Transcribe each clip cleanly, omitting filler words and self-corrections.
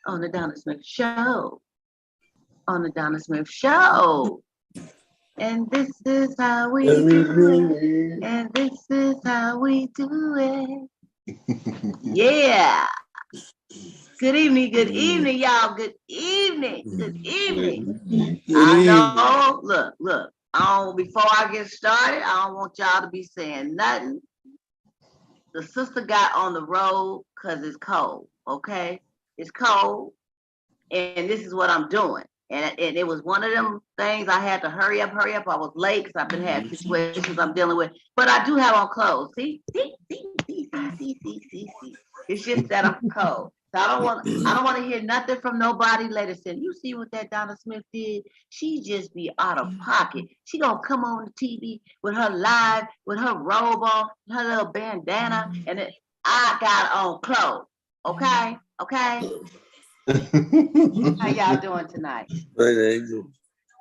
on the Donna Smith Show. On the Donna Smith Show. And this is how we do it. And this is how we do it. Yeah. Good evening, y'all. Good evening. I know. Look. Before I get started, I don't want y'all to be saying nothing. The sister got on the road because it's cold. Okay, it's cold, and this is what I'm doing. And it was one of them things I had to hurry up. I was late because I've been having situations I'm dealing with. But I do have on clothes. See. It's just that I'm cold. So I don't want to hear nothing from nobody later saying, you see what that Donna Smith did? She just be out of pocket. She gonna come on the TV with her live, with her robe on, her little bandana, and I got on clothes. Okay? How y'all doing tonight?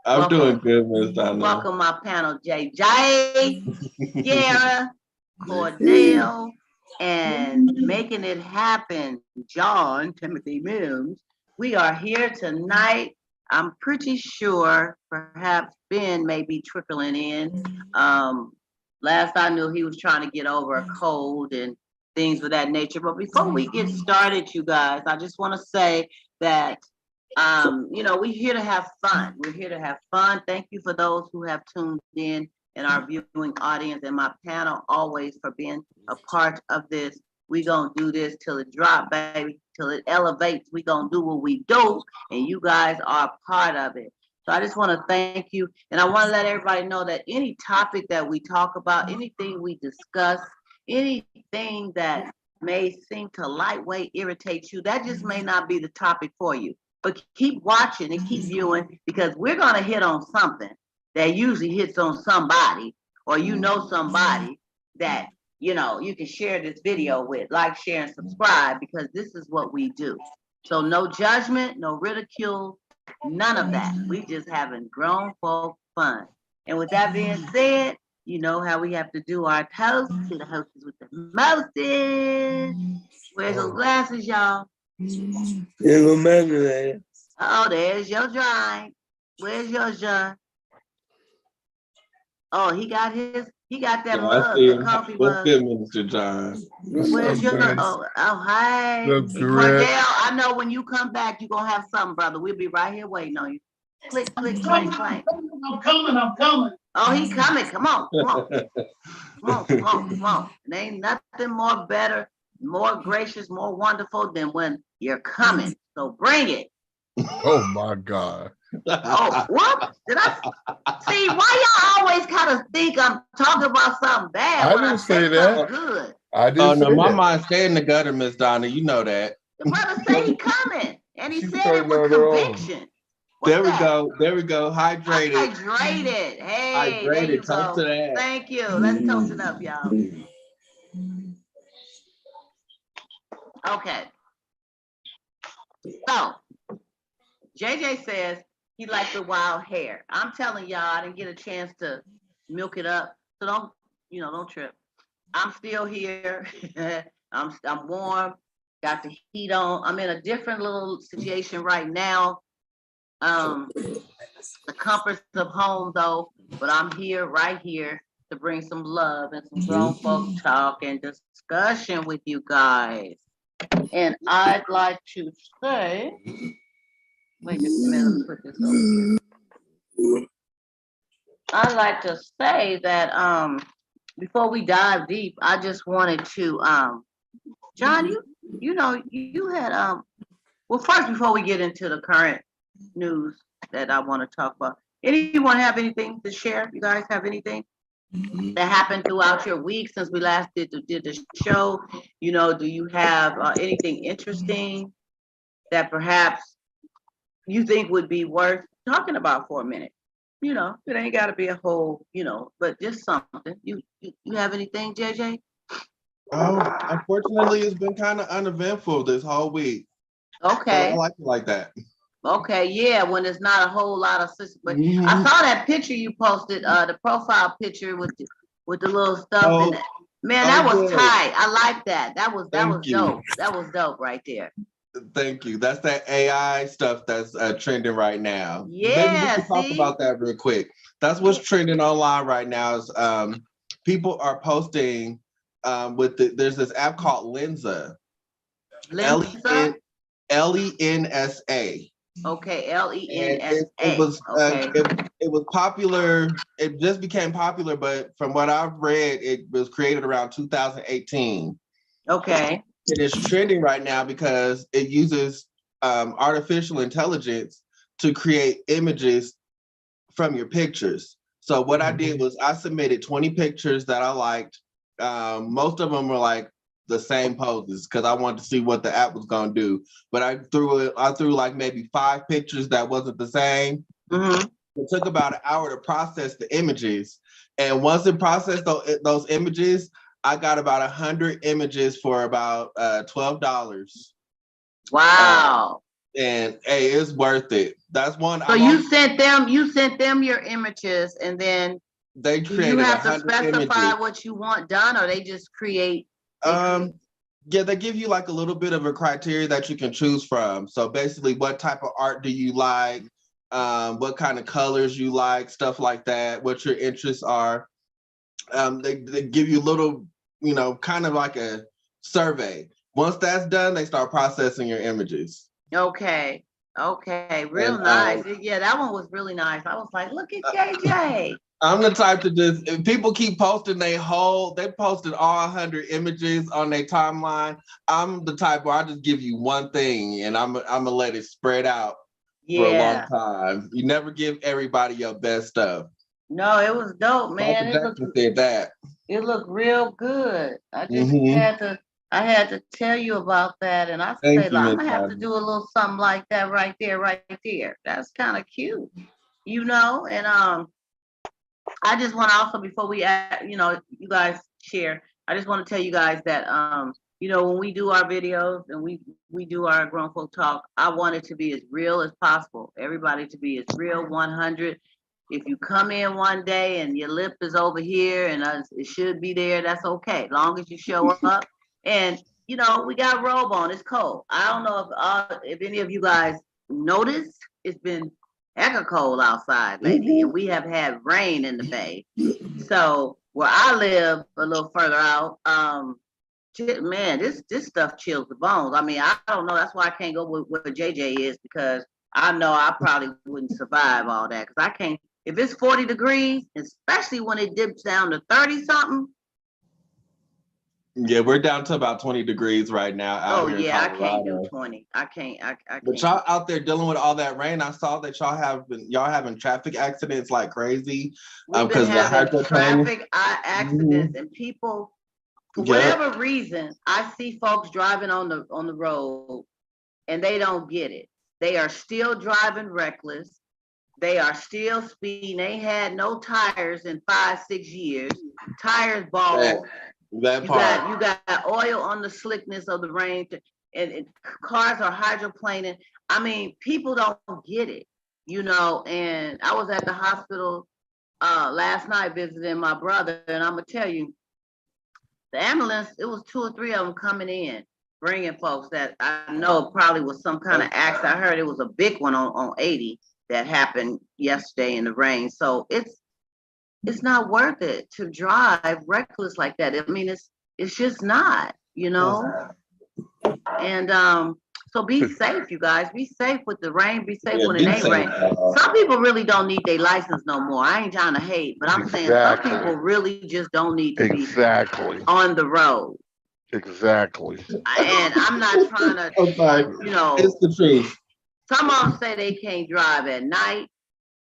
I'm doing good, Miss Donna. Welcome my panel, JJ, Yara, Cordell, and making it happen, John Timothy Mims. We are here tonight. I'm pretty sure perhaps Ben may be trickling in. Last I knew he was trying to get over a cold and things of that nature. But before we get started, you guys, I just want to say that we're here to have fun. We're here to have fun. Thank you for those who have tuned in and our viewing audience and my panel always for being a part of this. We gonna do this till it drop, baby, till it elevates. We gonna do what we do, and you guys are a part of it. So I just want to thank you, and I want to let everybody know that any topic that we talk about, anything we discuss, anything that may seem to lightweight irritate you, that just may not be the topic for you. But keep watching and keep viewing, because we're gonna hit on something that usually hits on somebody, or somebody that you can share this video with, like, share, and subscribe, because this is what we do. So no judgment, no ridicule, none of that. We just having grown folk fun. And with that being said, you know how we have to do our toast to the hostess with the mostest. Where's those glasses, y'all? Oh, there's your drink. Where's yours, John? Oh, he got that mug, the coffee mug. Good, Mr. John. Where's your? Hi. Cordell, I know when you come back, you're gonna have something, brother. We'll be right here waiting on you. Click, clank. I'm coming. Oh, he coming. Come on. There ain't nothing more better, more gracious, more wonderful than when you're coming. So bring it. Oh my God. Oh, what? Did I see? Why y'all always kind of think I'm talking about something bad? I didn't say that. Good. I didn't say my that. mind stay in the gutter, Miss Donna. You know that. The brother said he coming, and he said it with conviction. There we go. Hydrated. Hey, hydrated. There you Toast go. to that. Thank you. Let's toast it up, y'all. Okay. So, JJ says he likes the wild hair. I'm telling y'all, I didn't get a chance to milk it up. So don't trip. I'm still here. I'm warm. Got the heat on. I'm in a different little situation right now. The comforts of home though, but I'm right here to bring some love and some grown folk talk and discussion with you guys. And I'd like to say, wait just a minute, let me put this over here. I'd like to say that before we dive deep, I just wanted to John, you had well, first, before we get into the current news that I want to talk about, anyone have anything to share? You guys have anything that happened throughout your week since we last did the show? Do you have anything interesting that perhaps you think would be worth talking about for a minute? It ain't got to be a whole, but just something. You have anything, JJ? Unfortunately, it's been kind of uneventful this whole week. Okay. So I like it like that. Okay, yeah, when there's not a whole lot of system. But I saw that picture you posted, the profile picture with the little stuff in it. Man, that was tight. I like that. That was dope. That was dope right there. Thank you. That's that AI stuff that's trending right now. Maybe we Yeah, can talk see? about that real quick. That's what's trending online right now is people are posting there's this app called Lensa. Lensa? Lensa. Okay, And Lensa. it was popular. It just became popular, but from what I've read, it was created around 2018. Okay. It is trending right now because it uses artificial intelligence to create images from your pictures. So what I did was I submitted 20 pictures that I liked. Most of them were like the same poses because I wanted to see what the app was gonna do. But I threw like maybe 5 pictures that wasn't the same. Mm-hmm. It took about an hour to process the images. And once it processed those images, I got about 100 images for about $12. Wow. And hey, it's worth it. That's one. So you sent them your images, and then they do created you have to 100 specify images. what you want done, or they just create? Yeah, they give you like a little bit of a criteria that you can choose from. So basically, what type of art do you like? What kind of colors you like, stuff like that, what your interests are. They give you a little, kind of like a survey. Once that's done, they start processing your images. Okay, real nice. Yeah, that one was really nice. I was like, look at JJ. I'm the type to if people keep posting they posted all 100 images on their timeline. I'm the type where I just give you one thing and I'm gonna let it spread out for a long time. You never give everybody your best stuff. No, it was dope, man. It looked real good. I just had to tell you about that, and I said, I'm gonna have to do a little something like that right there. That's kind of cute, And I just want to also, before we, you guys share, I just want to tell you guys that, when we do our videos and we do our Grown Folk Talk, I want it to be as real as possible. Everybody to be as real, 100. If you come in one day and your lip is over here and it should be there, that's okay. As long as you show up. And, we got robe on. It's cold. I don't know if any of you guys noticed. It's been hecka cold outside lately, and we have had rain in the Bay. So where I live a little further out, man, this stuff chills the bones. I mean, I don't know. That's why I can't go where JJ is, because I know I probably wouldn't survive all that. Because I can't. If it's 40 degrees, especially when it dips down to 30 something. Yeah, we're down to about 20 degrees right now. Oh yeah, I can't do 20. I can't. But y'all out there dealing with all that rain. I saw that y'all having traffic accidents like crazy. We've been having traffic accidents and people, for whatever reason, I see folks driving on the road and they don't get it. They are still driving reckless. They are still speeding. They had no tires in 5-6 years. Tires bald. You got oil on the slickness of the rain, and cars are hydroplaning. I mean, people don't get it, And I was at the hospital last night visiting my brother, and I'm gonna tell you, the ambulance, it was 2 or 3 of them coming in, bringing folks that I know probably was some kind of accident. I heard it was a big one on 80 that happened yesterday in the rain. So it's not worth it to drive reckless like that. I mean, it's just not, And so be safe, you guys. Be safe with the rain. Be safe when it ain't rain. Some people really don't need their license no more. I ain't trying to hate, but I'm saying some people really just don't need to be on the road. Exactly. And I'm not trying to, it's the truth. Some of them say they can't drive at night,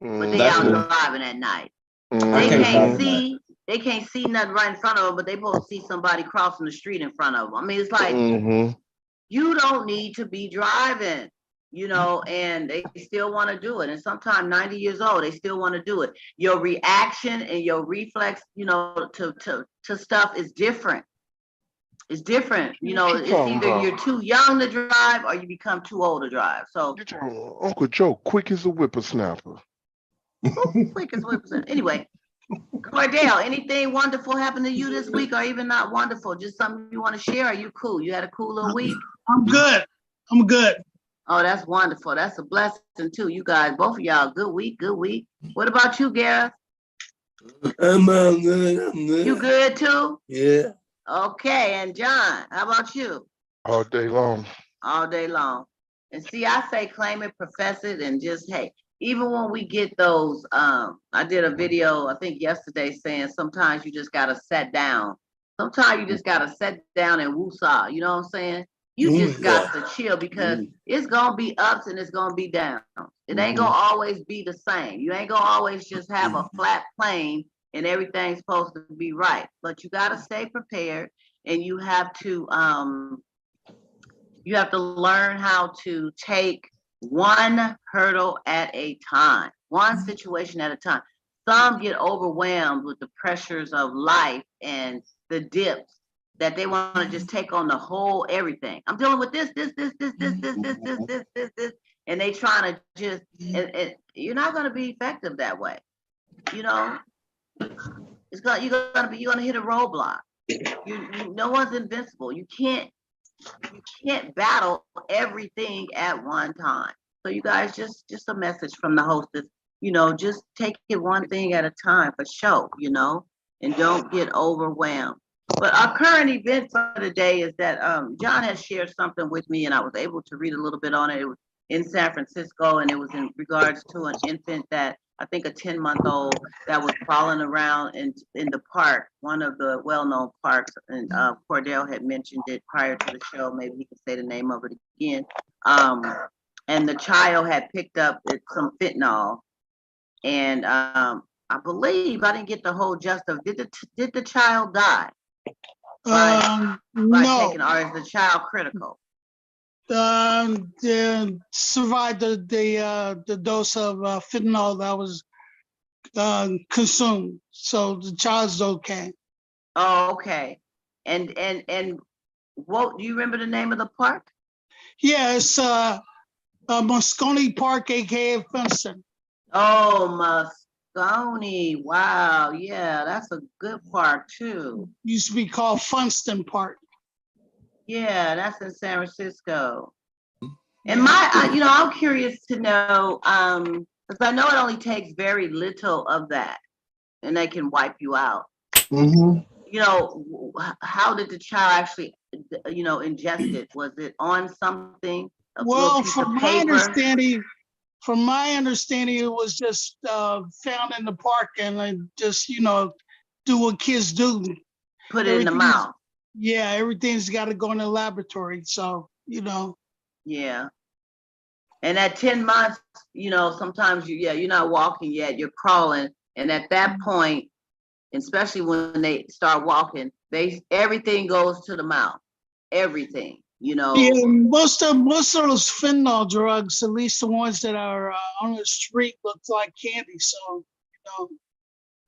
but they out driving at night. They can't see nothing right in front of them, but they both see somebody crossing the street in front of them. I mean, it's like, you don't need to be driving, and they still want to do it. And sometimes 90 years old, they still want to do it. Your reaction and your reflex, to stuff is different. It's different. It's either you're too young to drive or you become too old to drive. So Uncle Joe, quick as a whippersnapper. Quick as whippersnapper. Anyway, Cordell, anything wonderful happened to you this week, or even not wonderful? Just something you want to share? Are you cool? You had a cool little week? I'm good. I'm good. Oh, that's wonderful. That's a blessing too. You guys, both of y'all, good week, good week. What about you, Gareth? I'm good. I'm good. You good too? Yeah. Okay, and John, how about you? All day long. All day long. And see, I say claim it, profess it, and just, hey, even when we get those, I did a video, I think yesterday, saying sometimes you just gotta sit down. Sometimes you just gotta sit down and woosah, you know what I'm saying? You just got to chill, because it's gonna be ups and it's gonna be downs. It ain't gonna always be the same. You ain't gonna always just have a flat plane and everything's supposed to be right. But you gotta stay prepared, and you have to learn how to take one hurdle at a time, one situation at a time. Some get overwhelmed with the pressures of life and the dips, that they want to just take on the whole everything. I'm dealing with this, and they trying to just, and you're not going to be effective that way. You know, you're gonna hit a roadblock. No one's invincible. You can't battle everything at one time. So you guys, just a message from the hostess, just take it one thing at a time for sure, and don't get overwhelmed. But our current event for today is that John has shared something with me, and I was able to read a little bit on it. It was in San Francisco, and it was in regards to an infant, that I think a 10-month-old, that was crawling around in the park, one of the well-known parks, and Cordell had mentioned it prior to the show. Maybe he could say the name of it again. And the child had picked up some fentanyl, and I believe, I didn't get the whole gist of, did the child die by No. taking, or is the child critical? Survived the dose of fentanyl that was consumed, so the child's okay. Oh, okay. And what do you remember the name of the park? Yeah, it's Moscone Park, aka Funston. Oh, Moscone. Wow. Yeah, that's a good park too. Used to be called Funston Park. Yeah, that's in San Francisco. And I'm curious to know, because I know it only takes very little of that, and they can wipe you out. How did the child actually, ingest it? Was it on something? Well, from my understanding, it was just found in the park, and just do what kids do. Put it in the mouth. Yeah, everything's got to go in the laboratory. So Yeah. And at 10 months, sometimes you're not walking yet, you're crawling. And at that point, especially when they start walking, everything goes to the mouth. Everything, Yeah, most of those fentanyl drugs, at least the ones that are on the street, look like candy. So,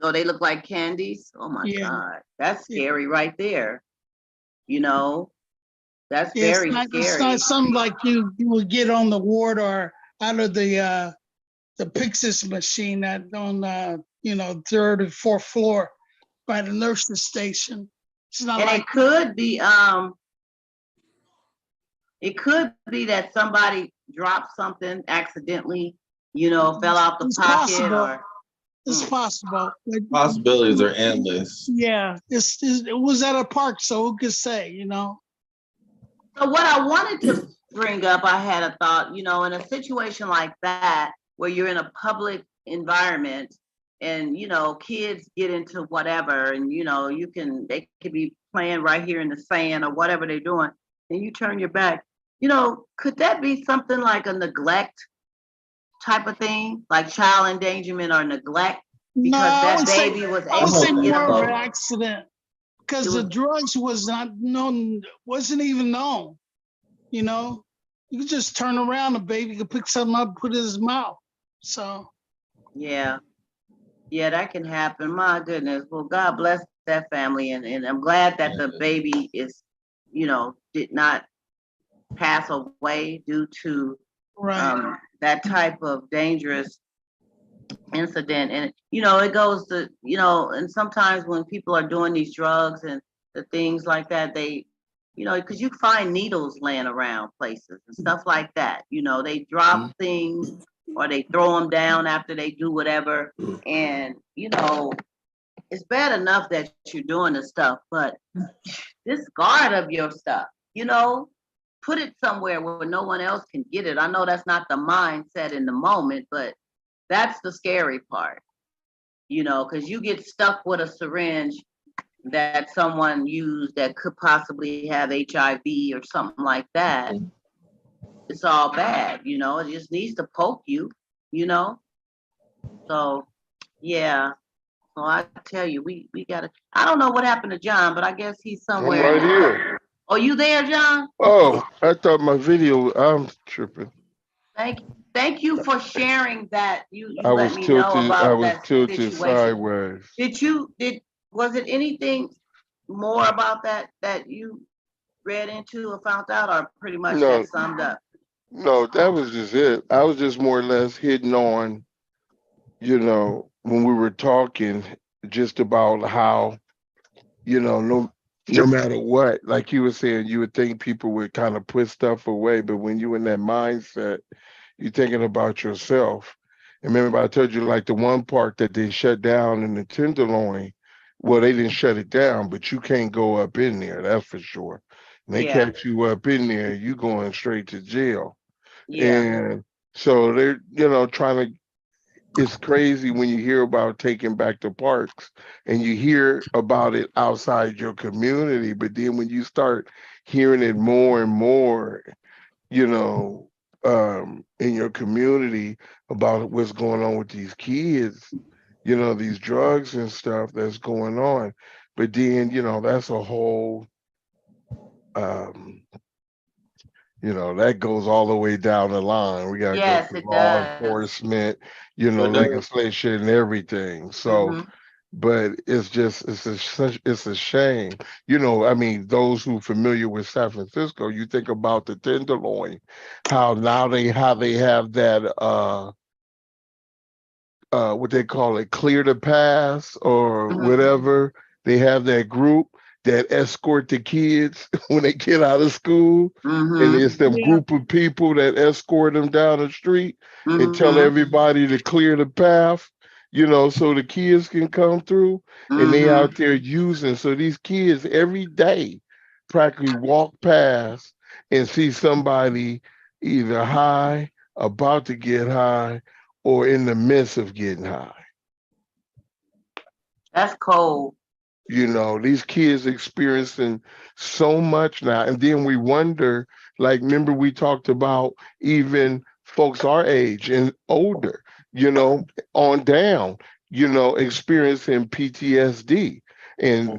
So they look like candies. Oh my God, that's scary right there. That's very scary. It's not something like you would get on the ward or out of the Pyxis machine that on third or fourth floor by the nurse's station. It's not. And it could be that somebody dropped something accidentally, fell out the pocket. Possible. It's possible. Possibilities are endless. Yeah, it was at a park, so who could say, So what I wanted to bring up, I had a thought, in a situation like that, where you're in a public environment and, kids get into whatever, and, they could be playing right here in the sand or whatever they're doing, and you turn your back, could that be something like a neglect type of thing, like child endangerment or neglect? Because that baby was able to get more of an accident. Because the drugs wasn't even known, You could just turn around, a baby could pick something up, put it in his mouth. So. Yeah, that can happen. My goodness. Well, God bless that family, and I'm glad that the baby is, did not pass away due to that type of dangerous incident. And it goes to, and sometimes when people are doing these drugs and the things like that, they you know, because you find needles laying around places and stuff like that. You know, they drop things or they throw them down after they do whatever. And, you know, it's bad enough that you're doing the stuff, but discard of your stuff, you know, put it somewhere where no one else can get it. I know that's not the mindset in the moment, but that's the scary part, you know, because you get stuck with a syringe that someone used that could possibly have HIV or something like that. It's all bad, you know, it just needs to poke you, you know. So yeah. So I tell you, we gotta, I don't know what happened to John, but I guess he's I'm somewhere. right here. Oh, you there, John? Oh, I thought my video, I'm tripping. Thank you for sharing that. You I let was me know tilted, about that situation. sideways. Was it anything more about that you read into or found out, or pretty much No, that summed up? no, that was just it. I was just more or less hitting on, when we were talking just about how, no matter what, like you were saying, you would think people would kind of put stuff away, but when you in that mindset, you're thinking about yourself. And remember, I told you like the one part that they shut down in the Tenderloin. Well, they didn't shut it down, but you can't go up in there. That's for sure. And they Yeah, catch you up in there, you going straight to jail. yeah, And so they're, trying to. It's crazy when you hear about taking back the parks and you hear about it outside your community, but then when you start hearing it more and more, you know, in your community about what's going on with these kids, these drugs and stuff that's going on. But then, that's a whole, um, that goes all the way down the line. We got to go yes, through it law does. enforcement, It does. legislation and everything. So, Hmm. but it's a shame. I mean, those who familiar with San Francisco, you think about the Tenderloin, how they have that what they call it, clear the pass or Hmm. whatever. They have that group that escort the kids when they get out of school. And Hmm. it's them Yeah. group of people that escort them down the street and tell Hmm. everybody to clear the path, so the kids can come through. And they Hmm. out there using. So these kids every day practically walk past and see somebody either high, about to get high, or in the midst of getting high. That's cold. These kids experiencing so much now. And then we wonder, like, remember we talked about even folks our age and older, on down, experiencing PTSD. And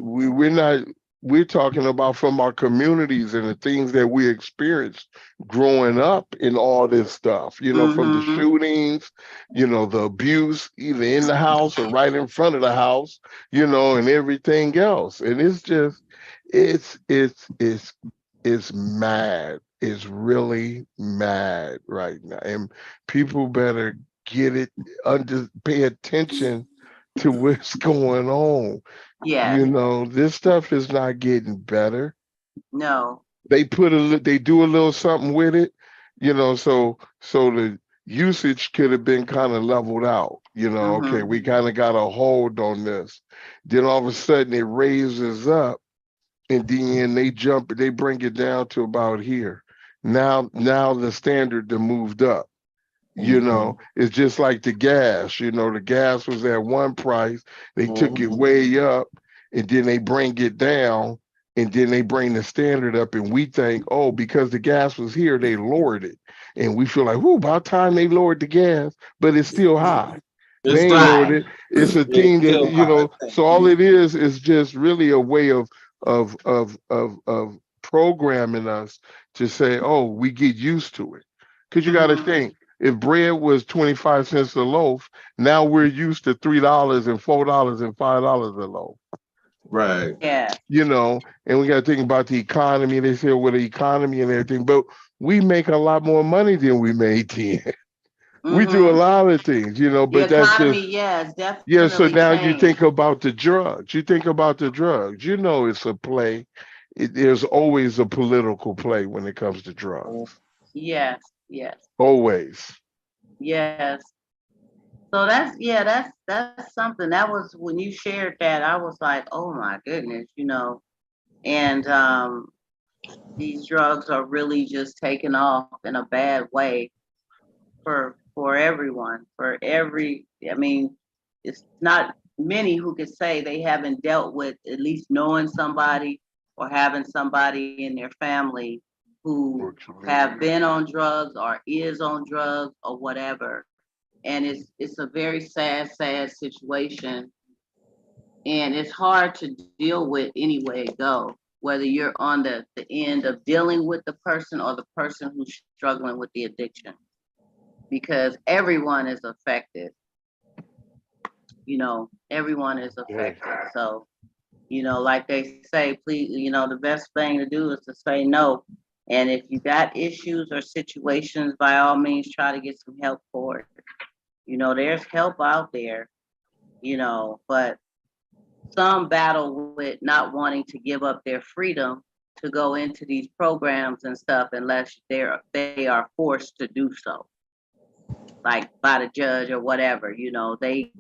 we're talking about from our communities and the things that we experienced growing up in all this stuff, from the Hmm. shootings, the abuse either in the house or right in front of the house, and everything else. And it's just, it's mad. It's really mad right now. And people better get it pay attention to what's going on. Yes. This stuff is not getting better. No. They do a little something with it, so the usage could have been kind of leveled out. Okay, Hmm. we kind of got a hold on this. Then all of a sudden it raises up, and then they bring it down to about here. Now the standard that moved up. It's just like the gas. The gas was at one price, they took it way up, and then they bring it down, and then they bring the standard up, and we think, oh, because the gas was here, they lowered it. And we feel like, about time they lowered the gas, but it's still high. It's They ain't still, lowered Right. it. It's a it's thing that, still high. Thank so all you. it is just really a way of programming us to say, oh, we get used to it. Because you got to Hmm. think, if bread was 25 cents a loaf, now we're used to $3 and $4 and $5 a loaf. Right. Yeah. And we got to think about the economy. They say, well, the economy and everything, but we make a lot more money than we made then. We do a Hmm. lot of things, The but that's just, economy, yes, yeah. So definitely now you changed. think about the drugs. You think about the drugs. It's a play. there's always a political play when it comes to drugs. Yes, yes, Always. yes. So that's something. That was when you shared that, I was like, oh my goodness, and these drugs are really just taking off in a bad way for everyone, I mean, it's not many who could say they haven't dealt with at least knowing somebody or having somebody in their family who have been on drugs or is on drugs or whatever. And it's a very sad situation. And it's hard to deal with any way it go, whether you're on the end of dealing with the person or the person who's struggling with the addiction, because everyone is affected. Everyone is affected. So, like they say, please, the best thing to do is to say no. And if you got issues or situations, by all means, try to get some help for it. There's help out there, but some battle with not wanting to give up their freedom to go into these programs and stuff unless they are forced to do so, like by the judge or whatever. They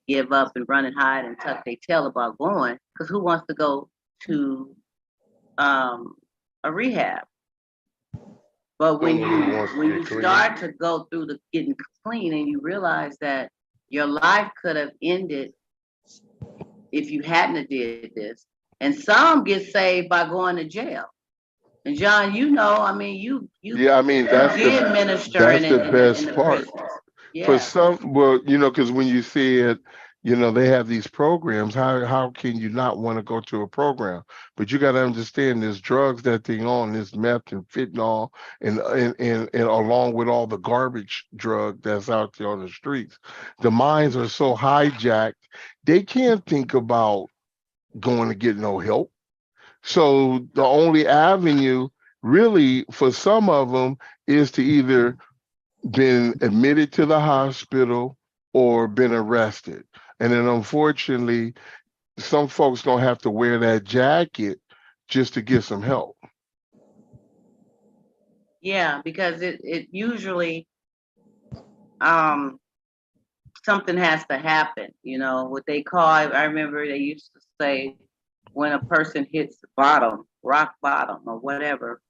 give up and run and hide and tuck their tail about going, because who wants to go to a rehab? But when you start to go through the getting clean and you realize that your life could have ended if you hadn't did this, and some get saved by going to jail. And John, I mean, you that's did minister that's in the best the part. prisons. For Yeah. some, well, because when you said, they have these programs, how can you not want to go to a program? But you got to understand, there's drugs that they on, there's meth and fentanyl, and along with all the garbage drug that's out there on the streets, the minds are so hijacked, they can't think about going to get no help. So the only avenue, really, for some of them, is to either been admitted to the hospital or been arrested. And then unfortunately, some folks don't have to wear that jacket just to get some help. Yeah, because it usually something has to happen. What they call, I remember they used to say, when a person hits bottom, rock bottom or whatever.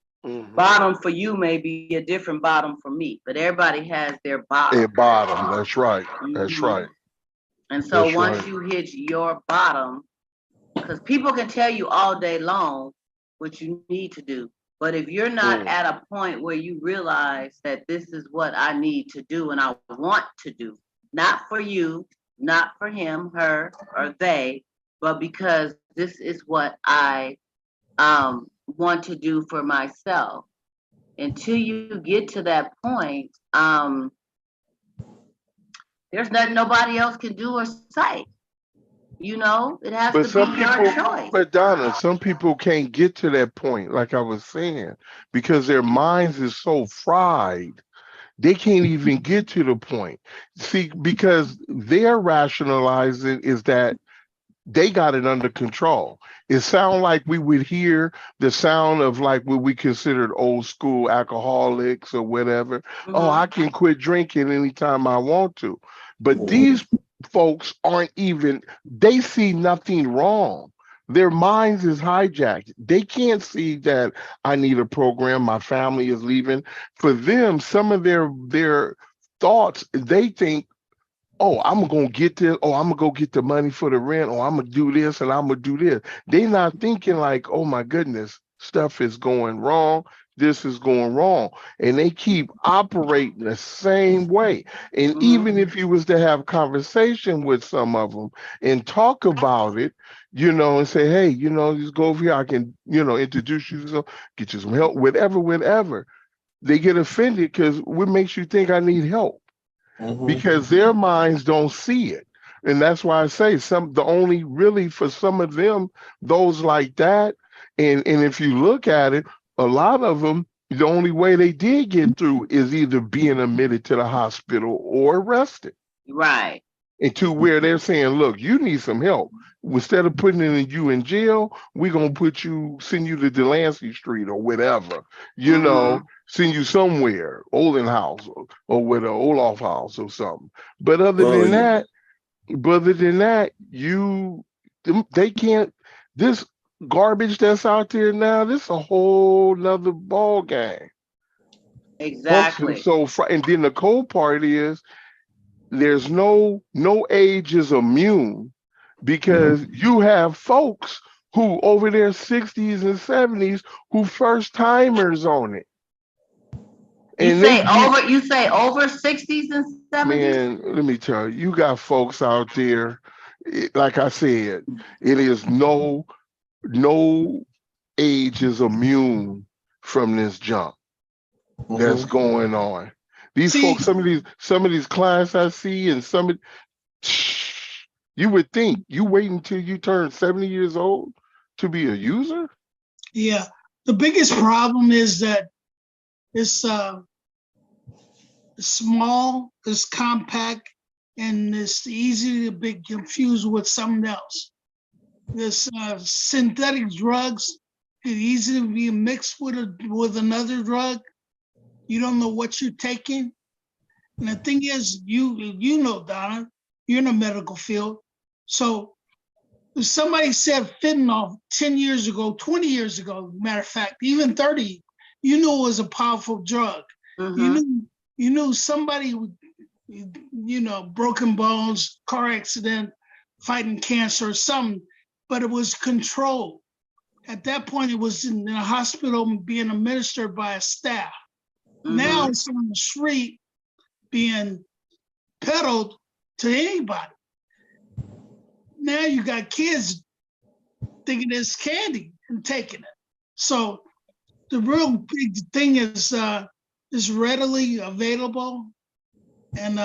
Bottom for you may be a different bottom for me, but everybody has their bottom. Their bottom, that's right. That's right. And so That's once right. you hit your bottom, because people can tell you all day long what you need to do, but if you're not at a point where you realize that this is what I need to do and I want to do, not for you, not for him, her, or they, but because this is what I want to do for myself. Until you get to that point, there's nothing nobody else can do or say. It has But to some be your people, choice. but Donna, some people can't get to that point, like I was saying, because their minds is so fried. They can't even get to the point. See, because their rationalizing is that they got it under control. It sounds like we would hear the sound of like what we considered old school alcoholics or whatever. Oh, I can quit drinking anytime I want to. But these folks aren't even, they see nothing wrong. Their minds is hijacked. They can't see that I need a program, my family is leaving. For them, some of their thoughts, they think, oh, I'm gonna get this, oh, I'm gonna go get the money for the rent, or I'm gonna do this and I'm gonna do this. They're not thinking like, oh my goodness, stuff is going wrong, this is going wrong. And they keep operating the same way. And even if you was to have conversation with some of them and talk about it, and say, hey, just go over here, I can, introduce you to some, get you some help, whatever. They get offended because what makes you think I need help? Because their minds don't see it. And that's why I say the only really for some of them, those like that, and if you look at it, a lot of them, the only way they did get through is either being admitted to the hospital or arrested. Right. and to where they're saying, look, you need some help. Instead of putting you in jail, we're gonna send you to Delancey Street or whatever, send you somewhere, Olin House or with a Olaf House or something. But other Oh, than yeah. that, they can't. This garbage that's out there now, this is a whole nother ball game. Folks are Exactly. and then the cold part is there's no age is immune, because you have folks who over their 60s and 70s who first timers on it. And You say over 60s and 70s? man, let me tell you, you got folks out there, like I said, it is no age is immune from this junk that's going on. These folks, some of these clients I see, and you would think you wait until you turn 70 years old to be a user. Yeah. The biggest problem is that it's small, it's compact, and it's easy to be confused with something else. This synthetic drugs could easily be mixed with another drug. You don't know what you're taking. And the thing is, you know, Donna, you're in the medical field. So if somebody said fentanyl 10 years ago, 20 years ago, matter of fact, even 30, you knew it was a powerful drug. You knew somebody, broken bones, car accident, fighting cancer or something, but it was controlled. At that point, it was in a hospital being administered by a staff. Now it's on the street being peddled to anybody. Now you got kids thinking it's candy and taking it. So the real big thing is readily available, and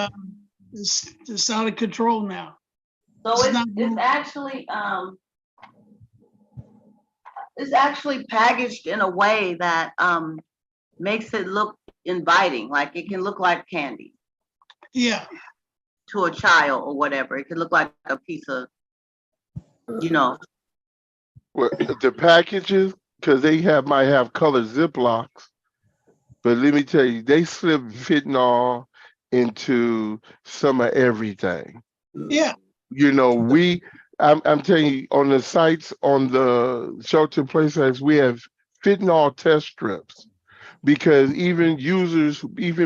it's out of control now. So it's actually packaged in a way that makes it look inviting, like it can look like candy. Yeah. To a child or whatever. It could look like a piece of, Well, the packages, because they might have colored Ziplocs, but let me tell you, they slip fentanyl into some of everything. Yeah. I'm telling you, on the sites, on the shelter place sites, we have fentanyl test strips, because even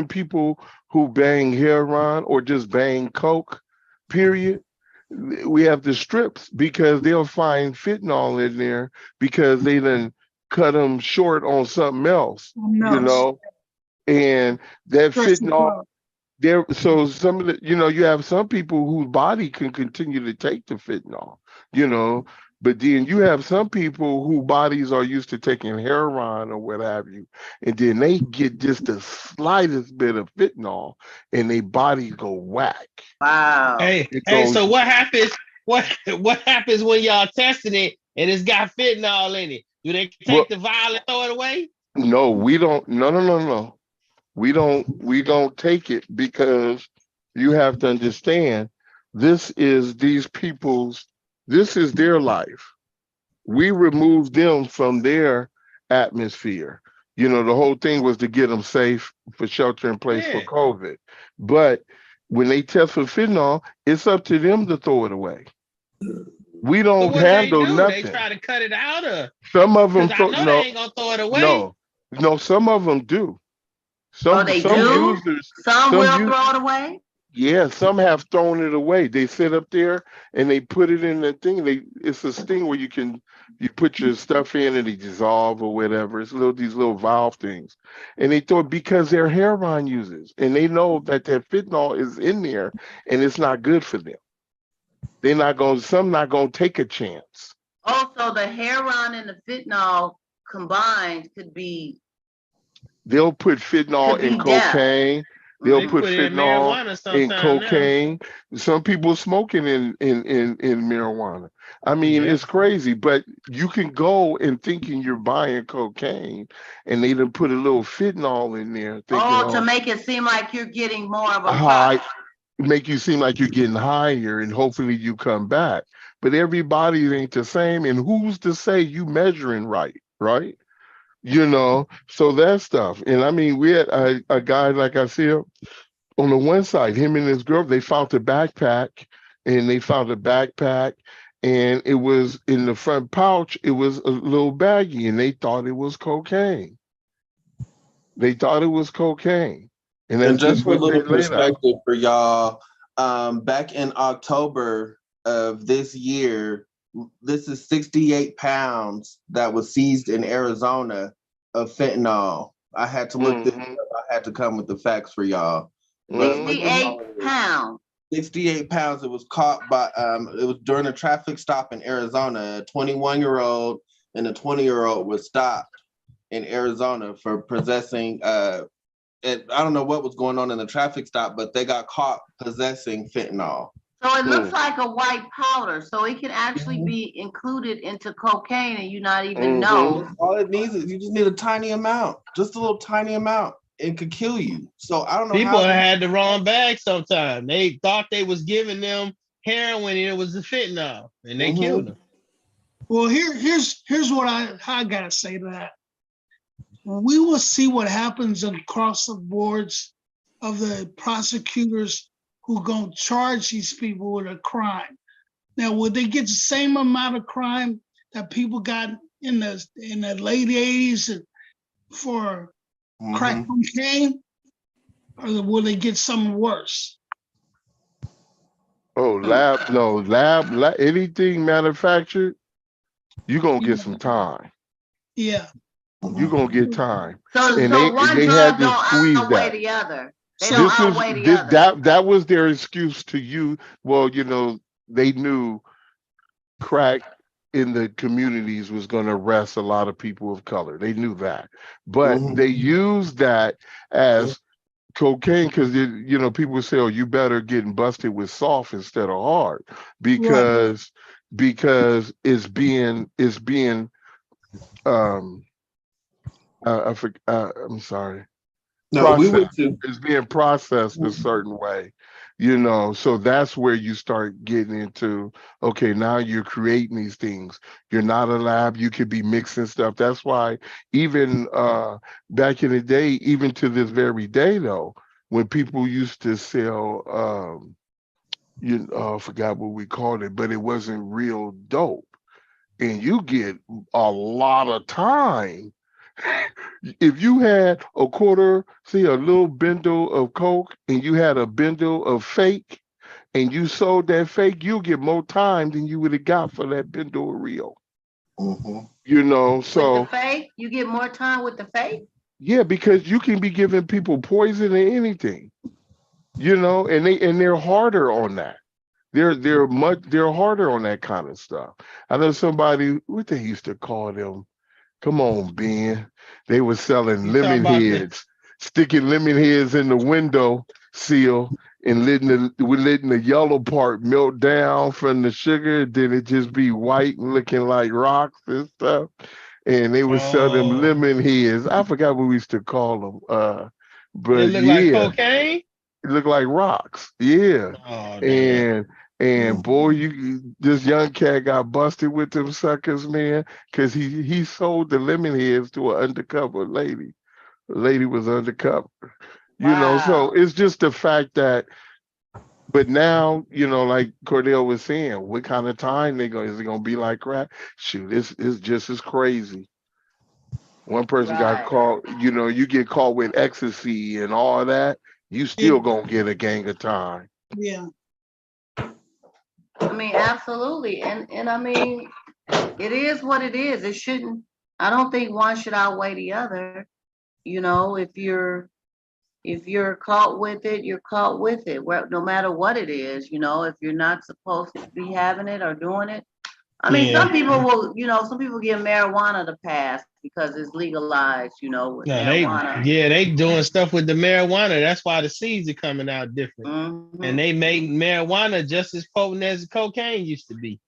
people who bang heroin or just bang coke, period, we have the strips, because they'll find fentanyl in there because they done cut them short on something else, and that fentanyl there. So some of the, you have some people whose body can continue to take the fentanyl, but then you have some people whose bodies are used to taking heroin or what have you, and then they get just the slightest bit of fentanyl and their bodies go whack. Wow. Hey, so what happens? What happens when y'all testing it and it's got fentanyl in it? Do they take the vial and throw it away? No, we don't. No. We don't take it, because you have to understand, this is their life. We remove them from their atmosphere. The whole thing was to get them safe for shelter in place for COVID. But when they test for fentanyl, it's up to them to throw it away. We don't handle nothing. They try to cut it out of. Some of them they ain't gonna throw it away. No, some of them do. Some do? users, some will throw it away? Yeah, some have thrown it away. They sit up there and they put it in the thing. It's a thing where you put your stuff in and they dissolve or whatever. It's these little valve things. And they throw it because they're heroin users, and they know that fentanyl is in there and it's not good for them. Some not gonna take a chance. Also, the heroin and the fentanyl combined could be. They'll put fentanyl in cocaine. They'll put fentanyl in cocaine. Now. Some people smoking in marijuana. I mean, it's crazy, but you can go and thinking you're buying cocaine, and they done put a little fentanyl in there. To make it seem like you're getting more of a high. make you seem like you're getting higher and hopefully you come back. But everybody ain't the same. And who's to say you measuring right, right? So that stuff. And I mean, we had a guy, like I said, on the one side, him and his girl, they found a backpack and and it was in the front pouch, it was a little baggie and they thought it was cocaine. They thought it was cocaine. And And that's just just for a what they little laid out. perspective for y'all, back in October of this year, this is 68 pounds that was seized in Arizona of fentanyl. I had to look this up. I had to come with the facts for y'all. But 68 pounds. 68 pounds. It was caught by, it was during a traffic stop in Arizona. A 21-year-old and a 20-year-old was stopped in Arizona for possessing, and I don't know what was going on in the traffic stop, but they got caught possessing fentanyl. So it looks like a white powder. So it can actually be included into cocaine and you not even know. All it needs is you just need a tiny amount, just a little tiny amount. It could kill you. So I don't know People how had the wrong bag sometimes. They thought they was giving them heroin and it was the fentanyl, and they killed them. Well, here's what I gotta say to that. We will see what happens across the boards of the prosecutors who gonna charge these people with a crime. Now, would they get the same amount of crime that people got in the late 80s for crack cocaine, or will they get something worse? Oh, anything manufactured, you're gonna get some time. Yeah. You're gonna get time. So And one they drug had to don't squeeze outweigh that. the other. They don't outweigh the other. That was their excuse to you. Well, they knew crack in the communities was going to arrest a lot of people of color. They knew that, but they used that as cocaine because people would say, "Oh, you better getting busted with soft instead of hard," because it's being I'm sorry. No, we went to. It's being processed a certain way, so that's where you start getting into, okay, now you're creating these things. You're not a lab, you could be mixing stuff. That's why even back in the day, even to this very day though, when people used to sell I forgot what we called it, but it wasn't real dope. And you get a lot of time. If you had a little bindle of coke and you had a bindle of fake and you sold that fake, you get more time than you would have got for that bindle of real. So with the fake, you get more time with the fake. Yeah, because you can be giving people poison or anything, and they're harder on that. They're harder on that kind of stuff. I know somebody, what they used to call them. Come on, Ben. They were selling lemon heads, sticking lemon heads in the window sill and letting the yellow part melt down from the sugar. Then it just be white and looking like rocks and stuff. And they would sell them lemon heads. I forgot what we used to call them. But it looked like cocaine. It looked like rocks. Yeah. And boy, this young cat got busted with them suckers, man, because he sold the lemon heads to an undercover lady. The lady was undercover. So it's just the fact that, but now, like Cordell was saying, what kind of time is it gonna be like crack? Shoot, it's just as crazy. One person got caught, you get caught with ecstasy and all that, you still gonna get a gang of time. Yeah. I mean, absolutely. And I mean, it is what it is. It shouldn't, I don't think one should outweigh the other. If you're caught with it, you're caught with it. No matter what it is, if you're not supposed to be having it or doing it. I mean, some people will, some people give marijuana the pass because it's legalized, with marijuana. They doing stuff with the marijuana. That's why the seeds are coming out different. And they make marijuana just as potent as cocaine used to be.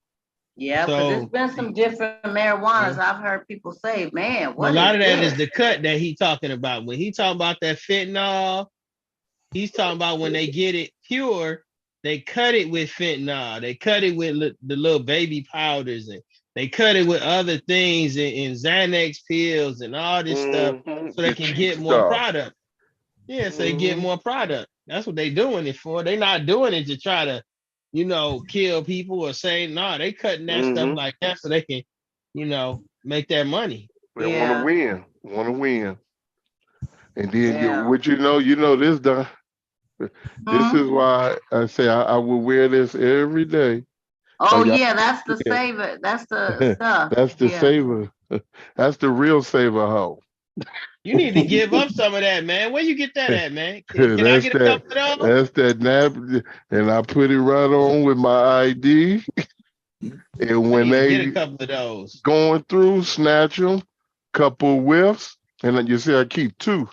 Yeah, because there's been some different marijuanas. I've heard people say, man, what a lot of that this? Is the cut that he talking about. When he talking about that fentanyl, he's talking about when they get it pure, they cut it with fentanyl. They cut it with the little baby powders, and they cut it with other things and Xanax pills and all this stuff so they The can cheap get more stuff. product. Yeah, so they get more product. That's what they doing it for. They not doing it to try to, kill people or say, no, they cutting that stuff like that so they can, make that money. They want to Yeah. win. Want to win. And then Yeah. you know this, Don. This is why I say I will wear this every day. Oh Y'all yeah, that's the can't. saver. That's the stuff. That's the Yeah. saver. That's the real saver hoe. You need to give up some of that, man. Where you get that at, man? Can I That's get a couple of those? that's that nap, and I put it right on with my ID. And I when need to get a they couple of those. going through, snatch them, couple whiffs, and then you see I keep two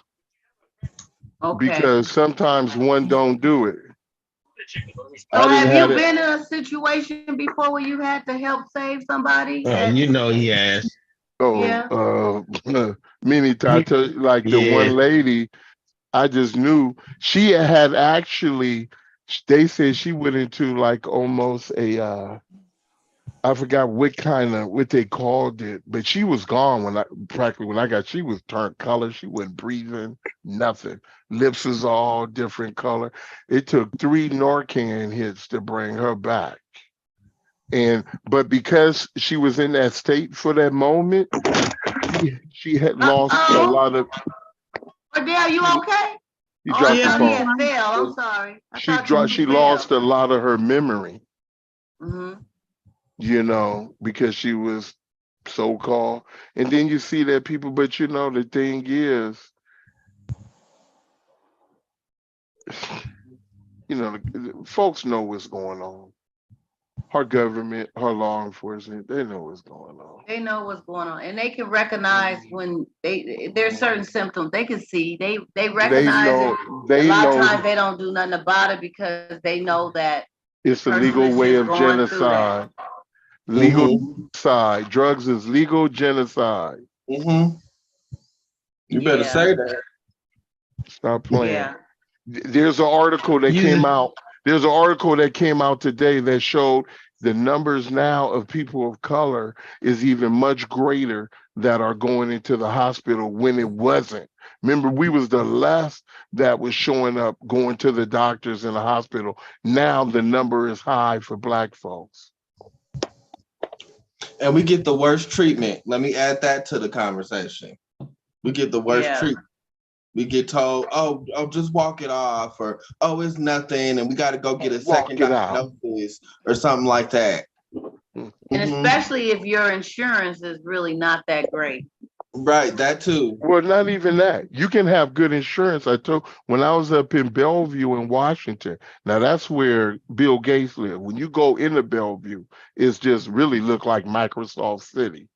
Okay. because sometimes one don't do it. So I didn't have you have it. been in a situation before where you had to help save somebody? He has. Oh, many times, I tell you, like the Yeah. one lady, I just knew she had actually. They said she went into like almost a. I forgot what they called it, but she was gone when I got. She was turned color. She wasn't breathing, nothing. Lips was all different color. It took 3 Narcan hits to bring her back. But because she was in that state for that moment, she had lost a lot of. Cordell, you okay? He Oh, I dropped the Yeah, thought he I'm had phone. fine. fell. I'm sorry. I She thought you She fell. lost a lot of her memory, Mm-hmm. because she was so called. And then you see that people, but the thing is, folks know what's going on. Our government, our law enforcement, they know what's going on. They know what's going on, and they can recognize when there's certain symptoms. They can see. They They recognize it. know. A They lot of know times they don't do nothing about it because they know that the it's a person legal is way just of going through that. genocide. Legal genocide. Drugs is legal genocide. You better Yeah. say that. Stop playing. Yeah. There's an article that came out. There's an article that came out today that showed the numbers now of people of color is even much greater that are going into the hospital when it wasn't. Remember, we was the last that was showing up going to the doctors in the hospital. Now the number is high for Black folks. And we get the worst treatment. Let me add that to the conversation. We get the worst treatment. We get told, oh, just walk it off, or oh, it's nothing, and we got to go get a second diagnosis or something like that. And especially if your insurance is really not that great. Right, that too. Well, not even that. You can have good insurance. I told when I was up in Bellevue in Washington. Now that's where Bill Gates lived. When you go into Bellevue, it's just really look like Microsoft City,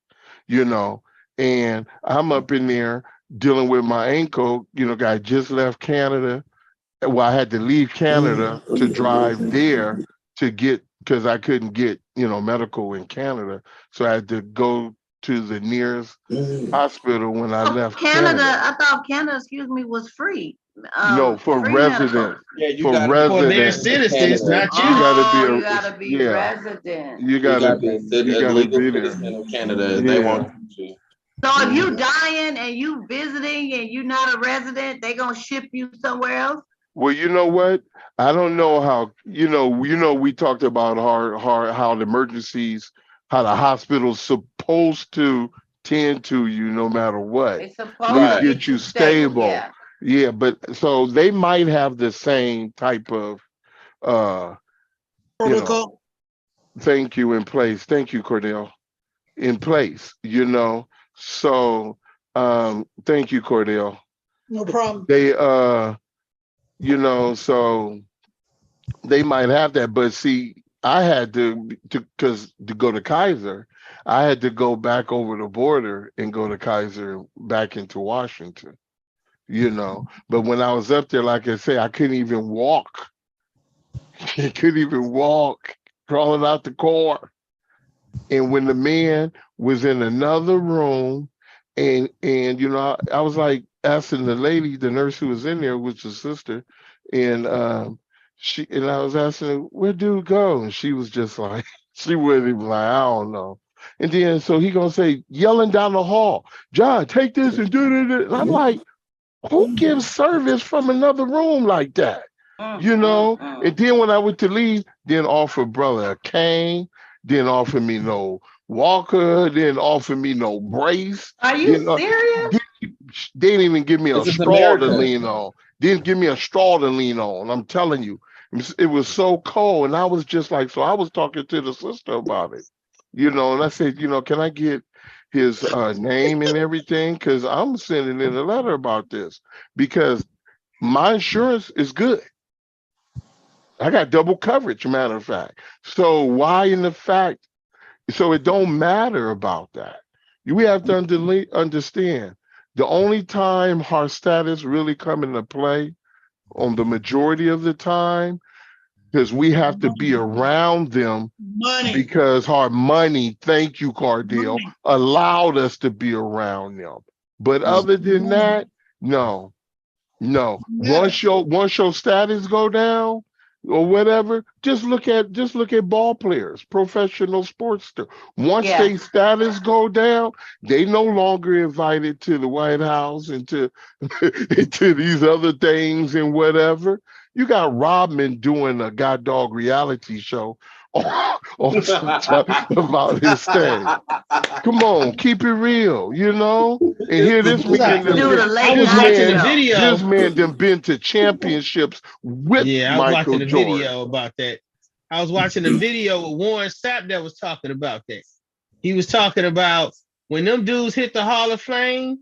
And I'm up in there dealing with my ankle. Guy just left Canada. Well, I had to leave Canada to drive there to get because I couldn't get medical in Canada, so I had to go to the nearest hospital when I left Canada. I thought Canada, was free. No, for free residents. medical. Yeah, you For got For their residents. citizens, not you. You You gotta be resident. You gotta be a gotta legal be there. citizen of Canada. They want you. So if you dying and you visiting and you not a resident, they gonna ship you somewhere else? Well, you know what? I don't know how, we talked about how the emergencies, how the hospital's supposed to tend to you no matter what. They At supposed least to get you stable. Yeah. Yeah, but so they might have the same type of Protocol. Thank you in place. Thank you, Cordell. In place, So thank you, Cordell. No problem. They so they might have that, but see, I had to go to Kaiser, I had to go back over the border and go to Kaiser back into Washington, But when I was up there, like I say, I couldn't even walk. I couldn't even walk, crawling out the car. And when the man was in another room, and I was like asking the lady, the nurse who was in there, was the sister, and And I was asking her, where dude go? And she was just like, she wasn't even like, I don't know. And then so he gonna say, yelling down the hall, John, take this and do this. And I'm like, who gives service from another room like that? You know? And then when I went to leave, then offer brother a cane, then offer me no walker, then offer me no brace. Are you serious? They didn't even give me a This is straw to America. lean on. Didn't give me a straw to lean on. I'm telling you, it was so cold. And I was just like, so I was talking to the sister about it, and I said, can I get his name and everything? Because I'm sending in a letter about this because my insurance is good. I got double coverage, matter of fact. So why in the fact, so it don't matter about that. We have to understand the only time our status really come into play on the majority of the time, because we have to be around them Money. because our money, thank you, Cardale, Money. allowed us to be around them. But other than that, no. Yeah. Once your status go down or whatever, just look at ball players, professional sports. Once Yeah. they status go down, they no longer invited to the White House and to to these other things and whatever. You got Rodman doing a god dog reality show about his thing. Come on, keep it real, And here this man, Do the late I was night watching a show. video. this man done been to championships with Yeah, I was Michael watching a Jordan. video about that. I was watching a video with Warren Sapp that was talking about that. He was talking about when them dudes hit the Hall of Fame,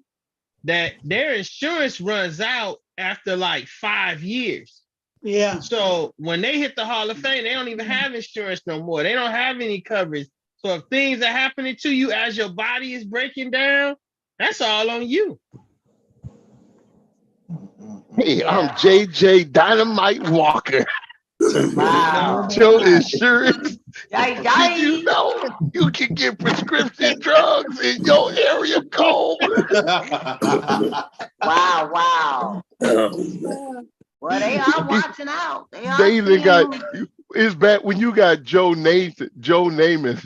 that their insurance runs out after like 5 years. Yeah. So when they hit the Hall of Fame, they don't even have insurance no more. They don't have any coverage. So if things are happening to you as your body is breaking down, that's all on you. Hey, Yeah. I'm JJ Dynamite Walker. Wow. Your insurance. Yay, Did you yay. know you can get prescription drugs in your area code? Wow, wow. Oh, Well, they are watching out. They are They even seeing got who- it's bad when you got Joe Namath,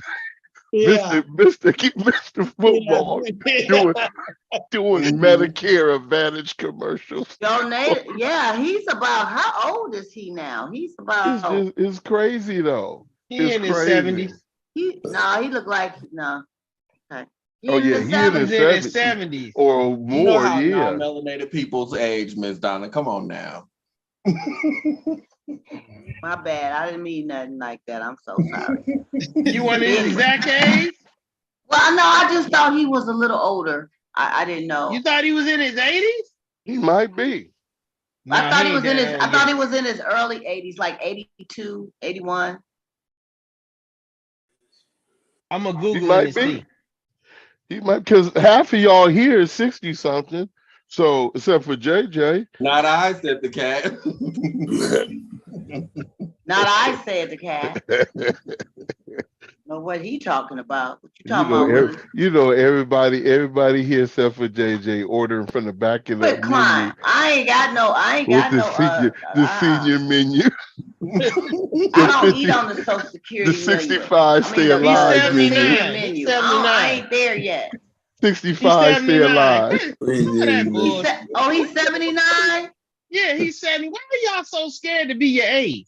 Yeah. Mr. Football doing Medicare Advantage commercials. Joe Nader, yeah, he's about, how old is he now? He's about, It's crazy though. He It's in his crazy. 70s. he look like, no. Okay. He Oh in yeah, the he in 70s. his He's in his 70s 70s. or You know more. how Yeah. non-melanated people's age, Miss Donna. Come on now. My bad. I didn't mean nothing like that. I'm so sorry. You want his exact age? Well, no, I just thought he was a little older. I didn't know. You thought he was in his 80s? He might be. I thought he was in his, that I old thought yet. he was in his early 80s, like 82, 81. I'm gonna He Google it might and be. see. He might, because half of y'all here is 60 something. So except for JJ. Not I, said the cat. Not I said the cat. Know what he talking about? What you You talking know, about, Willie? everybody here except for JJ ordering from the back of the Quit crying. menu I ain't got with no, the senior menu. I don't eat on the Social Security The 65 stay the He's alive senior menu. 79. menu. He's I 79. ain't there yet. 65 He's stay 79. alive. All that bullshit. He's 79? Yeah, he's 70. Why are y'all so scared to be your age?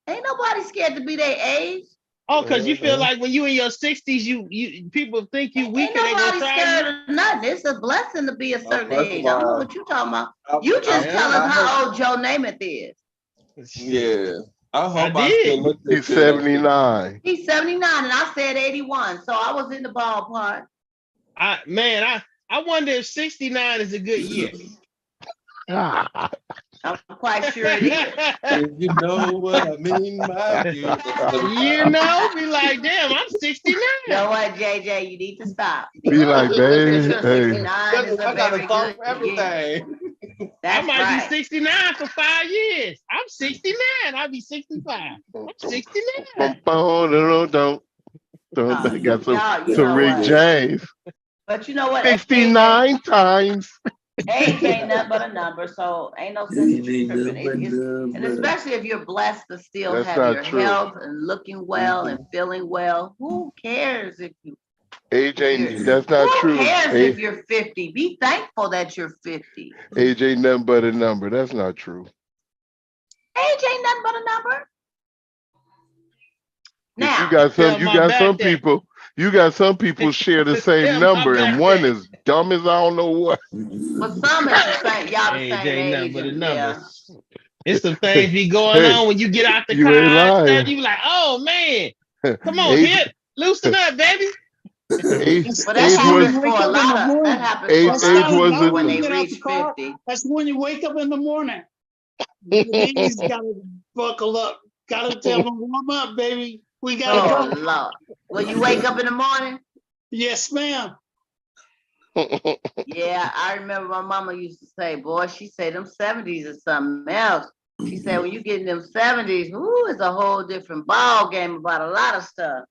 Ain't nobody scared to be their age. Oh, because you feel like when you in your 60s, you people think you Ain't weaker, they gonna nobody try scared you. of nothing. It's a blessing to be a certain first of age. I don't know all, what you talking about. You just Yeah. tell us how old Joe Namath is. Yeah. I hope I did. still look this He's good. 79. He's 79 and I said 81. So I was in the ballpark. I wonder if 69 is a good year. I'm quite sure it is. If you know what I mean by it. You know, be like, damn, I'm 69. You know what, JJ? You need to stop. Be like, babe, 69 hey. is a I got very a song good for year. everything. I That's might right. be 69 for 5 years. I'm 69. I'll be 65. I'm 69. Don't they got Y'all, you some know Rick what? James. But you know what? 69 times. Age ain't nothing but a number, so ain't no sense in you tripping. And especially if you're blessed to still That's have not your true. health and looking well and feeling well. Who cares if you Age ain't, you're, that's not who true. cares if you're 50? Be thankful that you're 50. Age ain't nothing but a number. That's not true. Age ain't nothing but a number. Now, you got some people share the same Tell my number, and back one that. is dumb as I don't know what. but some is the same. Y'all the Age same ain't nothing age, but a and number. yeah. It's some things be going Hey, on when you get out the you car ain't and stuff. lying. You be like, oh man, come on, Age, hip, loosen up, baby. age, Well, that age That's when was you happens for wake a up in the lot of morning. that happens for age, a lot age of Stalin, people right when when wasn't. you they get out the reach car, 50. that's when you wake up in the morning. He's got to buckle up. Got to tell them, warm up, baby. We got to Oh go. Lord. When you wake up in the morning, Yes, ma'am. yeah, I remember my mama used to say, boy, she said them 70s is something else. She said when you get in them 70s, ooh, it's a whole different ball game about a lot of stuff.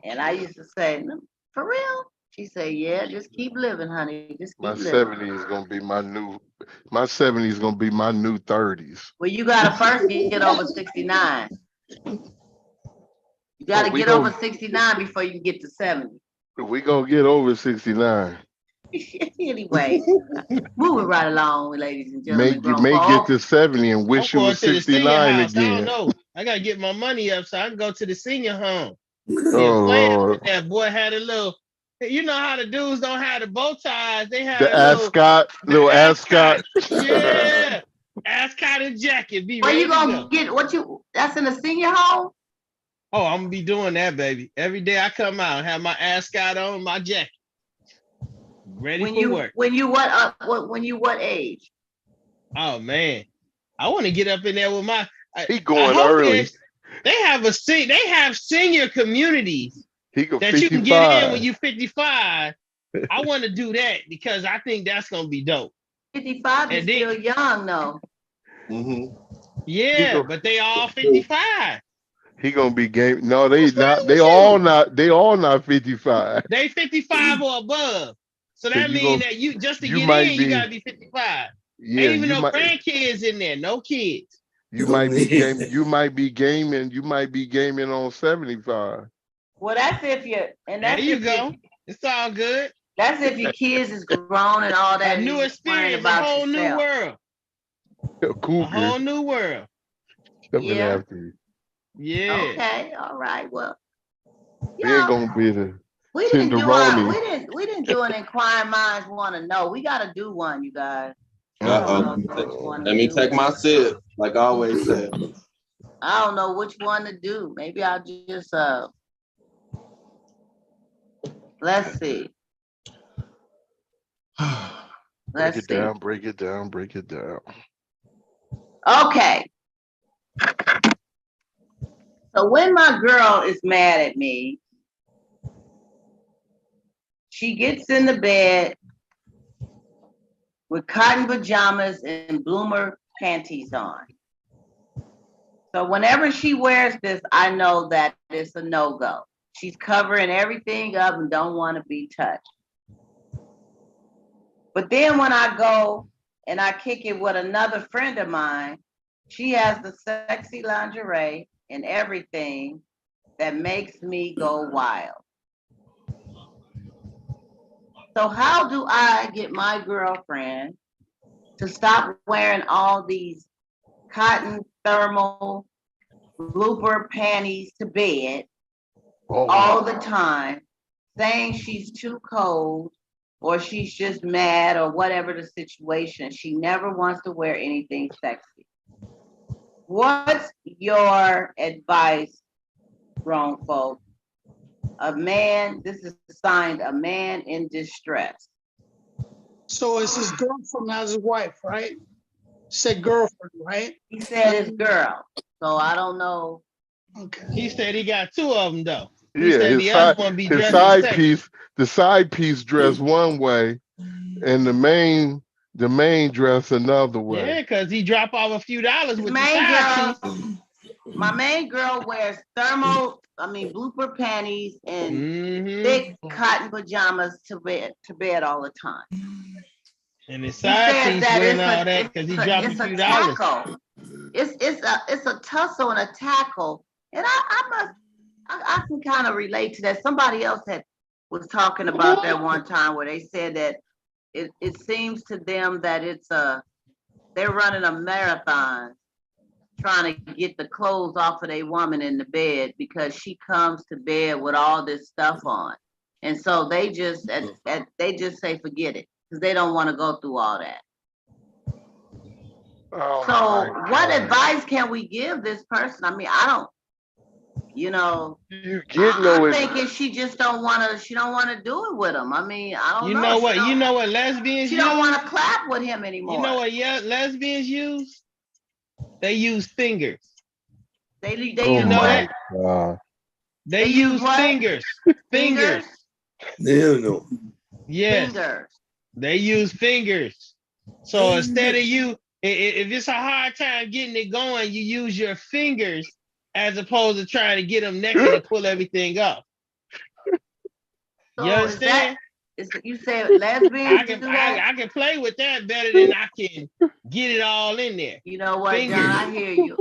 And I used to say, "No, for real?" She said, yeah, just keep living, honey. Just My keep living. 70s gonna be my new 30s. Well, you gotta first get over 69. You Oh, gotta get over 69 before you can get to 70. we gonna get over 69. Anyway, moving right along, ladies and gentlemen, You grown may get folks. to 70 and I'm wish you going was to the senior 69 house. I don't again. know. I gotta get my money up so I can go to the senior home. Yeah, Oh playing Lord. with that boy had a little. You know how the dudes don't have the bow ties. They had The a little little ascot. Yeah, ascot and jacket. Be Where you ready to gonna go. get that's in the senior home? Oh, I'm gonna be doing that, baby. Every day I come out and have my ascot on, my jacket, ready for work. When you what age? Oh man, I want to get up in there with my. He I going hope early. they have senior communities He go that you can get in when 55. you're 55. I want to do that because I think that's gonna be dope. 55 is And then, still young though. yeah, but they all 55. He gonna be game. No, they What's wrong not. with you? They all not 55. They 55 or above. So So that means that you just to you get might in, you be. gotta be 55. Yeah, Ain't even no grandkids in there, no kids. you might be game. You might be gaming. You might be gaming on 75. Well, that's if There you go. It's all good. that's if your kids is grown and all that, A and new you just worrying experience, a about whole new yourself. world. A A cougar whole new world. coming Yeah. after you. Yeah. Okay. All right. Well, We ain't y'all, gonna be the we tenderoni. didn't do an inquiring minds want to know. We gotta do one, you guys. I don't know which one to Let me do. take my sip, like I always said. I don't know which one to do. Maybe I'll just let's see. Break it down. Break it down. Break it down. Okay. So when my girl is mad at me, she gets in the bed with cotton pajamas and bloomer panties on. So whenever she wears this, I know that it's a no-go. She's covering everything up and don't want to be touched. But then when I go and I kick it with another friend of mine, she has the sexy lingerie and everything that makes me go wild. So how do I get my girlfriend to stop wearing all these cotton thermal blooper panties to bed all the time, saying she's too cold or she's just mad or whatever the situation? She never wants to wear anything sexy. What's your advice, grown folk? This is signed a man in distress. So it's his girlfriend, not his wife, right? Said girlfriend, right? He said his girl, so I don't know. Okay. He said he got two of them though. He Yeah, said the other one be his dressing side sexy. piece, the side piece dressed one way, and the main dress another way. Yeah, because he drop off a few dollars His with the main side girl, piece. My main girl wears blooper panties and thick cotton pajamas to bed all the time. And his He side says piece that wearing all that because he dropped a it's a few dollars. tackle. It's a tussle and a tackle, and I can kind of relate to that. Somebody else was talking about that one time where they said that it seems to them that they're running a marathon trying to get the clothes off of their woman in the bed because she comes to bed with all this stuff on, and so they just say forget it because they don't want to go through all that. Oh, So my what God. advice can we give this person? I mean, I don't, You get I'm thinking she just don't want to do it with him. I mean, I don't know. You know what lesbians She use? don't want to clap with him anymore. You know what lesbians use? They use fingers. They Oh, use my what? God. They use what? fingers. Fingers. Hell no. Yes. Fingers. They use fingers. So instead of you, if it's a hard time getting it going, you use your fingers as opposed to trying to get them naked and pull everything up. You understand? You say lesbians I can play with that better than I can get it all in there. You know what, Fingers. John? I hear you.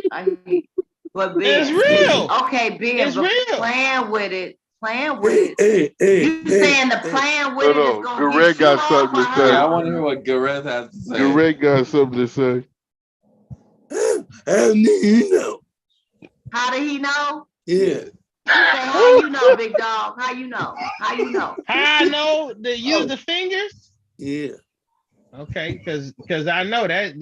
But It's Ben, real. okay, Ben, It's but real. playing with it. Hey, You saying the playing with it is gonna get you off something to or say. Yeah, I her? want to hear what Gareth has to say. Gareth got something to say. How you know? How did he know? Yeah. Say, how you know, big dog? How you know? How you know? How I know to use the fingers? Yeah. Okay, because I know that's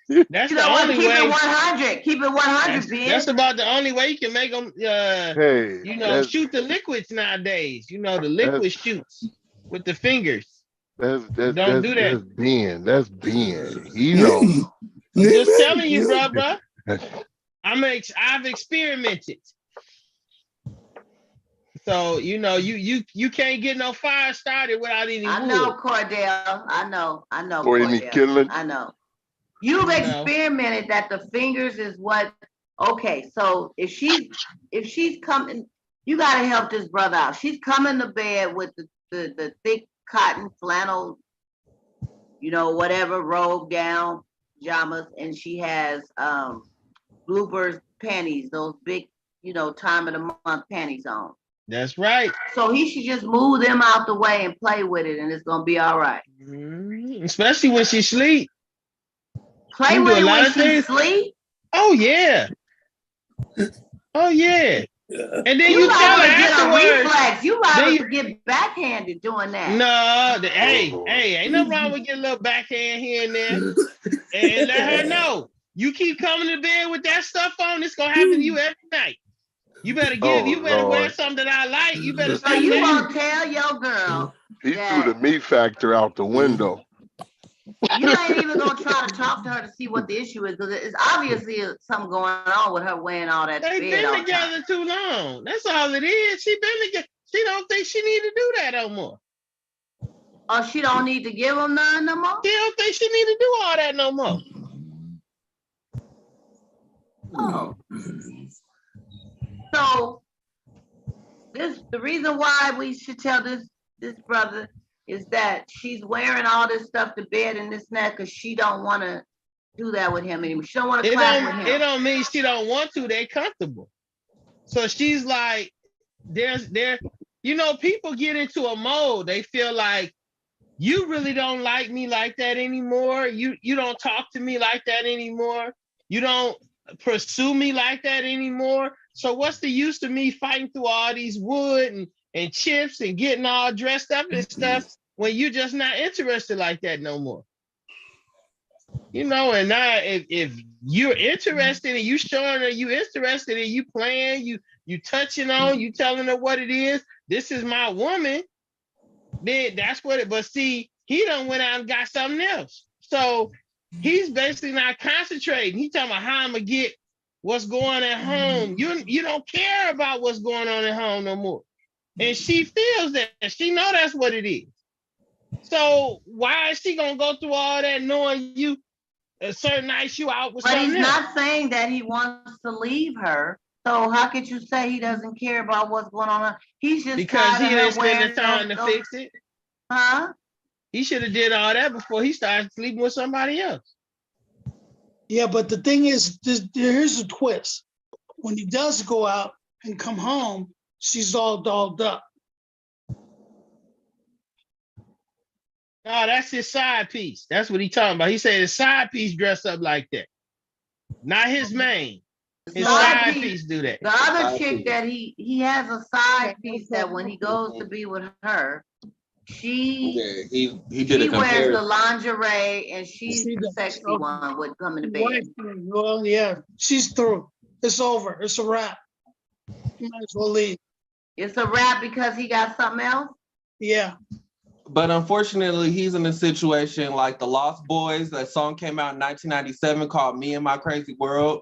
You the know what? only Keep way. it 100. Keep it 100, Ben. That's about the only way you can make them. Hey, Shoot the liquids nowadays. The liquid shoots with the fingers. Don't do that. That's Ben. That's Ben. He know. I'm just telling you, bro. I've experimented. So you can't get no fire started without any wood. I know, Cordell. I know, Or any Cordell. killing. I know. You've experimented that the fingers is what. Okay, so if she's coming, you gotta help this brother out. She's coming to bed with the thick cotton flannel, whatever robe, gown, pajamas, and she has Bloopers panties, those big, time of the month panties on. That's right. So he should just move them out the way and play with it, and it's gonna be all right. Especially when she sleep. Play with it when she sleep. Oh yeah. Oh yeah. And then you tell her afterwards. You liable to get backhanded doing that. No, hey, ain't nothing wrong with getting a little backhand here and there. And let her know. You keep coming to bed with that stuff on, it's gonna happen to you every night. You better wear something that I like. You better So you gonna tell your girl. He threw the me factor out the window. You ain't even gonna try to talk to her to see what the issue is, because it's obviously something going on with her wearing all that. They've been together too long. That's all it is. She been together. She don't think she need to do that no more. Oh, she don't need to give him none no more? She don't think she need to do all that no more. Oh. So the reason why we should tell this brother is that she's wearing all this stuff to bed and this and that because she don't want to do that with him anymore. She don't want to clap with him. It don't mean she don't want to. They're comfortable. So she's like, people get into a mode. They feel like you really don't like me like that anymore. You don't talk to me like that anymore. You don't pursue me like that anymore. So what's the use of me fighting through all these wood and chips and getting all dressed up and stuff when you're just not interested like that no more? And now if you're interested and you showing her you interested and you playing, you touching on, you telling her what it is, this is my woman, then that's what it, but see, he done went out and got something else. So he's basically not concentrating. He talking about how I'm gonna get what's going at home. You don't care about what's going on at home no more. And she feels that. She know that's what it is. So why is she gonna go through all that knowing you a certain night you out with But he's something else. not saying that he wants to leave her. So how could you say he doesn't care about what's going on? He's just Because tired he of her didn't spend the wearing time to those, fix it. huh? He should have did all that before he started sleeping with somebody else. Yeah, but the thing is, here's a twist. When he does go out and come home, she's all dolled up. No, that's his side piece. That's what he talking about. He said his side piece dressed up like that. Not his main. His side piece do that. The other Side chick piece. that he has a side piece that when he goes to be with her, she Yeah, he did a she wears the comparison. lingerie and she's See the that? sexy Okay. one would come in the bed. Well, yeah, she's through. It's over. It's a wrap. You might as well leave. It's a wrap because he got something else. Yeah. But unfortunately, he's in a situation like the Lost Boys. That song came out in 1997 called "Me and My Crazy World."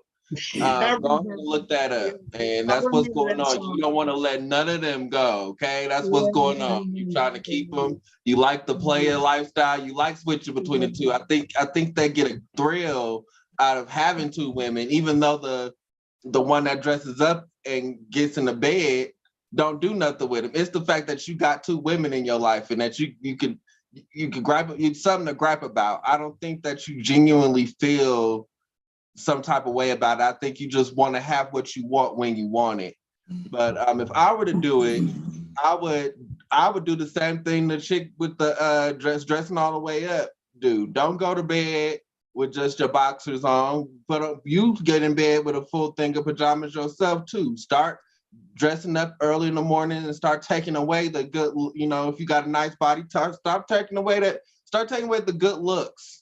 Go ahead and look that up, and that's what's going on. You don't want to let none of them go. Okay, that's what's going on. You're trying to keep them. You like the player lifestyle. You like switching between the two. I think they get a thrill out of having two women, even though the one that dresses up and gets in the bed don't do nothing with him. It's the fact that you got two women in your life and that you could gripe. It's something to gripe about. I don't think that you genuinely feel some type of way about it. I think you just want to have what you want when you want it. But if I were to do it, I would do the same thing the chick with the dressing all the way up do. Don't go to bed with just your boxers on. You get in bed with a full thing of pajamas yourself too. Start dressing up early in the morning and start taking away the good, if you got a nice body, start taking away the good looks.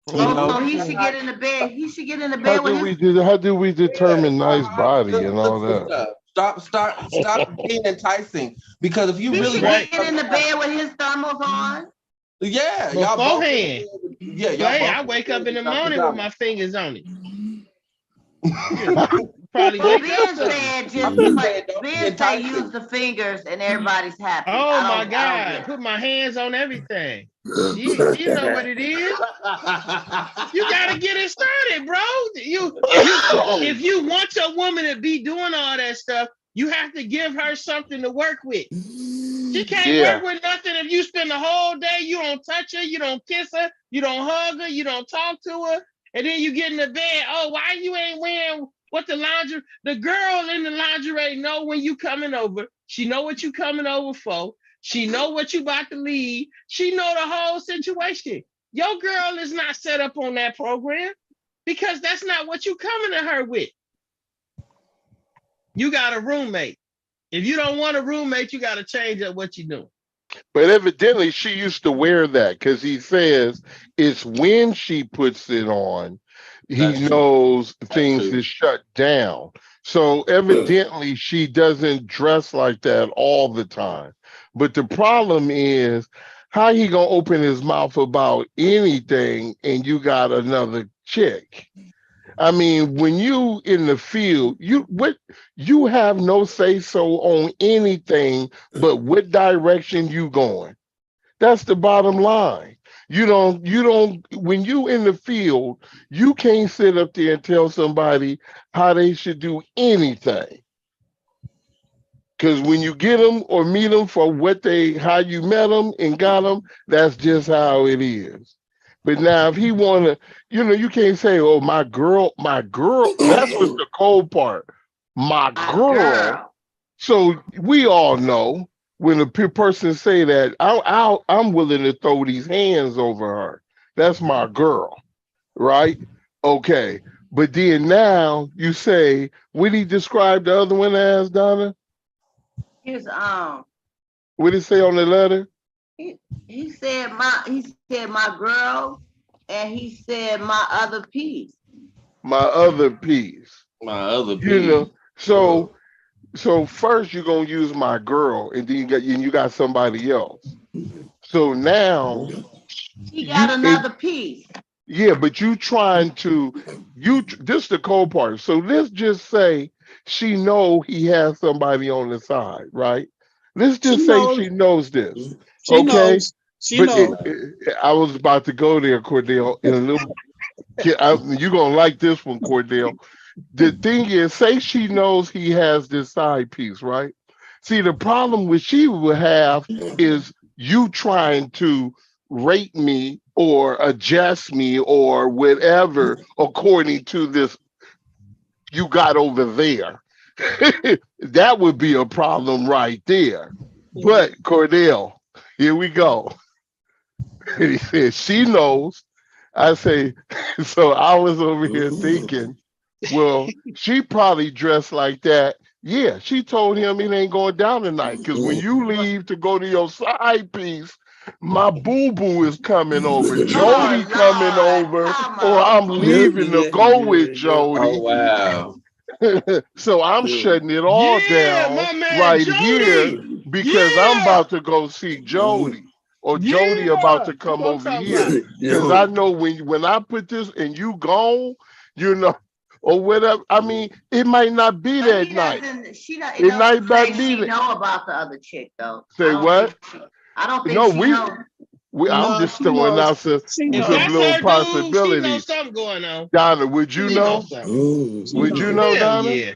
So he should get in the bed. He should get in the bed with How do we determine nice body and all that? Stop being enticing. Because if you he really should get in the bed with his thermals on. yeah, y'all both. Beforehand. Yeah, y'all Hey, both. I wake up in the morning with my fingers on it. Probably wake Ben up to said don't be Ben say enticing. use the fingers and everybody's happy. Oh my I don't God, get it. put my hands on everything. You know what it is. You gotta get it started, bro. If you want your woman to be doing all that stuff, you have to give her something to work with. She can't work with nothing if you spend the whole day, you don't touch her, you don't kiss her, you don't hug her, you don't talk to her, and then you get in the bed. Oh, why you ain't wearing the girl in the lingerie know when you coming over. She know what you coming over for. She know what you about to leave. She know the whole situation. Your girl is not set up on that program because that's not what you coming to her with. You got a roommate. If you don't want a roommate, you got to change up what you're doing. But evidently she used to wear that because he says it's when she puts it on, he knows things is shut down. So evidently she doesn't dress like that all the time. But the problem is, how he gonna open his mouth about anything and you got another chick? I mean, when you in the field, you have no say so on anything but what direction you going. That's the bottom line. You don't when you in the field, you can't sit up there and tell somebody how they should do anything. Because when you get them or meet them for how you met them and got them, that's just how it is. But now if he wanna, you can't say, "Oh, my girl." That's what's the cold part. My girl. So we all know when a person say that, I'm willing to throw these hands over her. That's my girl, right? Okay. But then now you say, what did he describe the other one as, Donna? His What did it say on the letter? he said my girl, and he said my other piece. My other piece. My other piece. So first you're gonna use my girl, and then you got somebody else. So now he got another piece. Yeah, but you trying to this the cold part. So let's just say she know he has somebody on the side, right? Let's just say she knows this. She Okay. knows. She knows. I was about to go there, Cordell, in a little. You're gonna like this one, Cordell. The thing is, say she knows he has this side piece, right? See, the problem which she would have is you trying to rate me or adjust me or whatever according to this you got over there. That would be a problem right there. But Cordell, here we go. He said she knows. I say, so I was over here thinking, well, she probably dressed like that. Yeah, she told him it ain't going down tonight. Because when you leave to go to your side piece, my boo-boo is coming over, Jody Oh coming Lord, over, come or I'm on. leaving to go with Oh Jody. wow. So I'm shutting it all Yeah, down my man right here Jody. because I'm Yeah, about to go see Jody or Jody about yeah. to That's come what I'm over talking here. about. Because I know when I put this and you gone, you know, or whatever. I mean, it might not be But that he night. doesn't. She don't. It It doesn't might look not like be she that. know about the other chick though. Say what? I don't think No, she knows. I'm No, just she throwing knows. out some She If knows. that's little her dude, she knows possibilities. something going on. Donna, would you She know? knows something. She Would you knows. know, Hell Donna? yeah.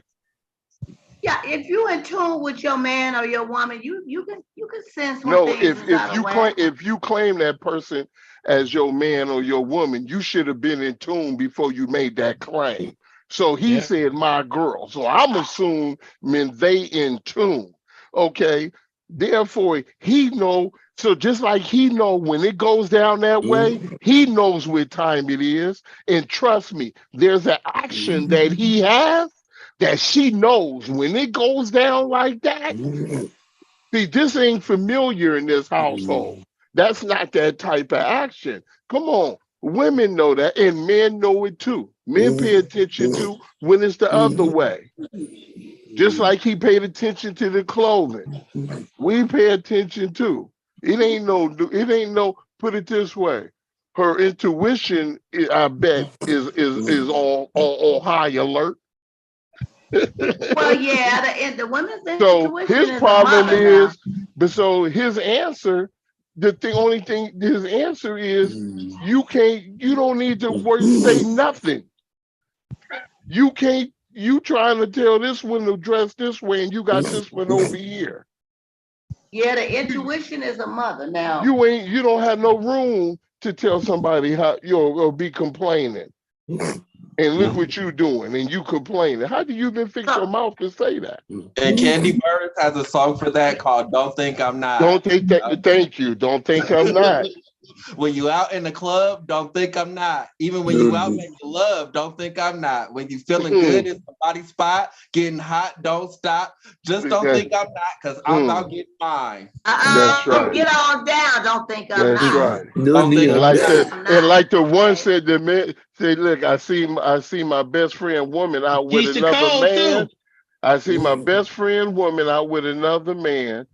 Yeah, if you in tune with your man or your woman, you can sense when No, things is out of whack. if you claim that person as your man or your woman, you should have been in tune before you made that claim. So he Yeah. said my girl. So I'm assuming they in tune. Okay. Therefore, he know. So just like he know when it goes down that way, he knows what time it is. And trust me, there's an action that he has that she knows when it goes down like that. See, this ain't familiar in this household. That's not that type of action. Come on. Women know that, and men know it too. Men pay attention to when it's the other way. Just like he paid attention to the clothing. We pay attention too. It ain't no, put it this way. Her intuition, I bet, is on high alert. Well, yeah, the women's So intuition his is a problem mother now. is, but so his answer, only thing his answer is, you don't need to say nothing. You can't, you trying to tell this one to dress this way and you got this one over here. Yeah, the intuition is a mother now. You don't have no room to tell somebody how or be complaining. And look what you doing, and you complaining. How do you even fix your mouth to say that? And Candy Burris has a song for that called "Don't Think I'm Not." Don't think that. Thank you. Don't think I'm not. When you out in the club, don't think I'm not. Even when you out making love, don't think I'm not. When you feeling good in somebody's spot, getting hot, don't stop. Just don't think I'm not, because I'm about getting mine. That's right. Get on down. Don't think I'm That's not. right. Don't think And I'm like not. that, and like the one said, the man said, "Look, I see my best friend woman out with Keisha another Cole man. too. I see my best friend woman out with another man,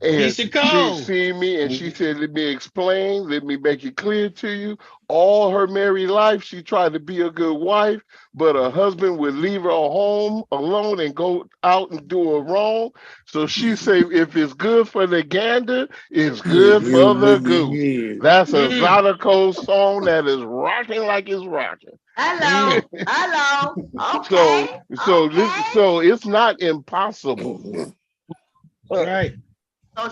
and Keisha she Cole. seen me and she said, let me explain, let me make it clear to you. All her married life, she tried to be a good wife, but her husband would leave her home alone and go out and do her wrong. So she say, if it's good for the gander, it's good for the goose. That's a Mm, Zydeco song that is rocking like it's rocking. Hello. mm. Hello. So Okay. Okay. so it's not impossible. That's right. So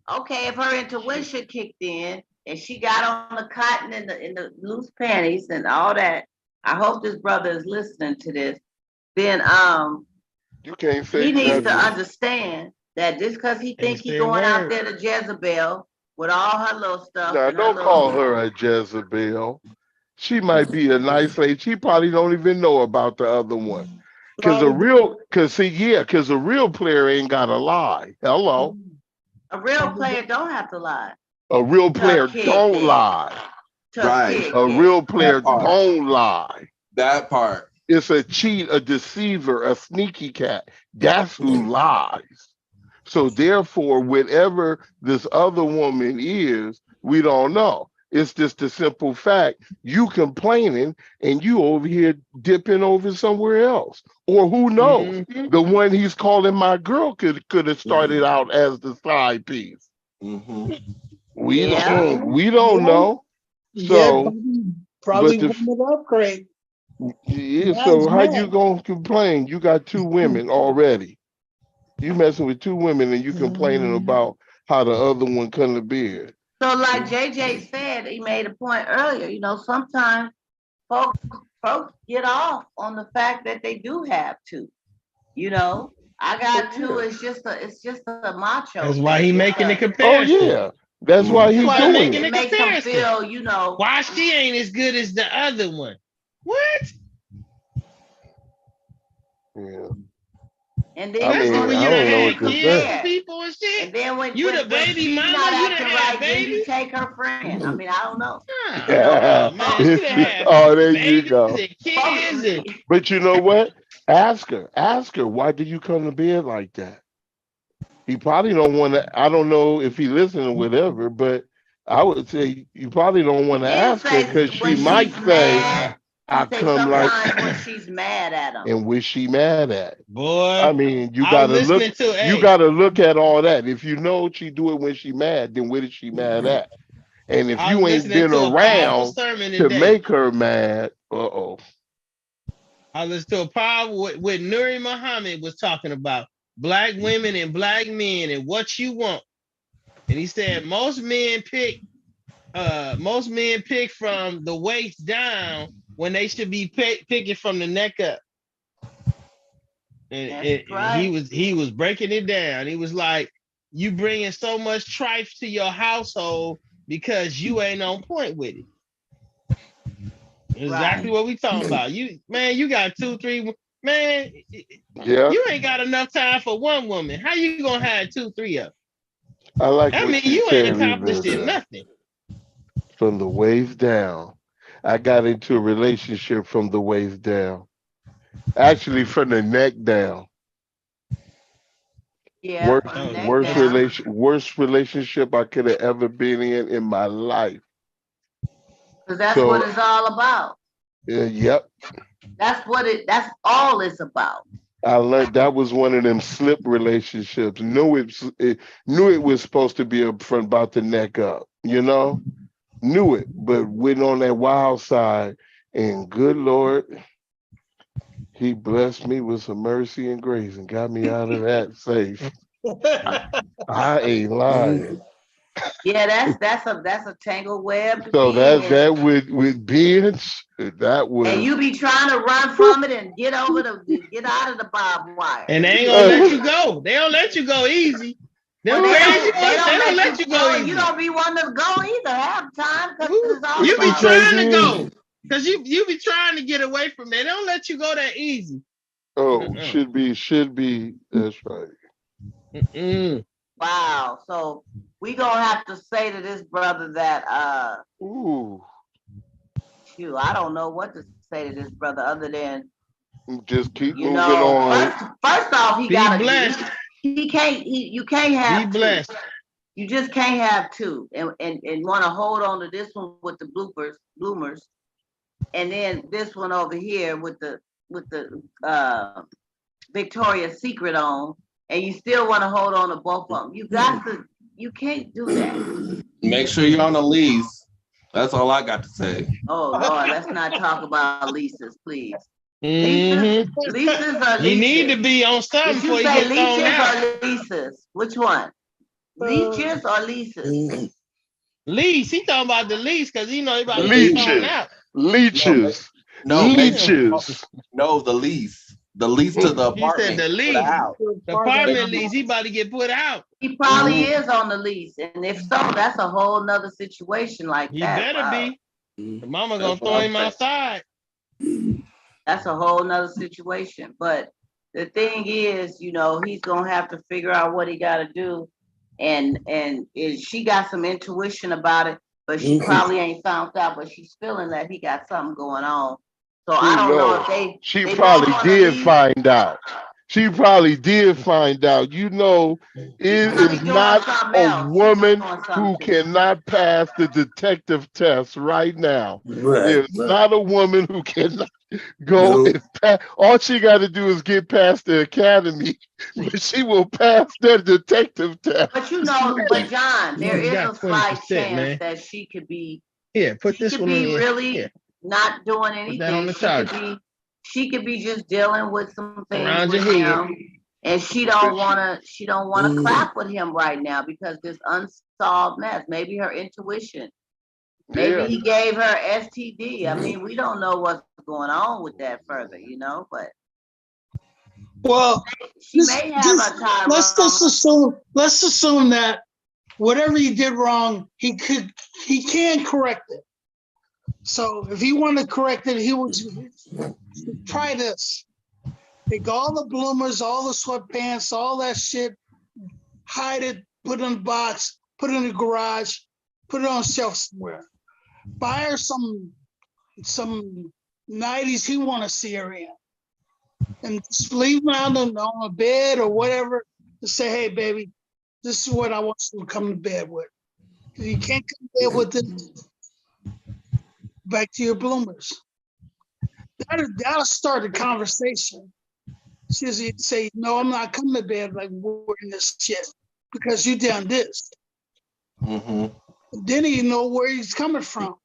okay, if her intuition kicked in and she got on the cotton and the loose panties and all that, I hope this brother is listening to this. Then You can't he say needs to nothing. understand that just because he Can't think he say a going out word. there to Jezebel with all her little stuff Now, and her don't little call her a Jezebel. She might be a nice lady. She probably don't even know about the other one. Cause a real player ain't gotta lie. Hello. a real player don't have to lie A real to player kick don't it. lie. To Right. kick A it. real player That part. don't lie. That part. It's a cheat, a deceiver, a sneaky cat. That's who lies. So therefore, whatever this other woman is, we don't know. It's just the simple fact you complaining and you over here dipping over somewhere else. Or who knows? Mm-hmm. The one he's calling my girl could have started out as the side piece. Mm-hmm. We Yeah. don't we don't Yeah, know. yeah, So Probably the- wanted to upgrade. Yeah, Now so he's how you mad. gonna complain? You got two women already. You messing with two women and you complaining about how the other one couldn't have been. So like JJ said, he made a point earlier, sometimes folks get off on the fact that they do have two. I got two, Yeah. it's just a macho That's why thing. he It's making the a- Oh comparison. yeah. That's why That's he why he doing making it. the it makes them comparison. feel, Why she ain't as good as the other one? What? Yeah. and then I Especially mean, when I you done don't know had what to kids say. and people and shit. And then You the when baby she's mama, not you done acting had right, then you babies. take her friend. I mean, I don't know. Oh man, she done had Oh, there you babies go. and kids and But you know what? Ask her. Ask her. Why did you come to bed like that? He probably don't want to. I don't know if he listening or whatever, but I would say you probably don't want to Then ask her say because she when might she's say, mad. "I He say come like," sometimes when she's mad at him. and which she mad at. I boy. mean, you I was gotta look. listening to You gotta look at all that. If you know she do it when she mad, then what is she mad at? And if I was you ain't listening been to a powerful around sermon to today. make her mad, uh-oh. I listened to a powerful what Nuri Muhammad was talking about black women and black men and what you want. And he said most men pick from the waist down when they should be picking from the neck up. And Right. he was breaking it down. He was like, you bringing so much trife to your household because you ain't on point with it. Exactly Right. what we talking about. You got 2, 3, man. Yeah, You ain't got enough time for one woman. How you gonna have 2, 3 of them? I like I what mean, she you ain't said. accomplished Rivers. it nothing. From the waist down. I got into a relationship from the waist down. Actually, from the neck down. Yeah, Worst, from the neck Oh, down. worst relationship I could have ever been in my life. Because that's what So, it's all about. yep. That's all it's about. I learned that was one of them slip relationships. Knew it was supposed to be up from about the neck up. Knew it, but went on that wild side. And good Lord, He blessed me with some mercy and grace and got me out of that safe. I ain't lying. Yeah, that's a tangled web to So be in. that with beings, that And was you be trying to run from it and get out of the barbed wire. and they ain't gonna let you go. They don't let you go easy. Them Well, crazy they ones, they don't let you go You easy. don't be wanting to go either half the time because Ooh, it's all you be about trying to go because you be trying to get away from it. They don't let you go that easy. should be. That's right. wow. So we gonna have to say to this brother that Ooh, shoot, I don't know what to say to this brother other than just keep moving on. first off he Be gotta blessed. you can't Be have two. blessed. You just can't have two and want to hold on to this one with the bloomers, and then this one over here with the Victoria's Secret on, and you still want to hold on to both of them. You can't do that. Make sure you're on a lease. That's all I got to say. Oh Lord, let's not talk about leases, please. Mm-hmm. Leases or leases? You need to be on something Did before you you say get thrown out. leeches or leases? Which one? Leeches or leases? Lease. He talking about the lease because he about to get thrown Leeches, out. leeches, No, make sure leeches. no the lease. The lease to the He said apartment the or the lease. house. The apartment lease. He about to get put out. He probably is on the lease, and if so, that's a whole nother situation like He that. better Wow. be. The mama gonna That's what throw I'm him saying. outside. That's a whole nother situation. But the thing is, he's gonna have to figure out what he got to do, and she got some intuition about it, but she probably ain't found out. But she's feeling that he got something going on. So I don't know if She they probably both on the did lease. find out. She probably did find out. It is not a woman who cannot pass the detective test right now. Right. There's not a woman who cannot go and pass. All she got to do is get past the academy, but she will pass the detective test. But John, there You is got a slight 20%, chance man. that she could be. Here, put She this could one on be here. really. Here. not doing Put that on anything. the charger. She could be just dealing with some things Around with your head. him, and she don't wanna clap with him right now because this unsolved mess. Maybe her intuition. Maybe Yeah. he gave her STD. I mean, we don't know what's going on with that further, you know, but Well, she may have a Tyrone. let's assume that whatever he did wrong, he can correct it. So if he wanted to correct it, he would try this. Take all the bloomers, all the sweatpants, all that shit, hide it, put it in a box, put it in the garage, put it on a shelf somewhere. Buy her some nighties he want to see her in. And just leave them out on a bed or whatever and say, hey, baby, this is what I want you to come to bed with. If you can't come to bed with this, back to your bloomers. That'll start a conversation. She'll say, no, I'm not coming to bed like wearing this shit because you done this. Mm-hmm. Then he know where he's coming from.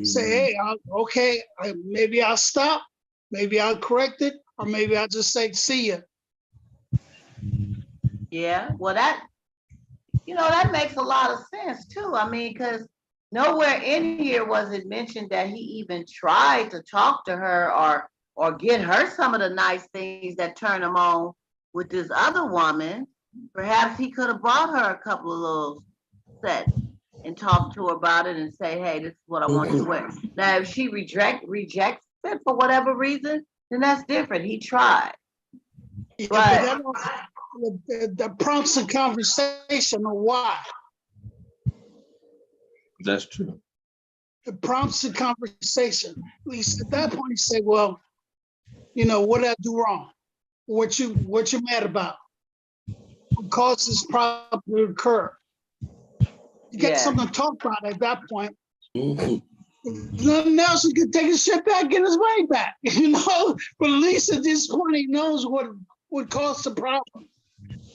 Say, hey, okay, maybe I'll stop, maybe I'll correct it, or maybe I'll just say, see ya. Yeah, well, that makes a lot of sense too. I mean, because nowhere in here was it mentioned that he even tried to talk to her or get her some of the nice things that turn him on with this other woman. Perhaps he could have bought her a couple of little sets and talk to her about it and say, hey, this is what I want you to wear. Now, if she rejects it for whatever reason, then that's different. He tried. Yeah, But that prompts a conversation of why. That's true. It prompts a conversation. At least at that point, you say, well, what did I do wrong? What you mad about? What caused this problem to occur? You get something to talk about at that point. Nothing else, he could take his shit back, get his money back, But at least at this point, he knows what caused the problem.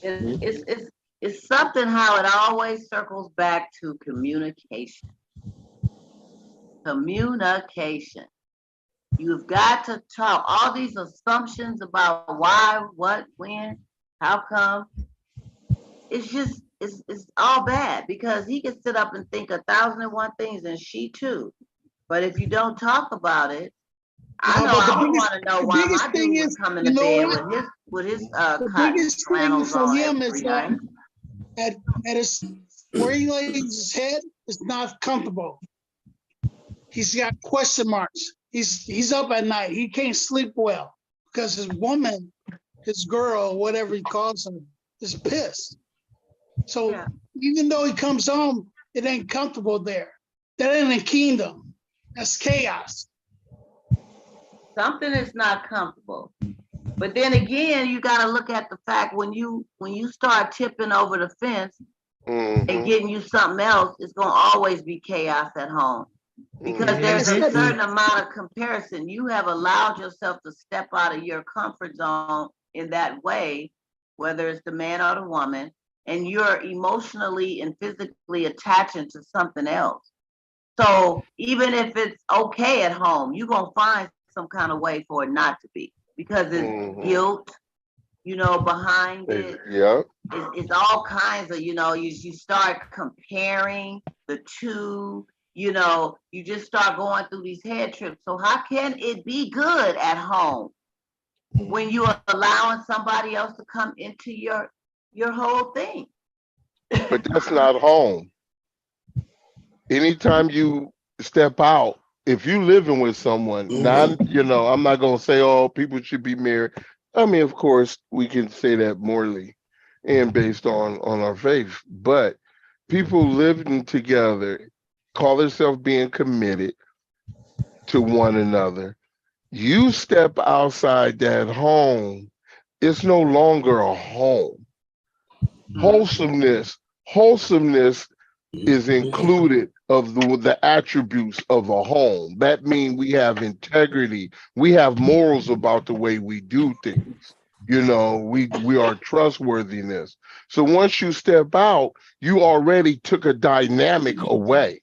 It's something how it always circles back to communication. Communication. You've got to talk. All these assumptions about why, what, when, how come. It's all bad because he can sit up and think 1,001 things and she too. But if you don't talk about it, I want to know why my dude was coming to bed with his the cotton biggest thing flannels for on him is every night. at his where he lays his head is not comfortable. He's got question marks. He's up at night. He can't sleep well because his woman, his girl, whatever he calls her, is pissed. So even though he comes home, it ain't comfortable there. That ain't a kingdom. That's chaos. Something is not comfortable. But then again, you got to look at the fact when you start tipping over the fence and getting you something else, it's going to always be chaos at home. Because there's a certain amount of comparison. You have allowed yourself to step out of your comfort zone in that way, whether it's the man or the woman, and you're emotionally and physically attaching to something else. So even if it's okay at home, you're going to find some kind of way for it not to be because it's guilt, behind it. Yeah. It's all kinds of, you start comparing the two, you just start going through these head trips. So how can it be good at home when you're allowing somebody else to come into your whole thing? But that's not home. Anytime you step out, if you living with someone, I'm not gonna say, oh, people should be married. I mean, of course, we can say that morally and based on our faith, but people living together call themselves being committed to one another. You step outside that home, it's no longer a home. Wholesomeness is included of the attributes of a home. That means we have integrity. We have morals about the way we do things. We are trustworthiness. So once you step out, you already took a dynamic away.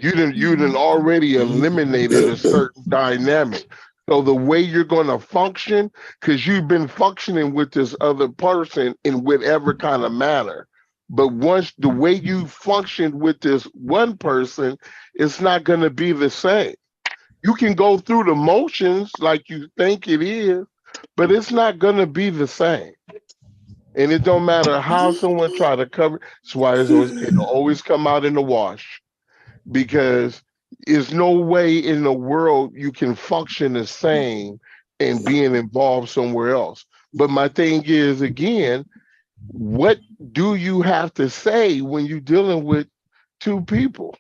You done already eliminated a certain dynamic. So the way you're going to function, because you've been functioning with this other person in whatever kind of manner. But once the way you function with this one person, it's not going to be the same. You can go through the motions like you think it is, but it's not going to be the same. And it don't matter how someone try to cover. That's why it'll always come out in the wash, because there's no way in the world you can function the same and being involved somewhere else. But my thing is, again, what do you have to say when you're dealing with two people?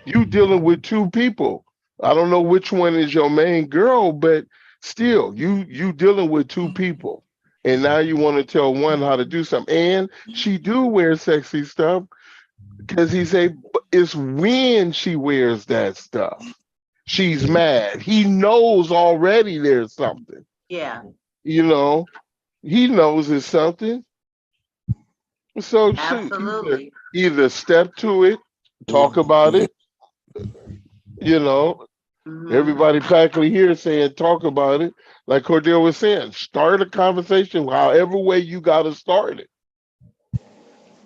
You dealing with two people. I don't know which one is your main girl, but still, you dealing with two people. And now you want to tell one how to do something. And she do wear sexy stuff, because he say it's when she wears that stuff. She's mad. He knows already there's something. Yeah, You know, he knows it's something. So shoot, absolutely. either step to it, talk about it, you know. Mhm. Everybody practically here saying talk about it. Like Cordell was saying, start a conversation however way you gotta start it.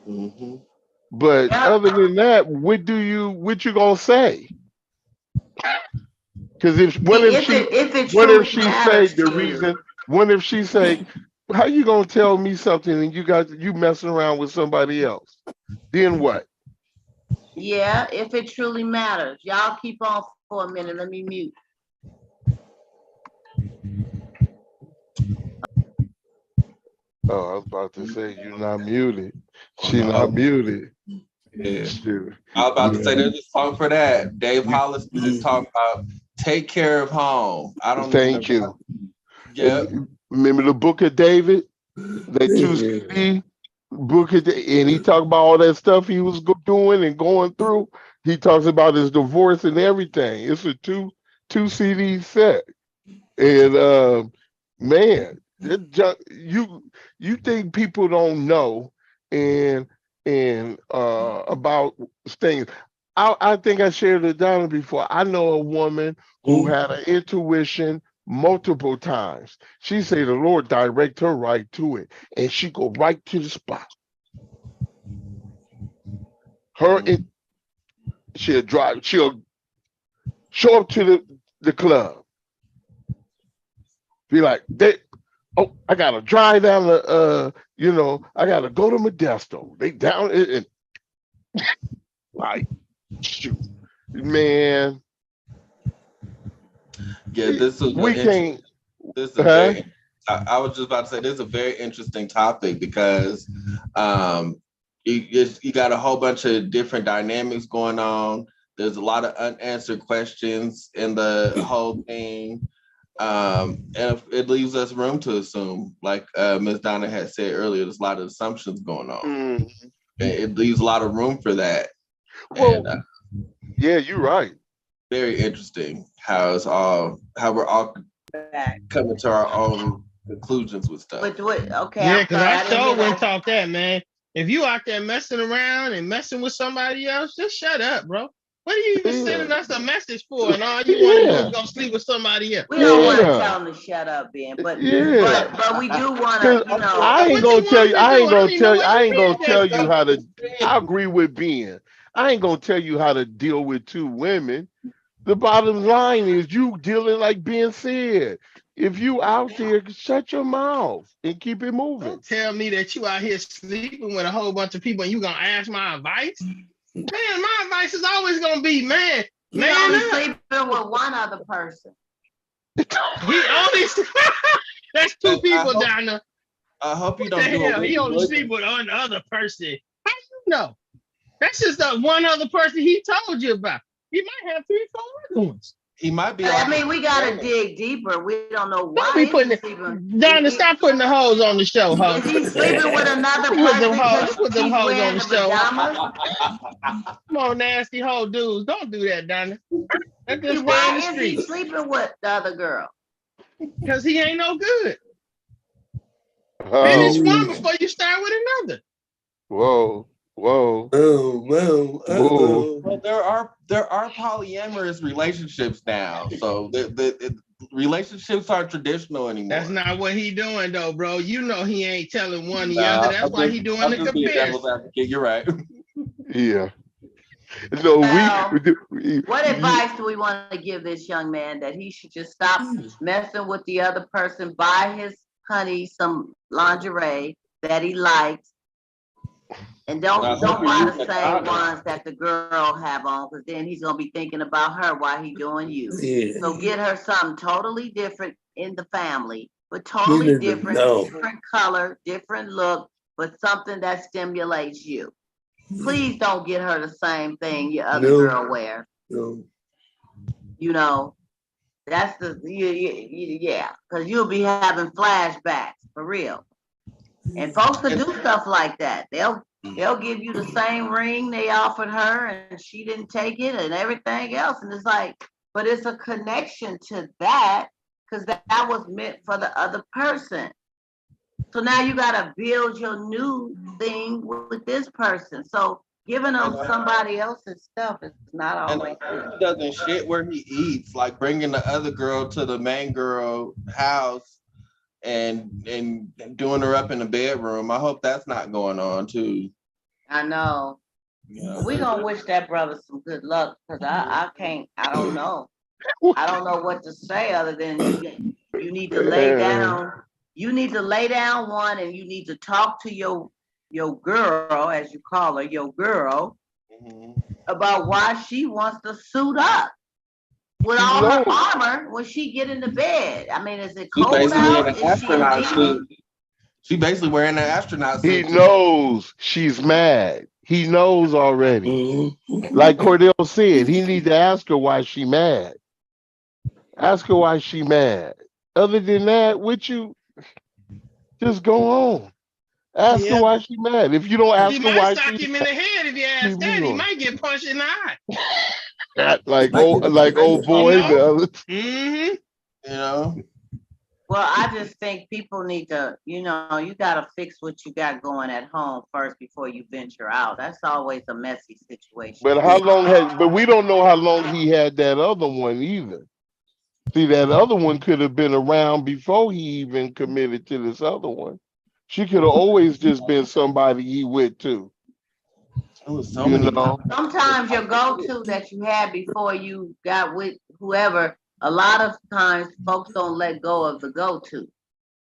Mhm. But Yep. other than that, what you gonna say? Because what See, if if it what if truly she say matters the to reason? you, What if she say, how you gonna tell me something and you messing around with somebody else? Then what? yeah, if it truly matters. Y'all keep on for a minute. Let me mute. Oh, I was about to say you're not muted. She not muted. Yeah. Shoot. I was about to say Yeah. there's a song for that. Dave Hollis is talking about take care of home. I don't even know. Thank you. Yeah. Remember the Book of David? That 2 CD book, and he talked about all that stuff he was doing and going through. He talks about his divorce and everything. It's a two CD set, and man, you think people don't know and about things. I think I shared it down before. I know a woman who had an intuition multiple times. She say the Lord direct her right to it, and she go right to the spot. She'll drive. She'll show up to the club. Be like, oh, I gotta drive down the I gotta go to Modesto. They down and like, shoot, man. Yeah, this is We can't. this is very I was just about to say this is a very interesting topic because you got a whole bunch of different dynamics going on. There's a lot of unanswered questions in the whole thing. And it leaves us room to assume, like Ms. Donna had said earlier, there's a lot of assumptions going on. It leaves a lot of room for that. Well, And yeah, you're right. very interesting how we're all coming to our own conclusions with stuff. But what? Okay, Yeah, I'm because sorry. I I didn't sure hear wouldn't that. talk that, man. If you out there messing around and messing with somebody else, just shut up, bro. What are you even sending us a message for? And all you want to do is go sleep with somebody else. We don't want to Yeah. tell them to shut up, Ben, but Yeah. we do want Cause to, I ain't What you gonna tell want you. to do? I don't even know what I to ain't do gonna with that tell you stuff. how to. I agree with Ben. I ain't gonna tell you how to deal with two women. The bottom line is you dealing like Ben said. If you out there, shut your mouth and keep it moving. Don't tell me that you out here sleeping with a whole bunch of people and you gonna ask my advice. Man, my advice is always gonna be, man only up. sleeping with one other person. He only that's two people down there. I hope you What the don't do hell? it. He only sleep with another person. How you know? That's just the one other person he told you about. He might have 3, 4 other ones. He might be. I mean, we gotta dig deeper. We don't know why. Don't be putting it. Donna, stop putting the hoes on the show, ho. Is he sleeping with another Put them person hoes, because put them he's hoes on wearing the the show. pajamas? Come on, nasty hoe dudes. Don't do that, Donna. Let them stay in Why the is he streets. sleeping with the other girl? Because he ain't no good. Finish one before you start with another. Whoa. Whoa. Oh, well, Whoa. Well, there are polyamorous relationships now, so the relationships aren't traditional anymore. That's not what he doing though, bro. You know he ain't telling one the Nah, other. That's why he doing I'm the just being comparison. devil's advocate. You're right. Yeah. No, Well, we what advice do we want to give this young man that he should just stop messing with the other person, buy his honey some lingerie that he likes, and don't buy the same ones that the girl have on, because then he's gonna be thinking about her while he doing you. yeah. So get her something totally different in the family, but totally different, different color, different look, but something that stimulates you. Please don't get her the same thing your other girl wears. No. You know, that's the yeah, because you'll be having flashbacks for real. And folks will do stuff like that. They'll give you the same ring they offered her, and she didn't take it, and everything else. And it's like, but it's a connection to that because that was meant for the other person. So now you gotta build your new thing with this person. So giving them somebody else's stuff is not And always good. he doesn't shit where he eats, like bringing the other girl to the main girl house and doing her up in the bedroom. I hope that's not going on too. I know. Yeah. We gonna wish that brother some good luck because I don't know. I don't know what to say other than you need to lay down. You need to lay down one, and you need to talk to your girl, as you call her, your girl, about why she wants to suit up with all her armor when she get into bed. I mean, is it cold out? Is she suit. She basically wearing an astronaut He suit. knows she's mad. He knows already. Like Cordell said, he need to ask her why she mad. Ask her why she mad. Other than that, with you, just go on. Ask her why she mad. If you don't ask He her might why sock him in the head if you ask that. He might get punched in the eye. like old boy. You know? You know? Well, I just think people need to, you gotta fix what you got going at home first before you venture out. That's always a messy situation. But but we don't know how long he had that other one either. See, that other one could have been around before he even committed to this other one. She could have always just been somebody he went to. Sometimes your go-to that you had before you got with whoever, a lot of times folks don't let go of the go-to.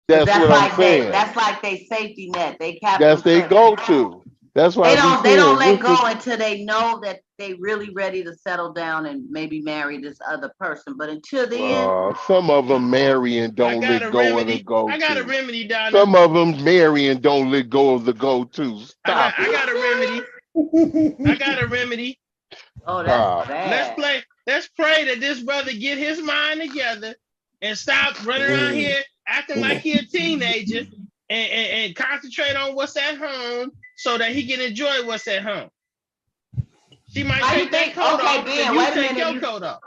That's what like I'm saying. That's like their safety net. That's their go-to. That's why they don't let go until they know that they really ready to settle down and maybe marry this other person. But until then, some of them marry and don't let go of the go-to. I got a remedy, Donna. Some of them marry and don't let go of the go-to. Stop. I got a remedy. I got a remedy. Oh, that's bad. Let's pray that this brother get his mind together and stop running around here acting like he a teenager and concentrate on what's at home so that he can enjoy what's at home. She might take that coat off, Ben, and you take your coat off.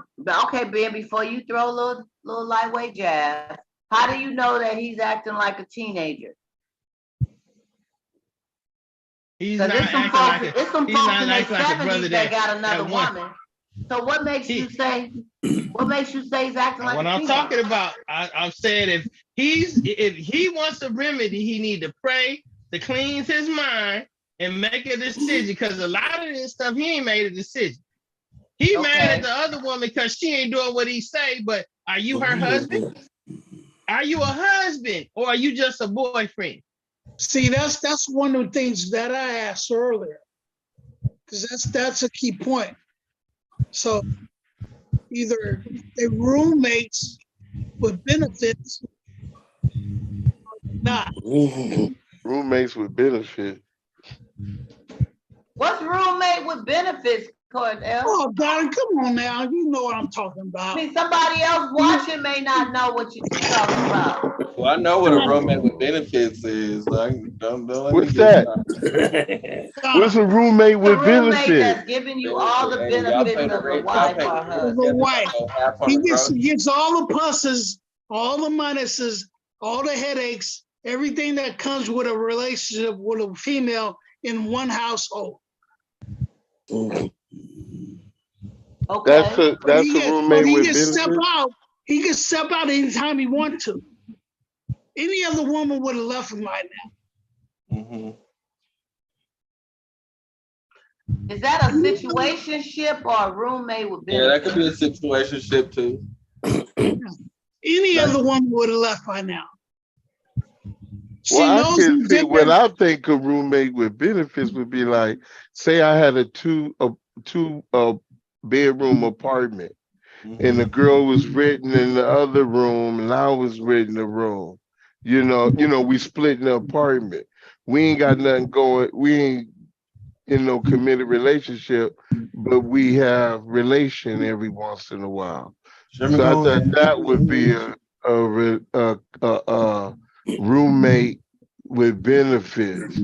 Okay, Ben, before you throw a little lightweight jab, how do you know that he's acting like a teenager? He's not acting like a it's some folks in their 70s that got another woman. So what makes you say he's acting like a teenager? What I'm talking about, I'm saying if he wants a remedy, he need to pray to cleanse his mind and make a decision, because a lot of this stuff he ain't made a decision. He mad at the other woman because she ain't doing what he say, but are you her husband? Are you a husband or are you just a boyfriend? See, that's one of the things that I asked earlier, because that's a key point. So either they're roommates with benefits or not. Roommates with benefits. What's roommate with benefits, Cordell? Oh, Donna, come on now. You know what I'm talking about. I mean, somebody else watching may not know what you're talking about. Well, I know what a roommate with benefits is. Like, what's that? What's a roommate with benefits? That's giving you all the benefits of a wife or husband. He gets all the pluses, all the minuses, all the headaches, everything that comes with a relationship with a female. in one household. Okay. That's a But roommate he with can step benefits. out. He can step out anytime he wants to. Any other woman would have left him by now. Mhm. Is that a situationship or a roommate with Yeah, that benefits? could be a situationship too. Any other woman would have left by now. She Well, I knows can he's see in what there. I think a roommate with benefits would be like. Say I had a two bedroom apartment, and the girl was renting in the other room, and I was renting the room. You know, we split the apartment. We ain't got nothing going. We ain't in no committed relationship, but we have relation every once in a while. Let me So I go thought ahead. that would be a roommate with benefits.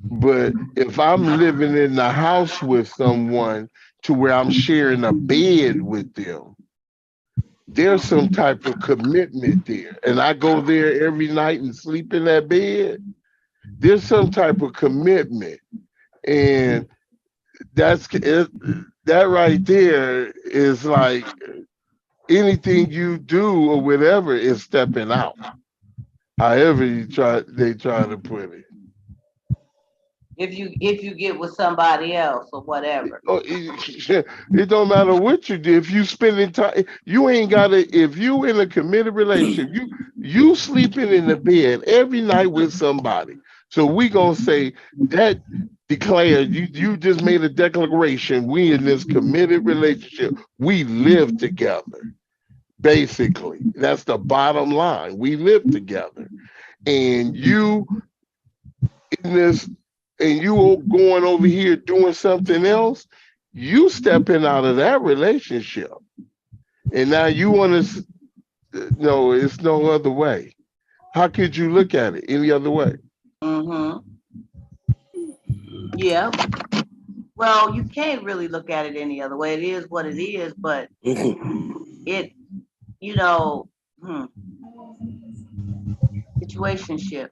But if I'm living in the house with someone to where I'm sharing a bed with them, there's some type of commitment there. And I go there every night and sleep in that bed. There's some type of commitment. And that right there is like anything you do or whatever is stepping out. However they try to put it. If you get with somebody else or whatever. Oh, it don't matter what you do. If you spending time, you ain't gotta. If you in a committed relationship, you sleeping in the bed every night with somebody. So we gonna say that declared you just made a declaration. We in this committed relationship. We live together. Basically, that's the bottom line. We live together, and you in this, and you going over here doing something else. You stepping out of that relationship, and now you want to. No, it's no other way. How could you look at it any other way? Mm-hmm. Yeah. Well, you can't really look at it any other way. It is what it is, but it, you know, situationship.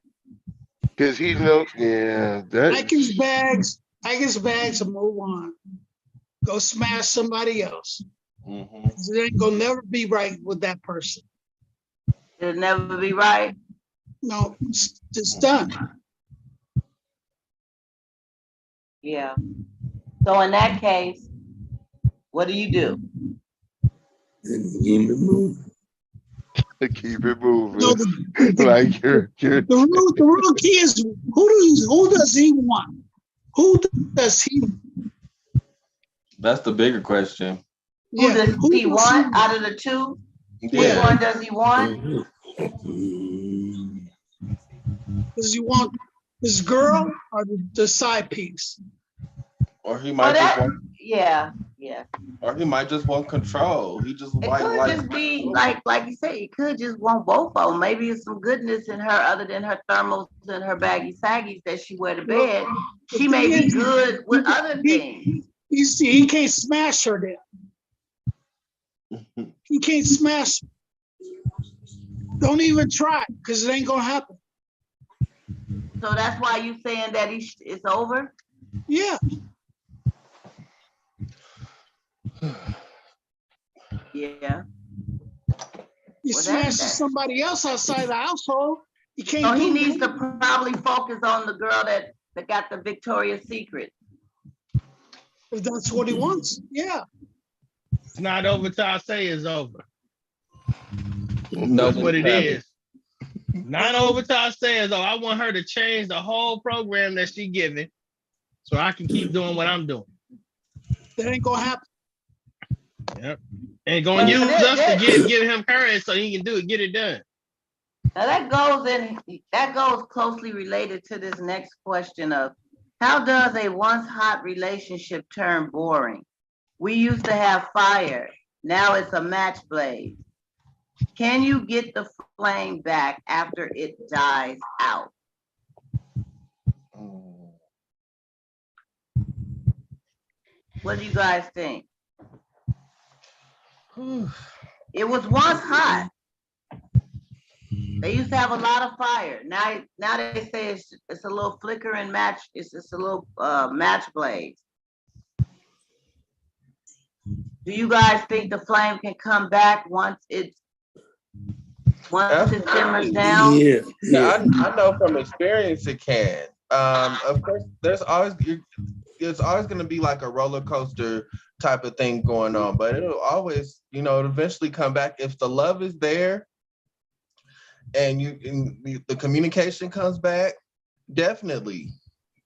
Because he knows, yeah, Pack his bags, and move on. Go smash somebody else. Mhm. It ain't gonna never be right with that person. It'll never be right. No, it's done. Yeah. So in that case, what do you do? Keep it moving. keep it moving. No, Like you're the real key is who does he want? Who does he? That's the bigger question. Who Yeah, does he want out of the two? Which Yeah. one does he want? Does he want his girl or the side piece? Or he might just want, yeah. or he might just want control. He just It could just be like you say, it could just want both of them. Maybe it's some goodness in her other than her thermals and her baggy saggies that she wear to bed. She may be good with other things. You see, he can't smash her then. He can't smash her. Don't even try, because it ain't gonna happen. So that's why you saying that it's over? Yeah. Yeah. You smash somebody else outside the household, you can't So do he that. needs to probably focus on the girl that got the Victoria's Secret. If that's what he wants, yeah. It's not over till I say it's over. No, That's what it is. Not over till I say it's over. I want her to change the whole program that she giving so I can keep doing what I'm doing. That ain't gonna happen. Yep. And gonna use us to give him courage so he can get it done. Now that goes closely related to this next question of how does a once hot relationship turn boring? We used to have fire. Now it's a match blaze. Can you get the flame back after it dies out? What do you guys think? It was once hot. They used to have a lot of fire. Now they say it's a little flicker and match. It's a little match blaze. Do you guys think the flame can come back once it simmers down? Yeah, Yeah, yeah. I know from experience it can. Of course, there's always going to be like a roller coaster type of thing going on, but it'll always, it'll eventually come back if the love is there and the communication comes back. Definitely,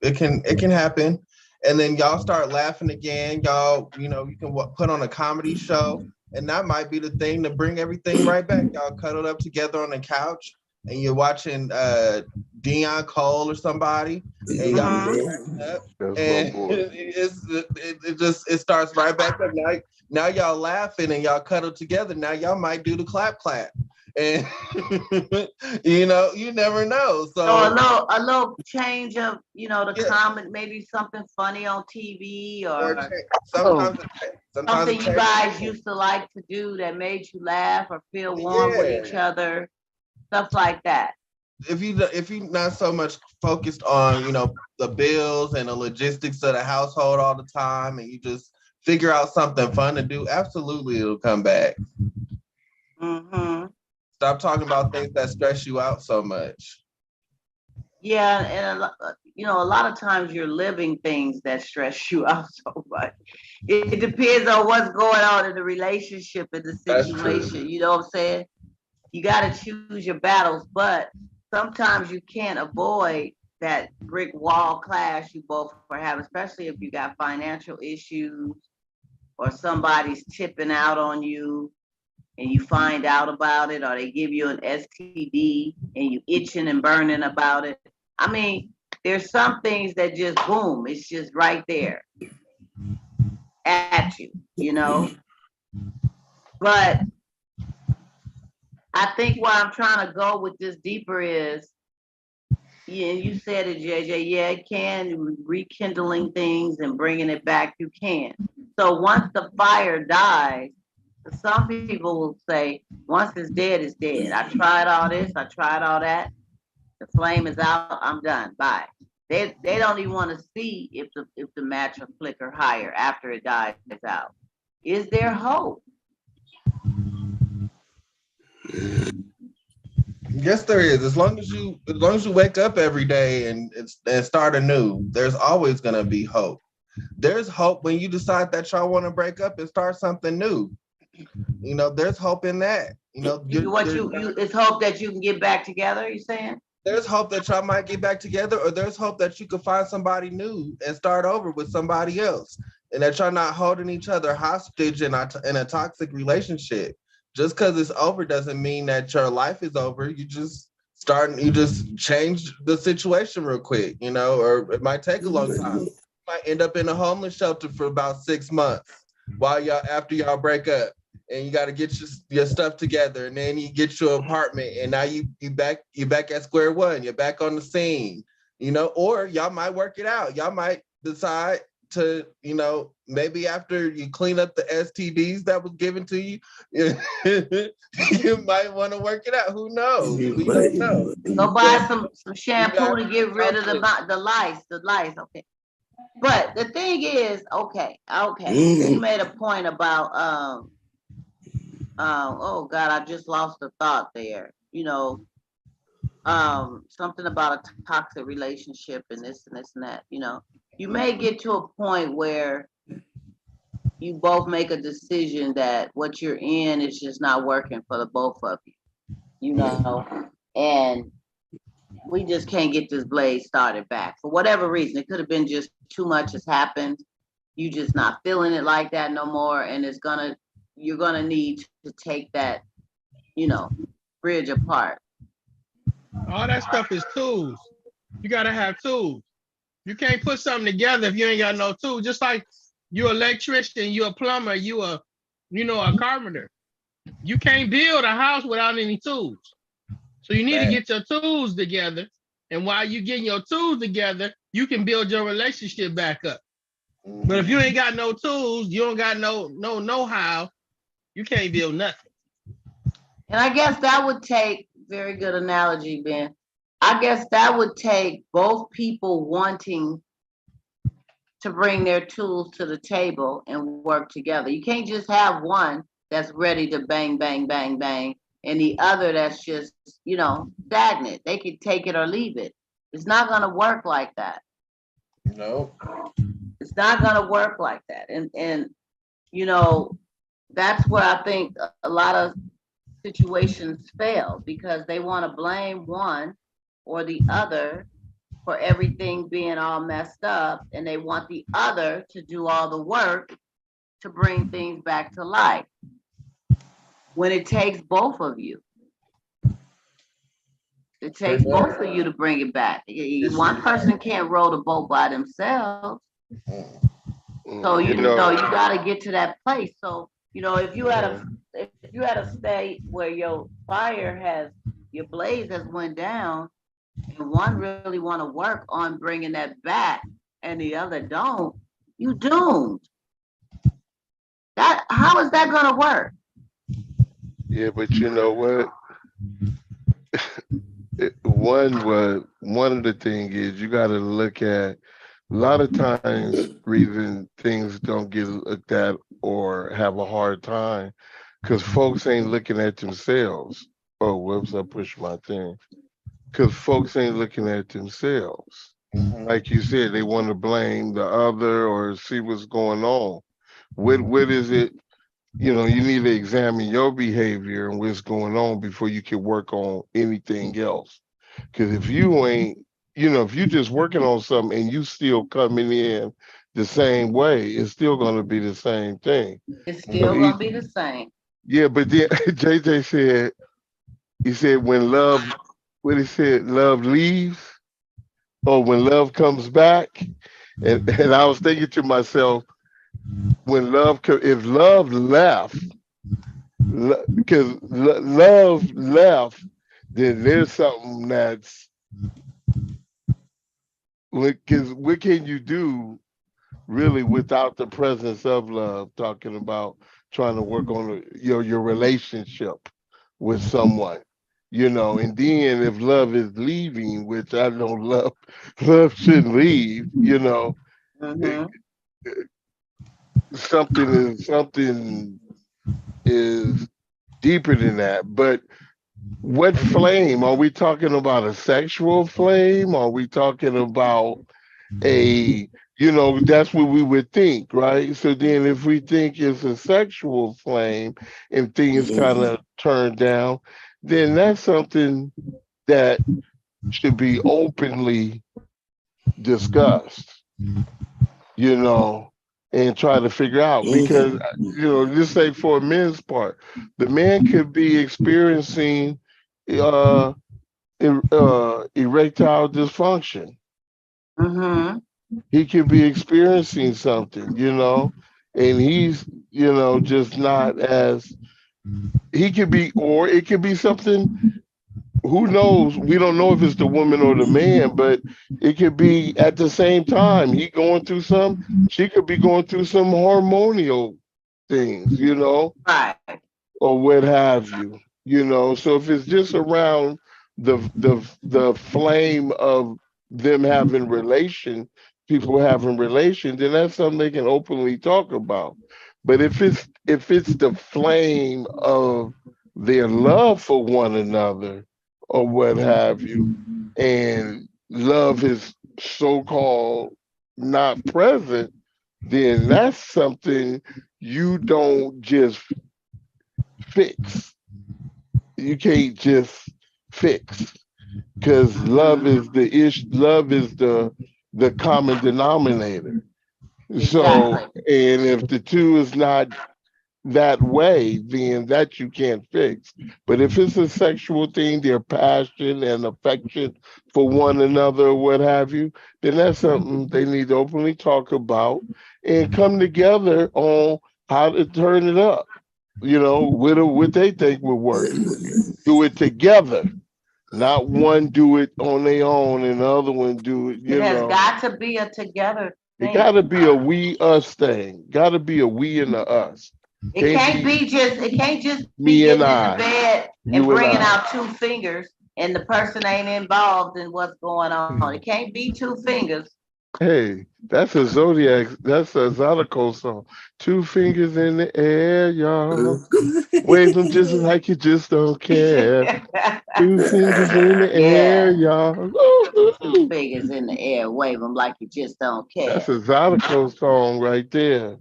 it can happen. And then y'all start laughing again. Y'all, you can put on a comedy show, and that might be the thing to bring everything right back. Y'all cuddled up together on the couch, and you're watching Dion Cole or somebody, and y'all up, and it starts right back up. Now y'all laughing and y'all cuddle together. Now y'all might do the clap, and you never know. So a little change of the comment, maybe something funny on TV or sometimes something you guys used to like to do that made you laugh or feel warm with each other, stuff like that. If you're not so much focused on the bills and the logistics of the household all the time, and you just figure out something fun to do, absolutely it'll come back. Stop talking about things that stress you out so much. Yeah, and a lot of times you're living things that stress you out so much. It depends on what's going on in the relationship and the situation. You know what I'm saying? You got to choose your battles, but sometimes you can't avoid that brick wall clash you both are having, especially if you got financial issues or somebody's tipping out on you and you find out about it, or they give you an STD and you itching and burning about it. I mean, there's some things that just boom, it's just right there at you, But I think where I'm trying to go with this deeper is, you said it, JJ, yeah, it can, rekindling things and bringing it back, you can. So once the fire dies, some people will say, once it's dead, it's dead. I tried all this, I tried all that. The flame is out, I'm done, bye. They don't even want to see if the match will flicker higher after it dies out. Is there hope? Yes, there is. As long as you wake up every day and start anew, there's always gonna be hope. There's hope when you decide that y'all want to break up and start something new. There's hope in that. It's hope that you can get back together, you saying? There's hope that y'all might get back together, or there's hope that you could find somebody new and start over with somebody else, and that y'all not holding each other hostage in a toxic relationship. Just because it's over doesn't mean that your life is over. You just change the situation real quick, or it might take a long time. You might end up in a homeless shelter for about 6 months after y'all break up, and you got to get your stuff together, and then you get your apartment, and now you back at square one. You're back on the scene, or y'all might work it out. Y'all might decide to, maybe after you clean up the STDs that was given to you, you might want to work it out. Who knows? We don't know. Go buy some shampoo to get rid of the lice. Okay. But the thing is, okay. You made a point about oh God, I just lost the thought there. Something about a toxic relationship and this and this and that. You may get to a point where you both make a decision that what you're in is just not working for the both of you, and we just can't get this blaze started back for whatever reason. It could have been just too much has happened. You just not feeling it like that no more, and you're gonna need to take that, bridge apart. All that stuff is tools. You gotta have tools. You can't put something together if you ain't got no tools. Just like you're an electrician, you're a plumber, you a carpenter. You can't build a house without any tools. So you need to get your tools together. And while you getting your tools together, you can build your relationship back up. But if you ain't got no tools, you don't got no know-how, you can't build nothing. And I guess that would take Very good analogy, Ben. I guess that would take both people wanting to bring their tools to the table and work together. You can't just have one that's ready to bang, bang, bang, bang, and the other that's just, stagnant. They could take it or leave it. It's not going to work like that. No. It's not going to work like that. And that's where I think a lot of situations fail, because they want to blame one or the other for everything being all messed up, and they want the other to do all the work to bring things back to life, when it takes both of you. It takes both of you to bring it back. One person can't row the boat by themselves. So you got to get to that place. So if you had a state where your blaze has went down, and one really want to work on bringing that back, and the other don't, you doomed. How is that gonna work? Yeah, but you know what? One of the things is you got to look at, a lot of times reason things don't get looked at or have a hard time because folks ain't looking at themselves. Oh, whoops, I pushed my thing. Because folks ain't looking at themselves. Like you said, they want to blame the other or see what's going on. What is it? You need to examine your behavior and what's going on before you can work on anything else. Because if you ain't, if you're just working on something and you still coming in the same way, it's still going to be the same thing. It's still going to be the same. Yeah, but then JJ said, he said when love, what he said, love leaves, or when love comes back. And I was thinking to myself, when if love left, because love left, then there's something that's, because what can you do really without the presence of love? Talking about trying to work on your relationship with someone, and then if love is leaving, which I know love shouldn't leave, something is deeper than that. But what flame? Are we talking about a sexual flame? Are we talking about that's what we would think, right? So then if we think it's a sexual flame and things kind of turn down, then that's something that should be openly discussed, and try to figure out, because, just say for a man's part, the man could be experiencing erectile dysfunction. He could be experiencing something, and he's, just not as, he could be, or it could be something, who knows? We don't know if it's the woman or the man, but it could be at the same time. She could be going through some hormonal things, Right. or what have you, So if it's just around the flame of them having people having relation, then that's something they can openly talk about. But if it's the flame of their love for one another or what have you, and love is so-called not present, then that's something you don't just fix. You can't just fix, because love is the common denominator. So, and if the two is not that way, then that you can't fix. But if it's a sexual thing, their passion and affection for one another, or what have you, then that's something they need to openly talk about and come together on how to turn it up. What they think would work. Do it together. Not one do it on their own and the other one do it, It has got to be a together thing. It got to be a we us thing. Got to be a we and a us. It can't be just me and I. it and You and bringing I. out two fingers and the person ain't involved in what's going on. It can't be two fingers. Hey, that's a Zodiac. That's a Zydeco song. Two fingers in the air, y'all. Wave them just like you just don't care. Two fingers in the air, Yeah, y'all. two fingers in the air, wave them like you just don't That's care. a Zydeco song right there.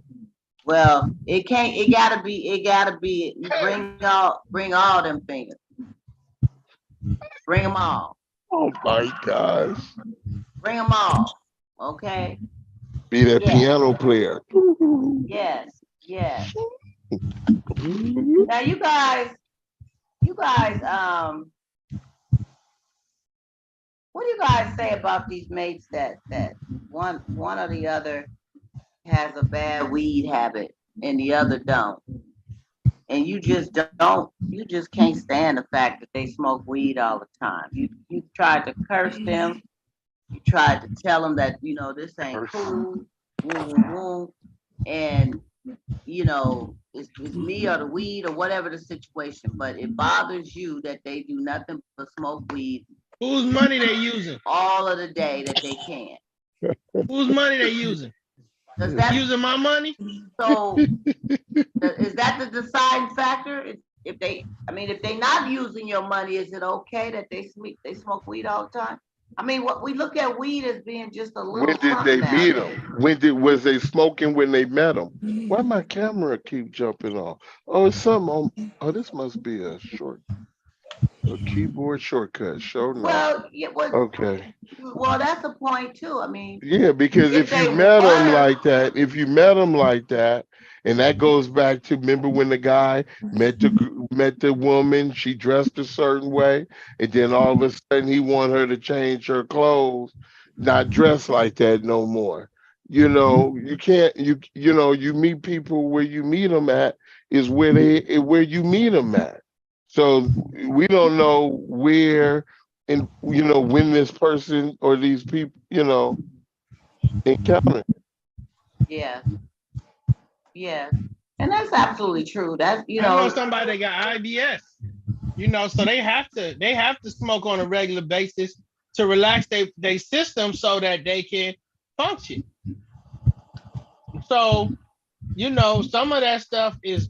Well, it can't. It gotta be. It gotta be. You bring all them fingers. Bring them all. Oh my gosh. Bring them all. Okay. Be that Yeah. piano player. Yes. Yes. Now, you guys. What do you guys say about these mates that one or the other has a bad weed habit and the other don't? And you just can't stand the fact that they smoke weed all the time. You tried to curse them. You tried to tell them that, this ain't cool. Woo, woo, woo. And, it's me or the weed or whatever the situation. But it bothers you that they do nothing but smoke weed Whose money they using? all of the day that they can. Whose money they using? Does that Using my money? so? Is that the deciding factor? If they not using your money, is it okay that they smoke weed all the time? I mean, what we look at weed as being just a little When did they something meet nowadays. him? Was they smoking when they met him? Why my camera keep jumping off? Oh, it's something on. Oh, this must be a keyboard shortcut. Show no. Well, yeah, Okay. well, that's a point too. I mean, Yeah, because if if you they met him were, like that, and that goes back to remember when the guy met the woman, she dressed a certain way, and then all of a sudden he want her to change her clothes, not dress like that no more. You can't you meet people where you meet them at is where you meet them at. So we don't know where and when this person or these people encounter. yeah, yeah, and that's absolutely true. That's I know somebody that got IBS. So they have to smoke on a regular basis to relax their system so that they can function. So, some of that stuff is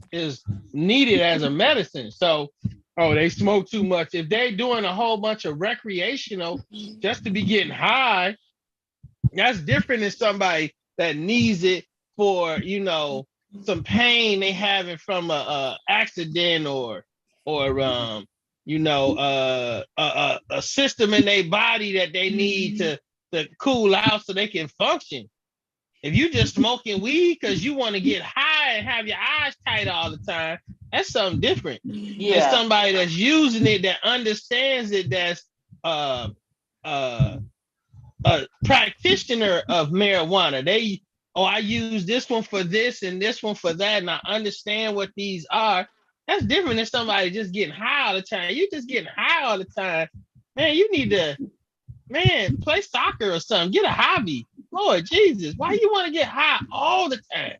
needed as a medicine. So, they smoke too much. If they're doing a whole bunch of recreational just to be getting high, that's different than somebody that needs it for, some pain they having from a accident or a system in their body that they need to cool out so they can function. If you just smoking weed because you want to get high and have your eyes tight all the time, that's something different. Than somebody that's using it, that understands it, that's a practitioner of marijuana. I use this one for this and this one for that, and I understand what these are. That's different than somebody just getting high all the time. You just getting high all the time, man. You need to, play soccer or something. Get a hobby. Lord Jesus, why you want to get high all the time?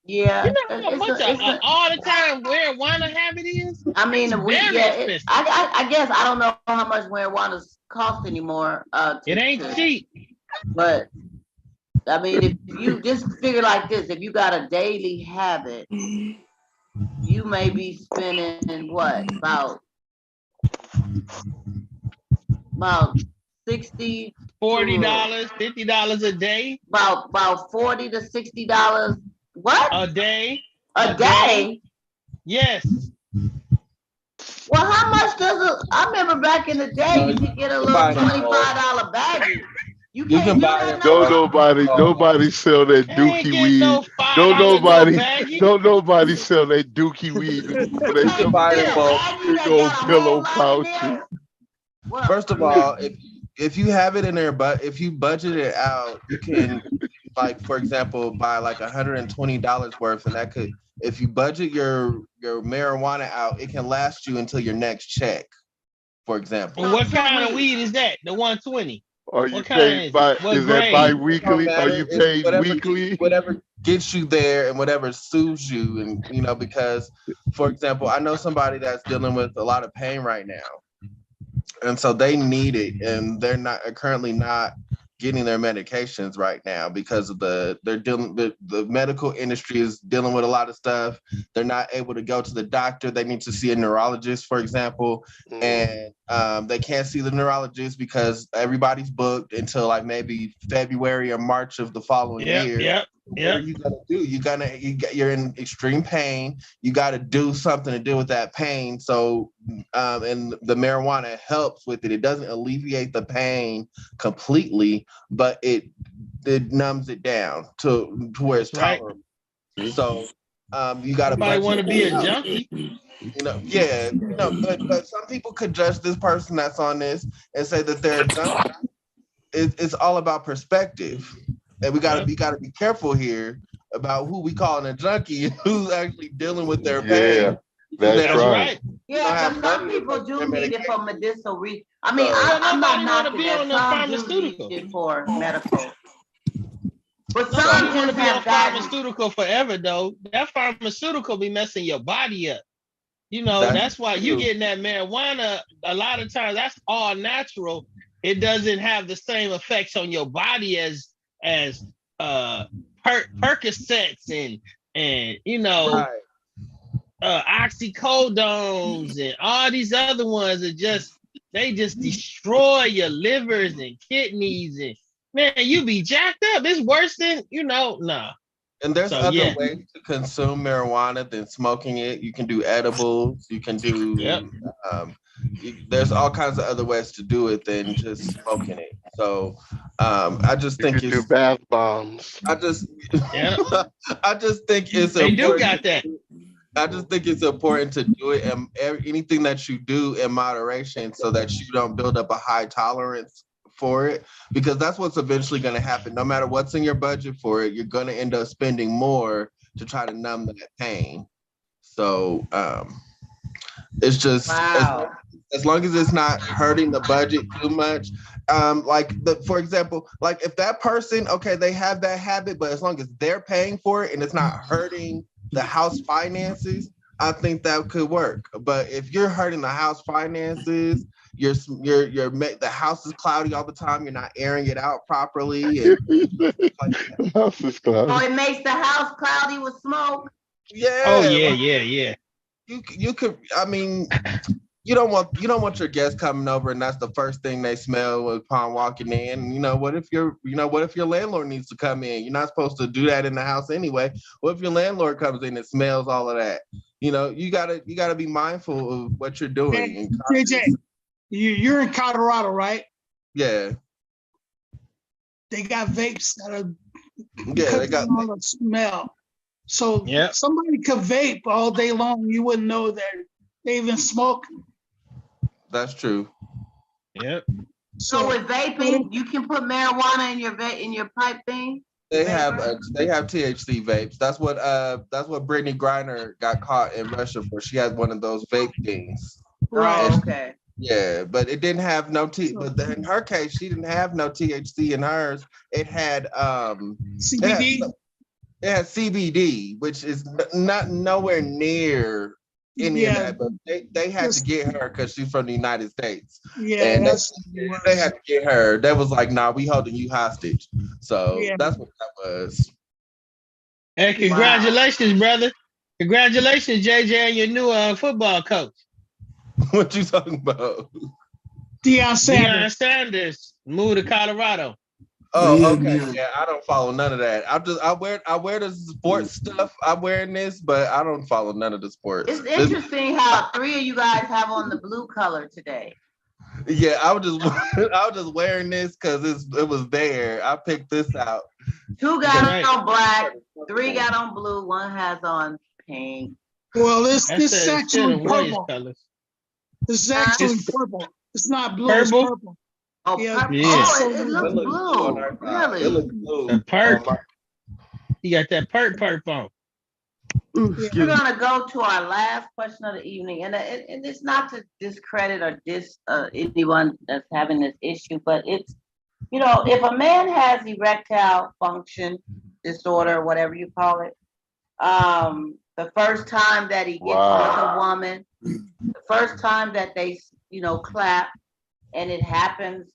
Yeah, You know how much all the time marijuana habit is? I mean, Expensive. I guess I don't know how much marijuana costs anymore. It ain't cheap. But I mean, if you just figure like this, if you got a daily habit, you may be spending what about $60, $40, $50 a day. About $40 to $60. What? A day. A day? Yes. Well, how much does I remember back in the day you could get a little $25 baggie. You can buy that. Nobody sell that dookie weed. Don't nobody sell that dookie weed. They can buy them big pillow pouches. First of all, if you have it in there, but if you budget it out, you can, like, for example, buy like $120 worth, and that could, if you budget your marijuana out, it can last you until your next check, for example. Well, what kind of weed is that? The 120? Are you What kind paid is by? it? What Is that grade? It don't bi-weekly? Are matter. you It's paid weekly? whatever gets you there and whatever soothes you. And because for example, I know somebody that's dealing with a lot of pain right now. And so they need it, and they're not currently not getting their medications right now because of the medical industry is dealing with a lot of stuff. They're not able to go to the doctor. They need to see a neurologist, for example, and they can't see the neurologist because everybody's booked until like maybe February or March of the following year. What are you gonna do? You're in extreme pain. You got to do something to deal with that pain. So, and the marijuana helps with it. It doesn't alleviate the pain completely, but it numbs it down to where it's That's right. tolerable. So, you got to Nobody want to be a budget. junkie. Yeah, but some people could judge this person that's on this and say that they're a junkie. It's all about perspective. And we gotta be careful here about who we calling a junkie and who's actually dealing with their Yeah, pain. that's That's right. right. Yeah, because some people do need it for medicinal reasons. I mean, I'm not Nobody want to knocking be that. on the Some do need pharmaceutical. it for medical. But Nobody some want to just be on have gotten, pharmaceutical forever, though. That pharmaceutical be messing your body up. That's That's why you true. getting that marijuana. A lot of times, that's all natural. It doesn't have the same effects on your body as Percocets and Right. oxycodones and all these other ones they just destroy your livers and kidneys and man, you be jacked up. It's worse than nah. And there's So other yeah, ways to consume marijuana than smoking it. You can do edibles. You can yep. do. There's all kinds of other ways to do it than just smoking it. So, I just You think could do bath bombs. I just, Yeah, I just think it's they do important. got that. I just think it's important to do it and anything that you do in moderation so that you don't build up a high tolerance for it, because that's what's eventually going to happen. No matter what's in your budget for it, you're going to end up spending more to try to numb that pain. So it's just wow. as long as it's not hurting the budget too much. For example, like if that person, okay, they have that habit, but as long as they're paying for it and it's not hurting the house finances, I think that could work. But if you're hurting the house finances, the house is cloudy all the time, you're not airing it out properly, and House is cloudy. Oh, it makes the house cloudy with smoke. Oh yeah, yeah, like, yeah. you could. I mean, you don't want your guests coming over and that's the first thing they smell upon walking in. What if your landlord needs to come in? You're not supposed to do that in the house anyway. What if your landlord comes in and smells all of that? You gotta be mindful of what you're doing. Hey, JJ, you're in Colorado, right? Yeah. They got vapes that are Yeah, they got on the smell. So Yep. somebody could vape all day long. You wouldn't know that they even smoke. that's true. Yep. So with vaping, you can put marijuana in your pipe thing. They have THC vapes. That's what Brittany Griner got caught in Russia for. She had one of those vape things. Right. Oh, okay. Yeah, but it didn't have no But in her case, she didn't have no THC in hers. It had CBD. It had CBD, which is not nowhere near any of that. But they had to get her because she's from the United States. Yeah, And they had to get her. That was like, nah, we holding you hostage. So that's what that was. Hey, congratulations, brother. Congratulations, JJ, and your new football coach. What you talking about? Deion Sanders. Deion Sanders moved to Colorado. Oh, okay. Yeah, I don't follow none of that. I wear the sports stuff. I'm wearing this, but I don't follow none of the sports. It's interesting how three of you guys have on the blue color today. Yeah, I was just wearing this because it was there. I picked this out. Two got on black, three got on blue, one has on pink. Well, this is actually purple. Colors. This is actually purple. It's not blue. Purple? It's purple. Oh, Yeah. purple. Yeah. Oh, it looks blue. Really? It looks blue. The perk. You got that perk on. We're gonna go to our last question of the evening, and it's not to discredit or anyone that's having this issue, but it's You know, if a man has erectile function disorder, whatever you call it, the first time that he gets with a woman, the first time that they, clap, and it happens,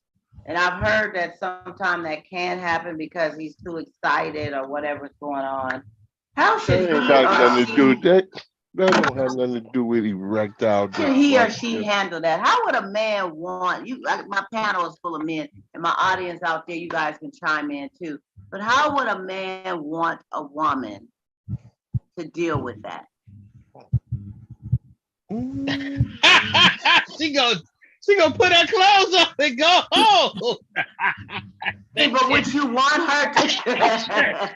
and I've heard that sometimes that can happen because he's too excited or whatever's going on. How should That ain't he got or nothing to do with she that. That don't have nothing to do with erectile should he or she dysfunction. handle that? How would a man want you? My panel is full of men, and my audience out there, you guys can chime in too. But how would a man want a woman to deal with that? she gonna put her clothes on and go home. Hey, but would you want her to?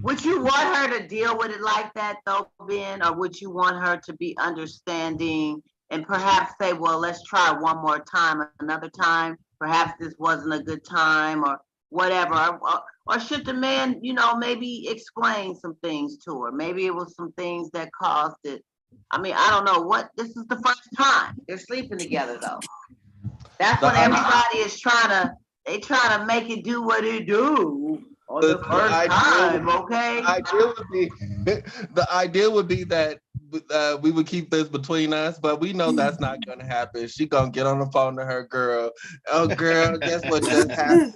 Would you want her to deal with it like that, though, Ben, or would you want her to be understanding and perhaps say, "Well, let's try one more time, another time. Perhaps this wasn't a good time, or whatever." Or should the man, maybe explain some things to her? Maybe it was some things that caused it. I mean, I don't know what. This is the first time they're sleeping together, though. That's what everybody is trying to. They trying to make it do what it do on the first time. Okay. The idea would be that we would keep this between us, but we know that's not gonna happen. She gonna get on the phone to her girl. Oh, girl, guess what just happened?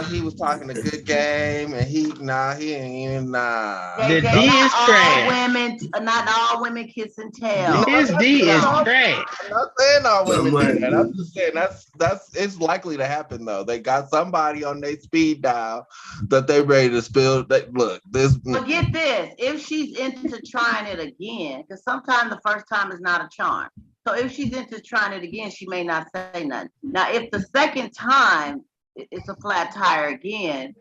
He was talking a good game, and he ain't even The D is trash. Not all women kiss and tell. This D is trash. I'm not saying all women do that. I'm just saying that's it's likely to happen though. They got somebody on their speed dial that they ready to spill. Look, this. But get this: if she's into trying it again, because sometimes the first time is not a charm. So if she's into trying it again, she may not say nothing. Now, if the second time it's a flat tire again,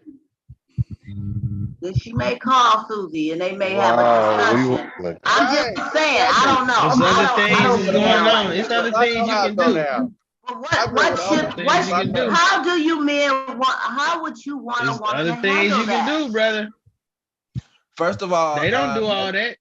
then she may call Susie and they may have a discussion. I'm just saying, I don't know. There's other things is going on. There's other things you can do. How do you men want? How would you want a woman to handle that? Other things you can do, brother. First of all, they don't do all that.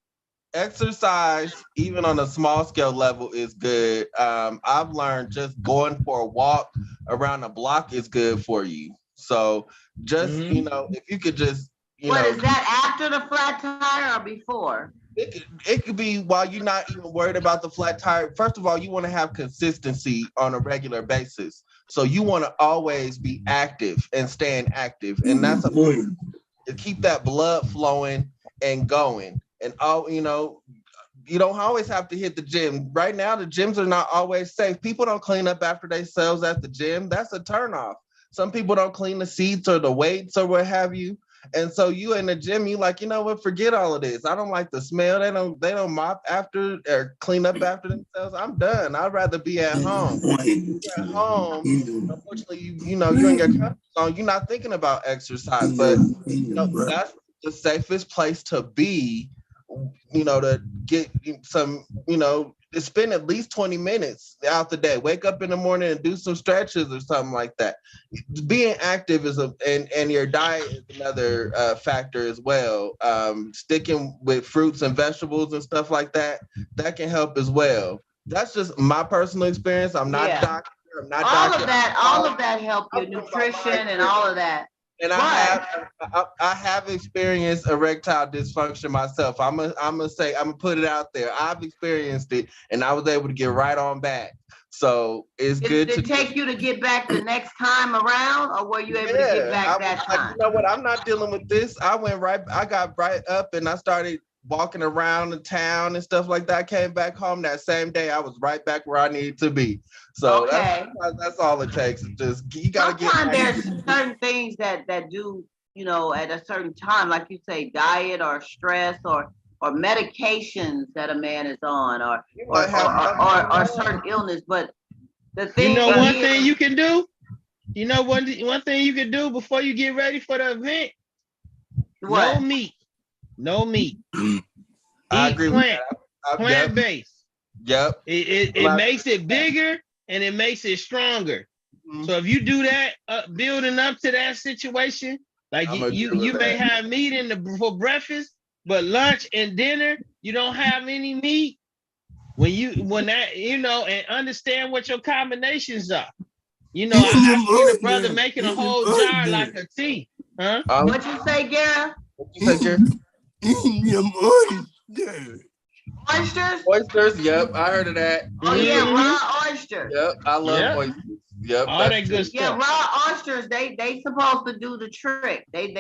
Exercise, even on a small scale level, is good. I've learned just going for a walk around the block is good for you. So just, if you could just, is that after the flat tire or before? It could be while you're not even worried about the flat tire. First of all, you want to have consistency on a regular basis. So you want to always be active and staying active. And that's to keep that blood flowing and going. And you don't always have to hit the gym. Right now, the gyms are not always safe. People don't clean up after themselves at the gym. That's a turnoff. Some people don't clean the seats or the weights or what have you. And so you in the gym, you like, what, forget all of this. I don't like the smell. They don't mop after or clean up after themselves. I'm done. I'd rather be at home. You're at home, unfortunately, you're in your comfort zone. You're not thinking about exercise, but that's the safest place to be, to get some, to spend at least 20 minutes out the day. Wake up in the morning and do some stretches or something like that. Being active is and your diet is another factor as well. Sticking with fruits and vegetables and stuff like that can help as well. That's just my personal experience. I'm not a doctor. I'm not all of that help your nutrition and all of that. And I have experienced erectile dysfunction myself. I'm gonna put it out there. I've experienced it, and I was able to get right on back. So it's good. Did it take you to get back the next time around, or were you able to get back that time? You know what? I'm not dealing with this. I got right up, and I started walking around the town and stuff like that. I came back home that same day. I was right back where I needed to be. So that's all it takes. Just you gotta Sometimes there's certain things that do, at a certain time, like you say, diet or stress or medications that a man is on or certain illness. But the thing one thing you can do? One thing you can do before you get ready for the event? What? No meat. I agree with that. Plant-based. Yep. It makes it bigger and it makes it stronger. Mm-hmm. So if you do that, building up to that situation, like you may have meat for breakfast, but lunch and dinner, you don't have any meat. And understand what your combinations are. You know, I seen a brother making a whole jar like a tea. Huh? What you say, Gara? What you say, Jerry? Oysters? Oysters, yep, I heard of that. Oh yeah, Mhm. raw oysters. Yep, I love Yep. oysters. Yep, All that's that true. good Yeah, stuff. raw oysters, they supposed to do the trick. They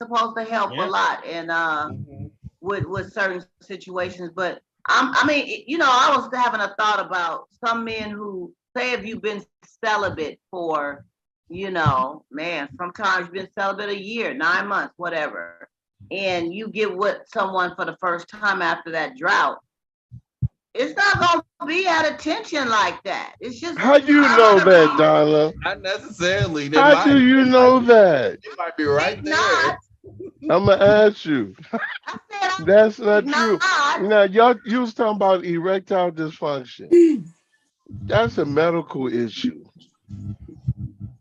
supposed to help a Yep. lot and Mhm. with certain situations. But I mean, you know, I was having a thought about some men who say if you've been celibate for, you know, man, sometimes you've been celibate a year, 9 months, whatever, and you get with someone for the first time after that drought. It's not gonna be at attention like that. It's just How do you know that, Donna? Not necessarily. They How might, do you know that? they might be right It's there. not. I'm gonna ask you. I said That's not I'm true. not. You know, you was talking about erectile dysfunction. That's a medical issue.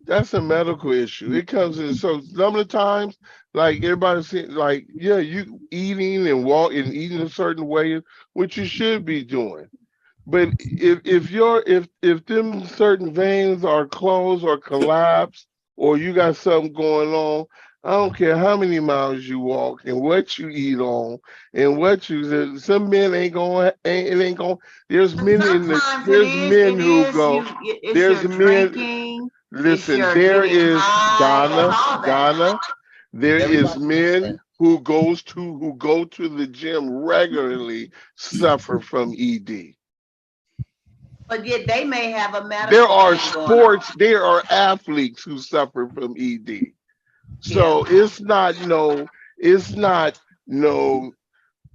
That's a medical issue. It comes in so some of the times, like everybody saying, like, yeah, you eating and walking, eating a certain way, which you should be doing. But if them certain veins are closed or collapsed, or you got something going on, I don't care how many miles you walk and what you eat on and what you. Some men ain't going. It ain't going. There's men in the. Sometimes it There's is. men It who is go. you. It's There's your men. drinking. It's Listen, your there getting is high. It's Donna. all that. Donna. There is Everybody men who go to the gym regularly suffer from ED. But yet they may have a medical There are thing going on. there are athletes who suffer from ED. Yeah. So it's not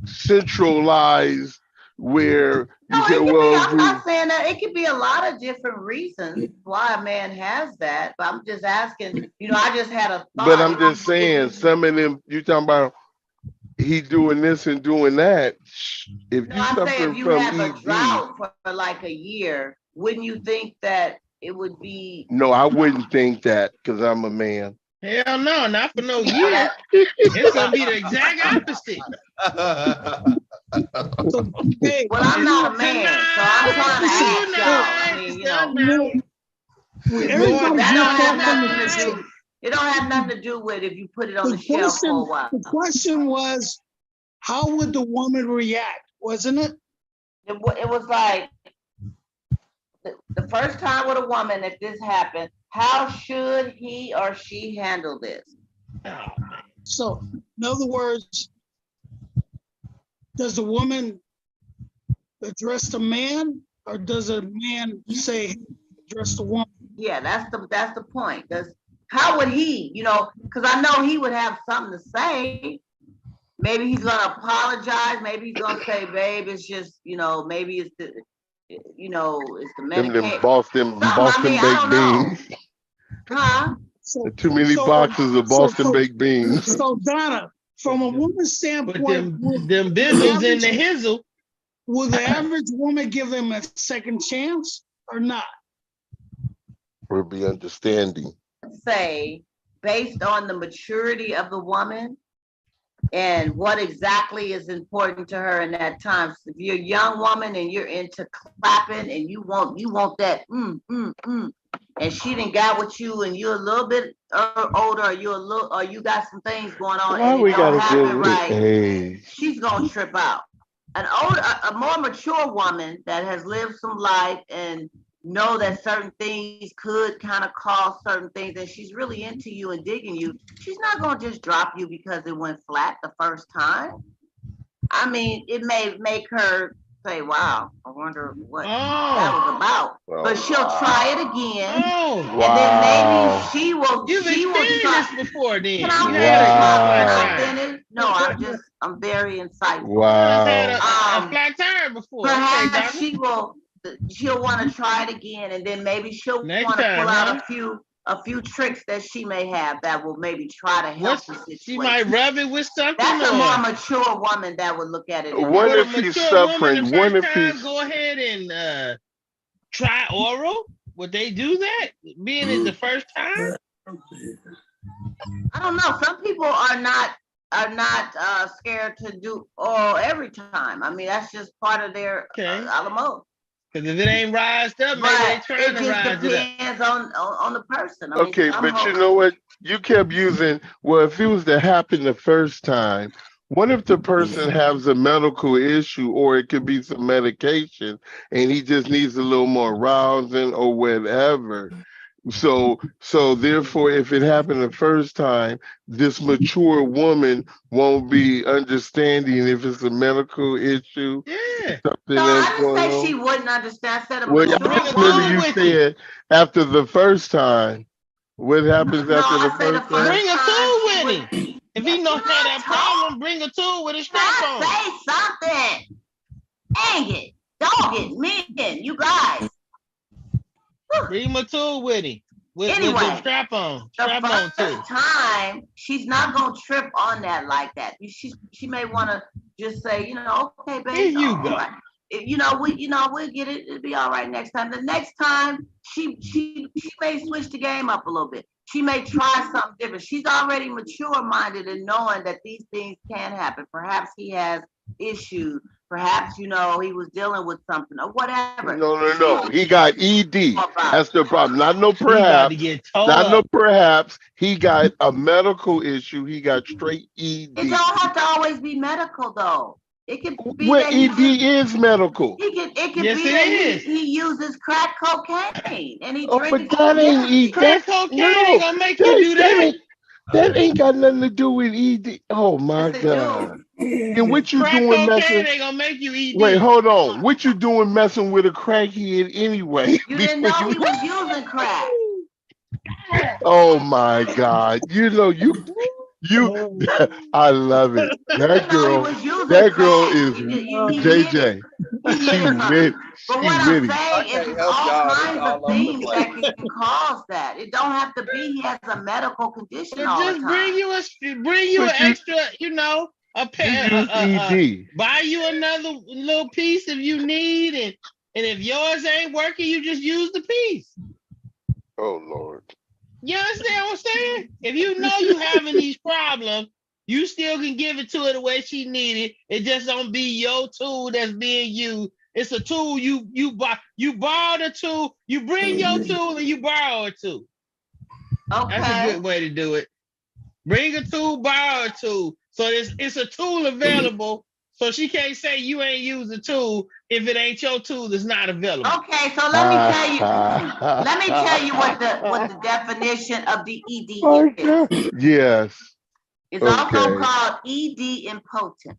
centralized where you No, say, it could be. well, I'm not saying that. It could be a lot of different reasons why a man has that. But I'm just asking. You know, I just had a but thought. I'm just saying some of them you talking about he doing this and doing that. If No, you I'm saying suffer if you from have a ED, drought for like a year, wouldn't you think that it would be? no, I wouldn't think that because I'm a man. Hell no, not for no Well, year. that, It's gonna be the exact opposite. So, hey, well, I'm not a man, so I'm trying to ask y'all. I mean, you know, everybody's that don't just have talking the nothing to question. do. It don't have nothing to do with if you put it on the The shelf for a question, while. the question was, how would the woman react? Wasn't it? It was like the first time with a woman, if this happened, how should he or she handle this? Oh, So, in other words, does the woman address the man, or does a man say address the woman? Yeah, that's the point. How would he, you know, because I know he would have something to say. Maybe he's gonna apologize. Maybe he's gonna say, "Babe, it's just, you know, maybe it's the, you know, it's the Them medication." Boston I mean, I baked don't know. beans. Huh? So, Too many boxes of Boston baked beans. So Donna, from a woman's but standpoint, them bizzles in the hizzle. will the average woman give him a second chance or not? Will be understanding. Say, based on the maturity of the woman and what exactly is important to her in that time. So if you're a young woman and you're into clapping and you want that and she didn't got with you and you're a little bit older or you got some things going on Why and we it don't gotta deal happen with right, age? she's gonna trip out. A more mature woman that has lived some life and know that certain things could kind of cause certain things and she's really into you and digging you, she's not going to just drop you because it went flat the first time. I mean, it may make her say, wow, I wonder what that was about. But she'll try it again. Oh, And then maybe she will you've experienced try. this before then. Can I You had a finish? flat tire. No, I'm very insightful. You had Wow. a flat tire before. Perhaps Okay, Donna. she'll want to try it again, and then maybe she'll Next want to time, pull out huh? a few tricks that she may have that will maybe try to help the situation. She might rub it with something. That's a more mature woman that would look at it. What Would a if he's mature woman the suffering? What first if time he's go ahead and try oral? Would they do that? Being it the first time? I don't know. Some people are not scared to do oral every time. I mean, that's just part of their Okay. alamo. Because if it ain't rised up, maybe they But trying it to just rise it up. depends on the person. I mean, Okay, some but you hoes, know what? You kept using, well, if it was to happen the first time, what if the person has a medical issue or it could be some medication and he just needs a little more rousing or whatever? So therefore, if it happened the first time, this mature woman won't be understanding if it's a medical issue, Yeah. no, something that's I didn't going say she on. wouldn't understand. I said a Well, Or mature bring I a remember tool woman. you with you. said after the first time. What happens No, after the I say the first time? first Bring a time tool she with would. him. If he Can know had I that talk? problem, bring a tool with a Can strap on. I say something? Dang it. Dog it, men, you guys. Bring him a tool with him. With the Anyway, strap on. the Strap on tool. first time, she's not gonna trip on that like that. She may want to just say, okay, Here babe, you all go. right. We'll get it. It'll be all right next time. The next time, she may switch the game up a little bit. She may try something different. She's already mature-minded and knowing that these things can happen. Perhaps he has issues. Perhaps he was dealing with something or whatever. No. He got ED. That's the problem. Not no He about to perhaps. get tore Not no up. perhaps. He got a medical issue. He got straight It ED. don't have to always be medical though. It could be Well, that ED is medical. it could Yes, be it that is. he uses crack cocaine and he Oh, drinks. but that ain't ED. Crack cocaine ain't gonna make you do that. That ain't got nothing to do with ED. Oh my Yes, it do. God. And what you Crack doing cocaine messing? ain't gonna make you Wait, ED. hold on. What you doing messing with a crackhead anyway? You didn't know he was using crack. Oh my God. I love it. You didn't know he was using That girl crack. is He hit it. JJ. He She hit it from. wit. But She what I'm witty. saying is it's all kinds of things that can cause that. It don't have to be he has a medical condition Or all the just time. bring you an But you extra, a pair, use ED. buy you another little piece if you need, and if yours ain't working, you just use the piece. Oh Lord. You understand what I'm saying? If you know you having these problems, you still can give it to her the way she needed. It just don't be your tool that's being used. It's a tool you buy. You borrow the tool. You bring your tool and you borrow a tool. Okay. That's a good way to do it. Bring a tool, borrow a tool. So it's a tool available. So she can't say you ain't use a tool if it ain't your tool that's not available. Okay, so let me tell you what the definition of the ED is. Yes. It's also Okay. called ED impotent.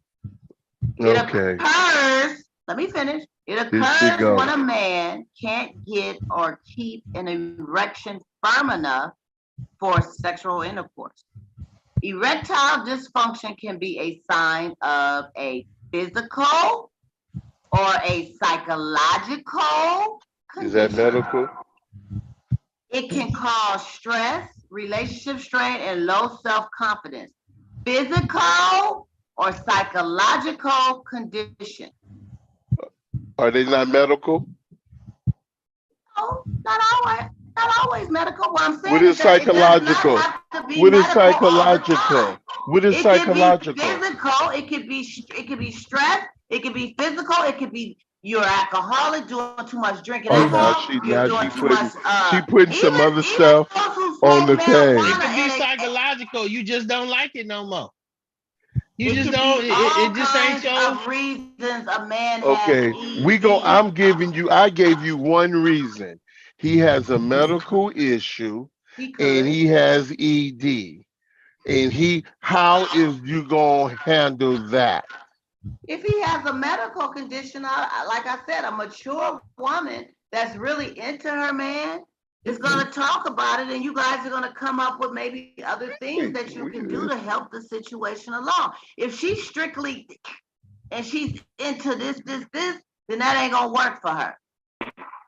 It Okay. occurs, let me finish. It Here she occurs go. when a man can't get or keep an erection firm enough for sexual intercourse. Erectile dysfunction can be a sign of a physical or a psychological Is that condition. medical? It can cause stress, relationship strain, and low self-confidence. Physical or psychological condition. Are they not medical? No, not always medical. What I'm saying What is that it does not psychological? have to be What is medical all the psychological? time. What is It psychological? could be physical. It could be stress. It could be physical. It could be you're alcoholic, doing too much drinking Oh, alcohol. You're doing too much. she putting some Even other stuff those who on smoke the It thing. marijuana could be and psychological. You just don't like it no more. You it just could don't. be all It just ain't kinds your. of reasons a man has Okay, ED. I gave you one reason. He has a medical issue He and could. he has ED. And how is you gonna handle that? If he has a medical condition, like I said, a mature woman that's really into her man is going to talk about it, and you guys are going to come up with maybe other things that you can do to help the situation along. If she's strictly and she's into this, then that ain't going to work for her.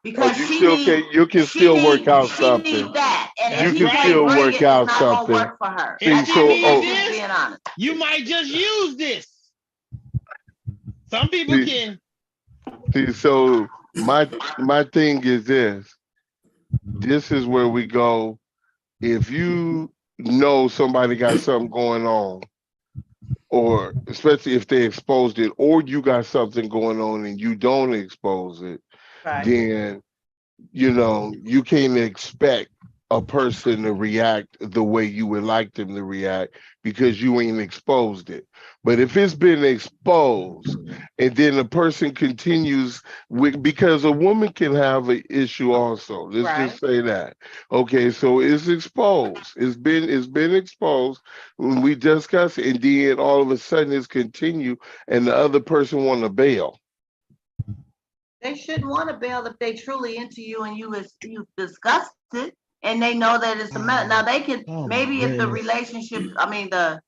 Because you can still work out something. She needs that, and That's if he right. can't still bring work it, out it's not going to something. work for her. If That's she just needs being this, honest. you might just use this. Some people can. See, so my thing is this. This is where we go. If you know somebody got something going on, or especially if they exposed it, or you got something going on and you don't expose it, Right. then you can't expect a person to react the way you would like them to react because you ain't exposed it. But if it's been exposed and then the person continues with, because a woman can have an issue also. Let's Right. just say that. Okay, so it's exposed. It's been exposed when we discuss it, and then all of a sudden it's continued and the other person want to bail. They shouldn't want to bail if they truly into you and you've discussed it and they know that it's a matter. Now they can Oh, my maybe if the goodness. relationship, I mean the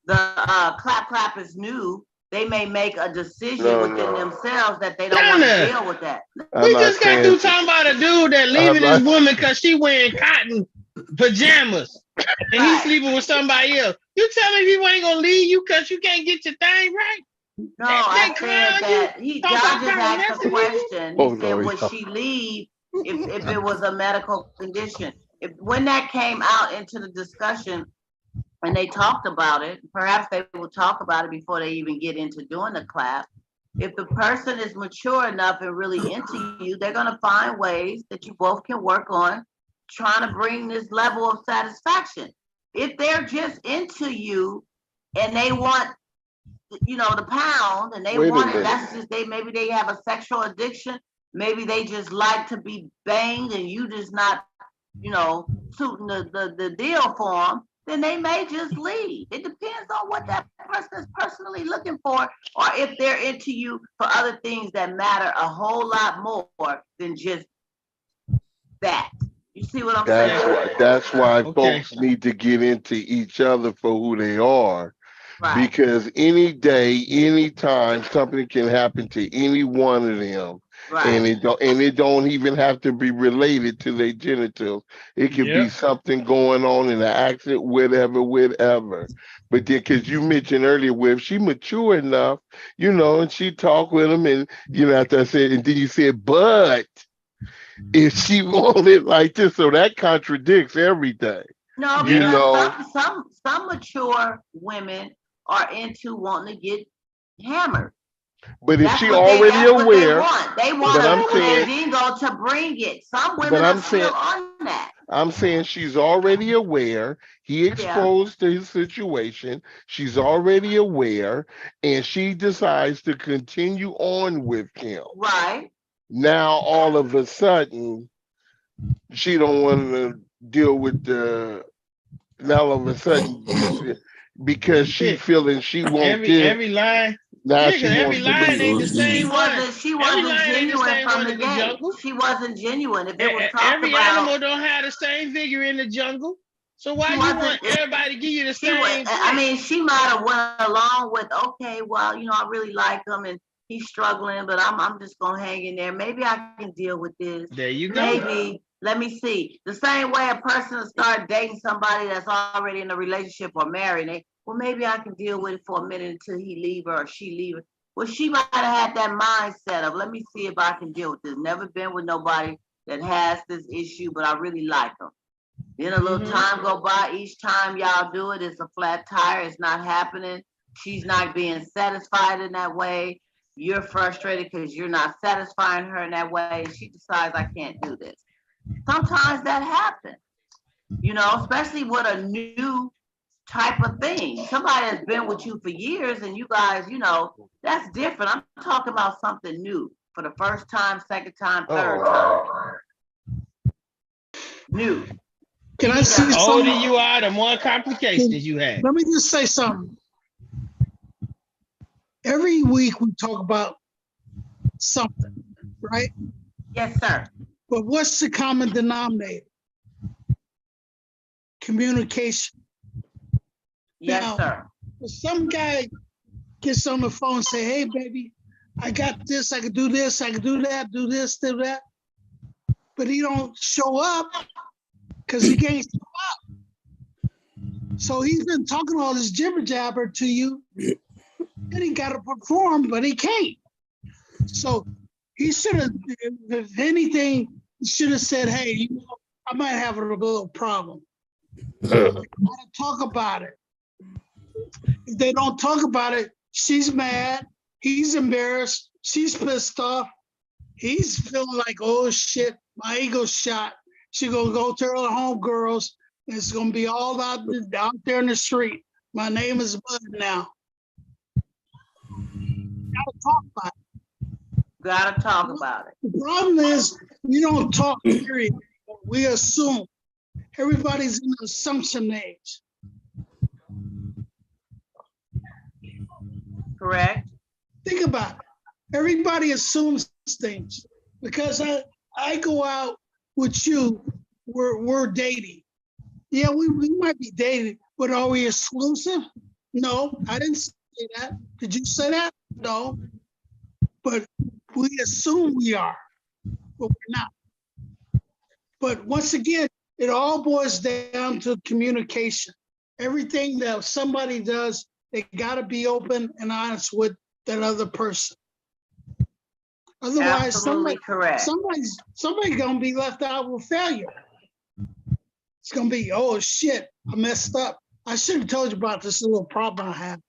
clap is new, they may make a decision No, within no. themselves that they don't want to Donna, deal with that. I'm we not just got saying through talking about a dude that I'm leaving his not woman because she wearing cotton pajamas and he's Right. sleeping with somebody else. You tell me people ain't gonna leave you because you can't get your thing right? No, They I clown said you. that Talk y'all about just asked a progressing people. question. Oh, He said, no, would yeah. she leave if it was a medical condition? When that came out into the discussion and they talked about it, perhaps they will talk about it before they even get into doing the clap. If the person is mature enough and really into you, they're going to find ways that you both can work on trying to bring this level of satisfaction. If they're just into you and they want, the pound and they Wait a want it, minute. that's just maybe they have a sexual addiction. Maybe they just like to be banged and you just not, suiting the deal for them, then they may just leave. It depends on what that person is personally looking for, or if they're into you for other things that matter a whole lot more than just that. You see what I'm saying? That's why Okay. folks need to get into each other for who they are. Right. Because any day, anytime, something can happen to any one of them. And Right. it don't even have to be related to their genitals. It could be Yep. something going on in an accident, whatever. But then, because you mentioned earlier, where if she mature enough, and she talk with them, and after I said, and then you said, but if she wanted like this, so that contradicts everything. No, You Yep. because know, some mature women are into wanting to get hammered. but if That's she what they already that's what they aware, want. They What's want but I'm a wrong with saying, that? mandingo to bring it. Some but women are still on that. I'm saying she's already aware. He Yeah. exposed to his situation. She's already aware, and she decides to continue on with him. Right. Now, all of a sudden, she don't want to deal with the. Now, all of a sudden, because she Shit. feeling she want this. Every line. Now Yeah, she because every wants to line ain't leave. the She same one. Every wasn't line ain't the genuine same from one the in the gate. jungle. She wasn't genuine. If it was talked Every about, animal don't have the same vigor in the jungle. So she why you wasn't. want everybody to give you the She was. same I play? mean, she might have went along with, okay, well, I really like him and he's struggling, but I'm just gonna hang in there. Maybe I can deal with this. There you go. Maybe let me see. The same way a person will start dating somebody that's already in a relationship or married, well, maybe I can deal with it for a minute until he leave her or she leave her. Well, she might have had that mindset of, let me see if I can deal with this. Never been with nobody that has this issue, but I really like them. Then a little time go by. Each time y'all do it, it's a flat tire. It's not happening. She's not being satisfied in that way. You're frustrated because you're not satisfying her in that way. And she decides, I can't do this. Sometimes that happens, especially with a new type of thing. Somebody that's been with you for years and you guys, that's different. I'm talking about something new for the first time, second time, third time. New. Can I say The older something? you are, the more complications you have. Let me just say something. Every week we talk about something, right? Yes, sir. But what's the common denominator? Communication. Yes, Now, sir. if some guy gets on the phone and say, hey, baby, I got this, I can do this, I can do that, do this, do that. But he don't show up because he can't show up. So he's been talking all this jibber jabber to you, and he got to perform, but he can't. So he should have, if anything, he should have said, hey, I might have a little problem. Gotta talk about it. If they don't talk about it, she's mad, he's embarrassed, she's pissed off. He's feeling like, oh shit, my ego's shot. She gonna go tell her homegirls, and it's gonna be all out there in the street. My name is Bud now. Gotta talk about it. Gotta talk about it. The problem is we don't talk, period. We assume. Everybody's in the assumption age. Correct. Think about it. Everybody assumes things. Because I go out with you, we're dating. Yeah, we might be dating, but are we exclusive? No, I didn't say that. Did you say that? No. But we assume we are, but we're not. But once again, it all boils down to communication. Everything that somebody does, they gotta be open and honest with that other person. Otherwise, Absolutely correct. somebody's gonna be left out with failure. It's gonna be, oh shit, I messed up. I should have told you about this little problem I have.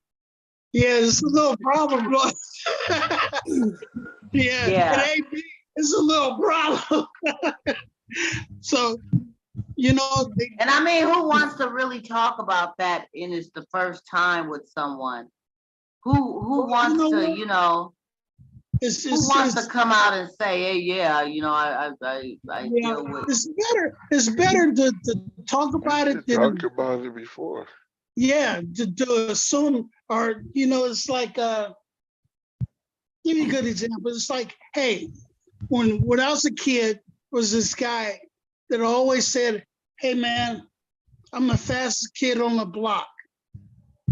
Yeah, it's a little problem, boy. Yeah, Yeah. it ain't me. It's a little problem. So, you know, And I mean, who wants to really talk about that and it's the first time with someone? Who wants know to, what? you know, It's who wants to come out and say, hey, yeah, you know, I yeah, deal with. it's better to talk about it than, Talk about it before. yeah, to assume, or, you know, it's like, give you a good example. It's like, hey, when I was a kid, was this guy that always said, hey man, I'm the fastest kid on the block.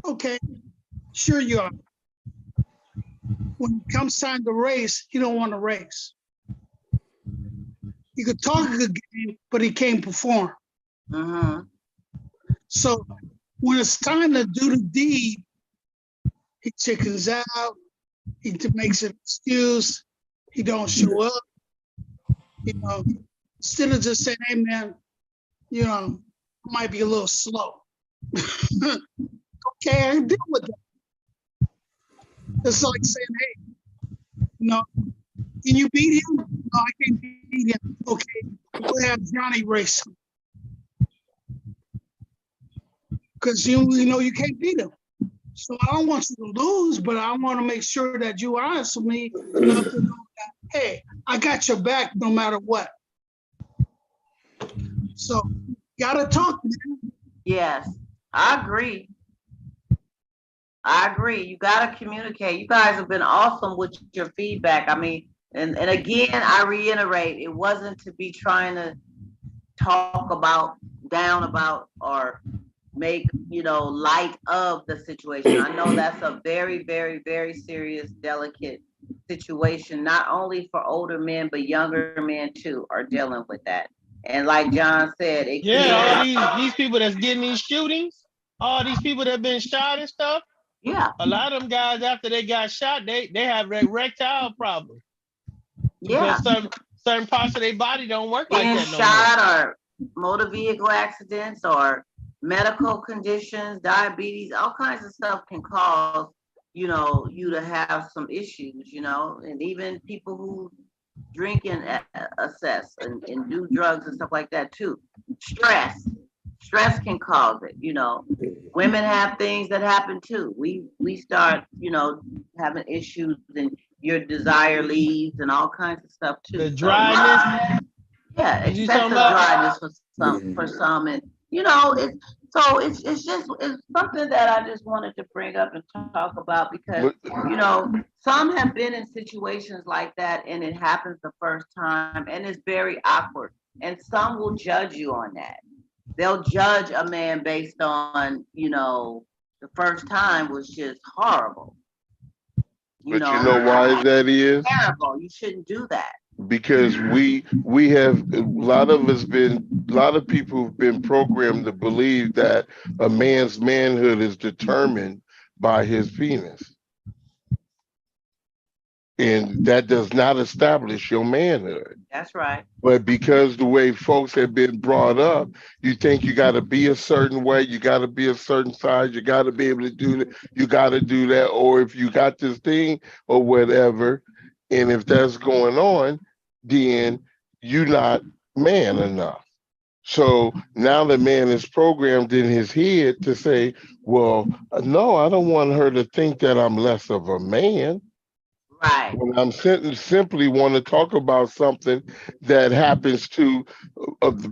Okay, sure you are. When it comes time to race, he don't want to race. He could talk a good game, but he can't perform. Mm-hmm. So when it's time to do the deed, he chickens out. He makes an excuse. He don't show up. You know, instead of just saying, "Hey man, you know, I might be a little slow." Okay, I can deal with that. It's like saying, "Hey, you know, can you beat him?" No, I can't beat him. Okay, we'll have Johnny race him. Because you know you can't beat him. So I don't want you to lose, but I want to make sure that you honest with me enough to know that, hey, I got your back no matter what. So gotta talk, man. Yes, I agree. I agree. You gotta communicate. You guys have been awesome with your feedback. I mean, and again, I reiterate, it wasn't to be trying to talk about, down about, or make, you know, light of the situation. I know that's a very, very, very serious, delicate situation, not only for older men, but younger men too are dealing with that. And like John said, it Yeah, can, all these people that's getting these shootings, all these people that been shot and stuff. yeah, A lot of them guys after they got shot, they have erectile problems yeah. because certain parts of their body don't work like Being that no more. shot or motor vehicle accidents or medical conditions, diabetes, all kinds of stuff can cause, you know, you to have some issues, you know, and even people who drink and assess and do drugs and stuff like that too. Stress can cause it, you know. Women have things that happen too. We start, you know, having issues and your desire leaves and all kinds of stuff too. The So, dryness. yeah, You excessive talking about? dryness for some, and you know, it's just it's something that I just wanted to bring up and talk about because you know some have been in situations like that and it happens the first time and it's very awkward, and some will judge you on that. They'll judge a man based on, you know, the first time was just horrible. But you know why that is? Terrible. You shouldn't do that. Because we have a lot of people have been programmed to believe that a man's manhood is determined by his penis. And that does not establish your manhood. That's right. But because the way folks have been brought up, you think you got to be a certain way, you got to be a certain size, you got to be able to do that, you got to do that, or if you got this thing or whatever, and if that's going on, then you're not man enough. So now the man is programmed in his head to say, well, no, I don't want her to think that I'm less of a man. Right. When I'm simply want to talk about something that happens to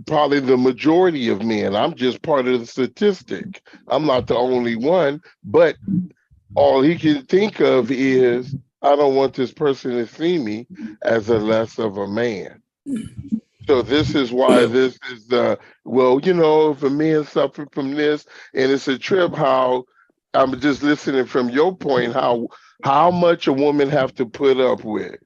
probably the majority of men. I'm just part of the statistic. I'm not the only one, but all he can think of is, I don't want this person to see me as a less of a man. So this is why this is well, if a man suffered from this, and it's a trip how I'm just listening from your point, how much a woman have to put up with.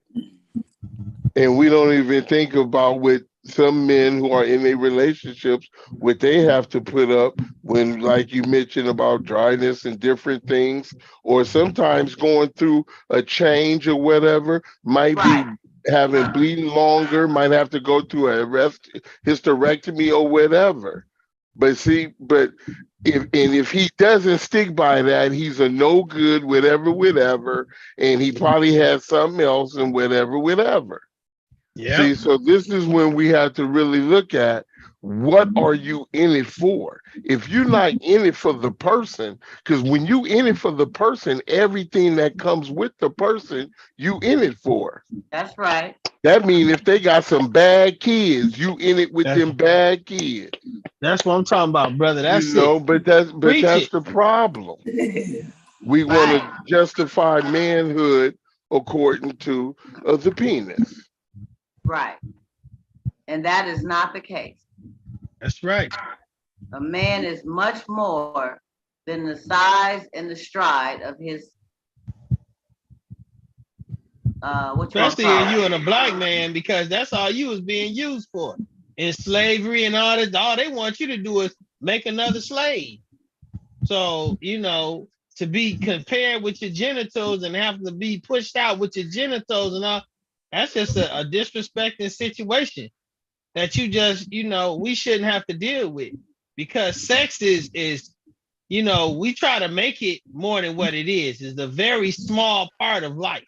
And we don't even think about what some men who are in their relationships, what they have to put up when, like you mentioned about dryness and different things, or sometimes going through a change or whatever, might be having bleeding longer, might have to go through a hysterectomy or whatever. But see, if he doesn't stick by that, he's a no good, whatever, and he probably has something else and whatever. Yeah. See, so this is when we have to really look at, what are you in it for? If you're not in it for the person, because when you in it for the person, everything that comes with the person, you in it for. That's right. That means if they got some bad kids, you in it with them bad kids. That's what I'm talking about, brother. That's it. But that's Preach the problem. We want to justify manhood according to the penis. Right. And that is not the case. That's right. A man is much more than the size and the stride of his especially if you and a black man, because that's all you was being used for in slavery and all that. All they want you to do is make another slave. So, to be compared with your genitals and have to be pushed out with your genitals and all, that's just a disrespecting situation that you just, we shouldn't have to deal with, because sex is, we try to make it more than what it is. It's a very small part of life.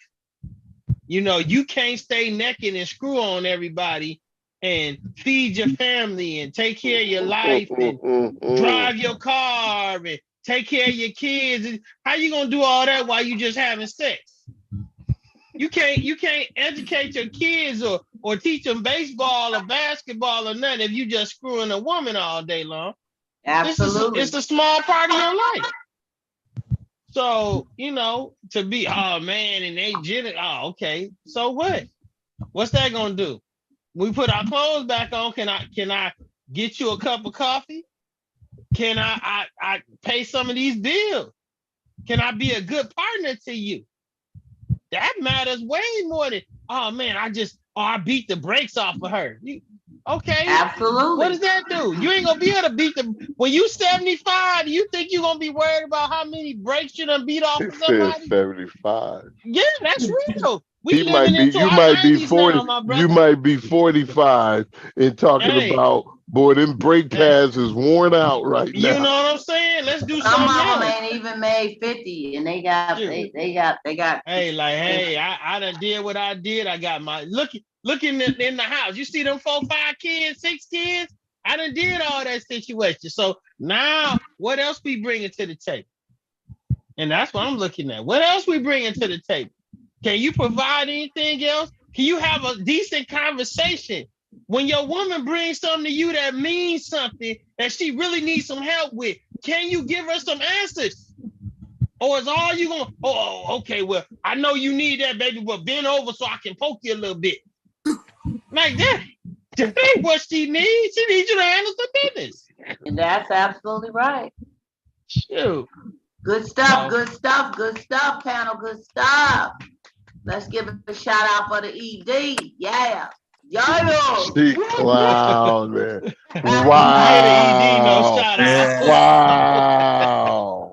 You can't stay naked and screw on everybody and feed your family and take care of your life and drive your car and take care of your kids. How you gonna do all that while you just having sex? You can't educate your kids or teach them baseball or basketball or nothing if you just screwing a woman all day long. Absolutely. It's a small part of your life. So, to be, oh man, and they did it. Oh, okay. So what? What's that gonna do? We put our clothes back on. Can I get you a cup of coffee? Can I pay some of these bills? Can I be a good partner to you? That matters way more than, oh man, I beat the brakes off of her. Okay. Absolutely. What does that do? You ain't gonna be able to beat when you 75, you think you're gonna be worried about how many brakes you done beat off of somebody? 75. Yeah, that's real. You might be 40, now, my brother. you might be 45 and talking about, boy, them brake pads is worn out right now. You know what I'm saying? Let's do Some something of them else. ain't even made 50 and they got Hey, I done did what I did. I got my looking in the house. You see them 4, 5 kids, 6 kids? I done did all that situation. So now what else we bringing to the table? And that's what I'm looking at. What else we bringing to the table? Can you provide anything else? Can you have a decent conversation? When your woman brings something to you that means something that she really needs some help with, can you give her some answers? Or is all you going, okay, well, I know you need that, baby, but bend over so I can poke you a little bit. Like that ain't what she needs. She needs you to handle some business. And that's absolutely right. Shoot. Good stuff, panel, good stuff. Let's give a shout out for the ED. Yeah. Yo. She clown, man. Wow. Wow.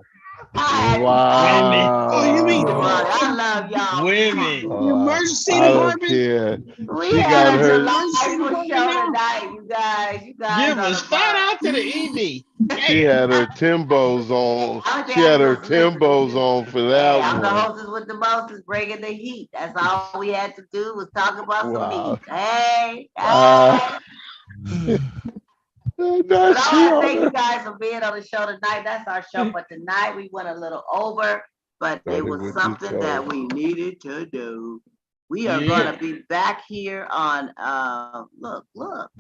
Wow. Oh, you mean I love y'all. Women. the emergency I don't department? care. We She had got a her. delightful show tonight, you guys. You guys Give on a the shout bus. out to the ED. She had her Timbos on. I was She had her asking them, listen, Timbos on for hey, that I'm the one. hostess with the mostest, bringing the heat. That's all we had to do was talk about some Wow. meat. Hey, Uh, hey. But That's I she want to on thank you there. guys for being on the show tonight. That's our show for tonight. We went a little over, but it Started was with the something that show. we needed to do. We are Yeah. going to be back here on, look,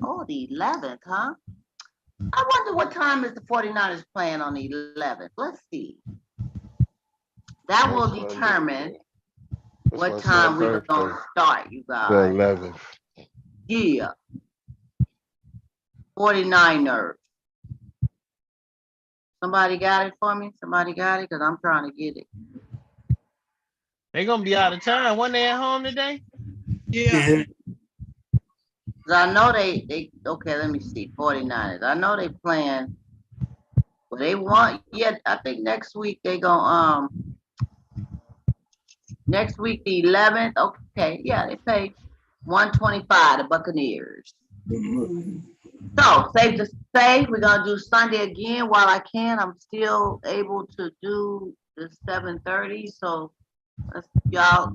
oh, the 11th, huh? I wonder what time is the 49ers playing on the 11th. Let's see. That On will Sunday. determine That's what my time son's we're going birthday. to start, you The guys. 11th. Yeah. 49ers. Somebody got it for me? Somebody got it? Because I'm trying to get it. They gonna be out of town. When they at home today? Yeah. Yeah. 'Cause I know they okay, let me see. 49ers. I know they playing. Well, they want, yeah, I think next week they go, next week the 11th. Okay, yeah, they pay 125, the Buccaneers. So safe to say, we're gonna do Sunday again while I can. I'm still able to do the 7:30. So y'all,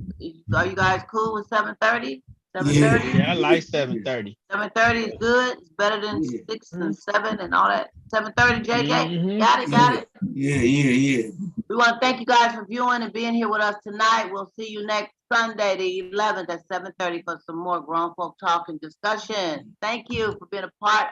are you guys cool with 7:30? 7:30? Yeah, I like 7:30. 7:30 is good. It's better than 6 and 7 and all that. 7:30, JJ. Mhm. Got it. Yeah. We want to thank you guys for viewing and being here with us tonight. We'll see you next Sunday, the 11th at 7:30 for some more grown folk talk and discussion. Thank you for being a part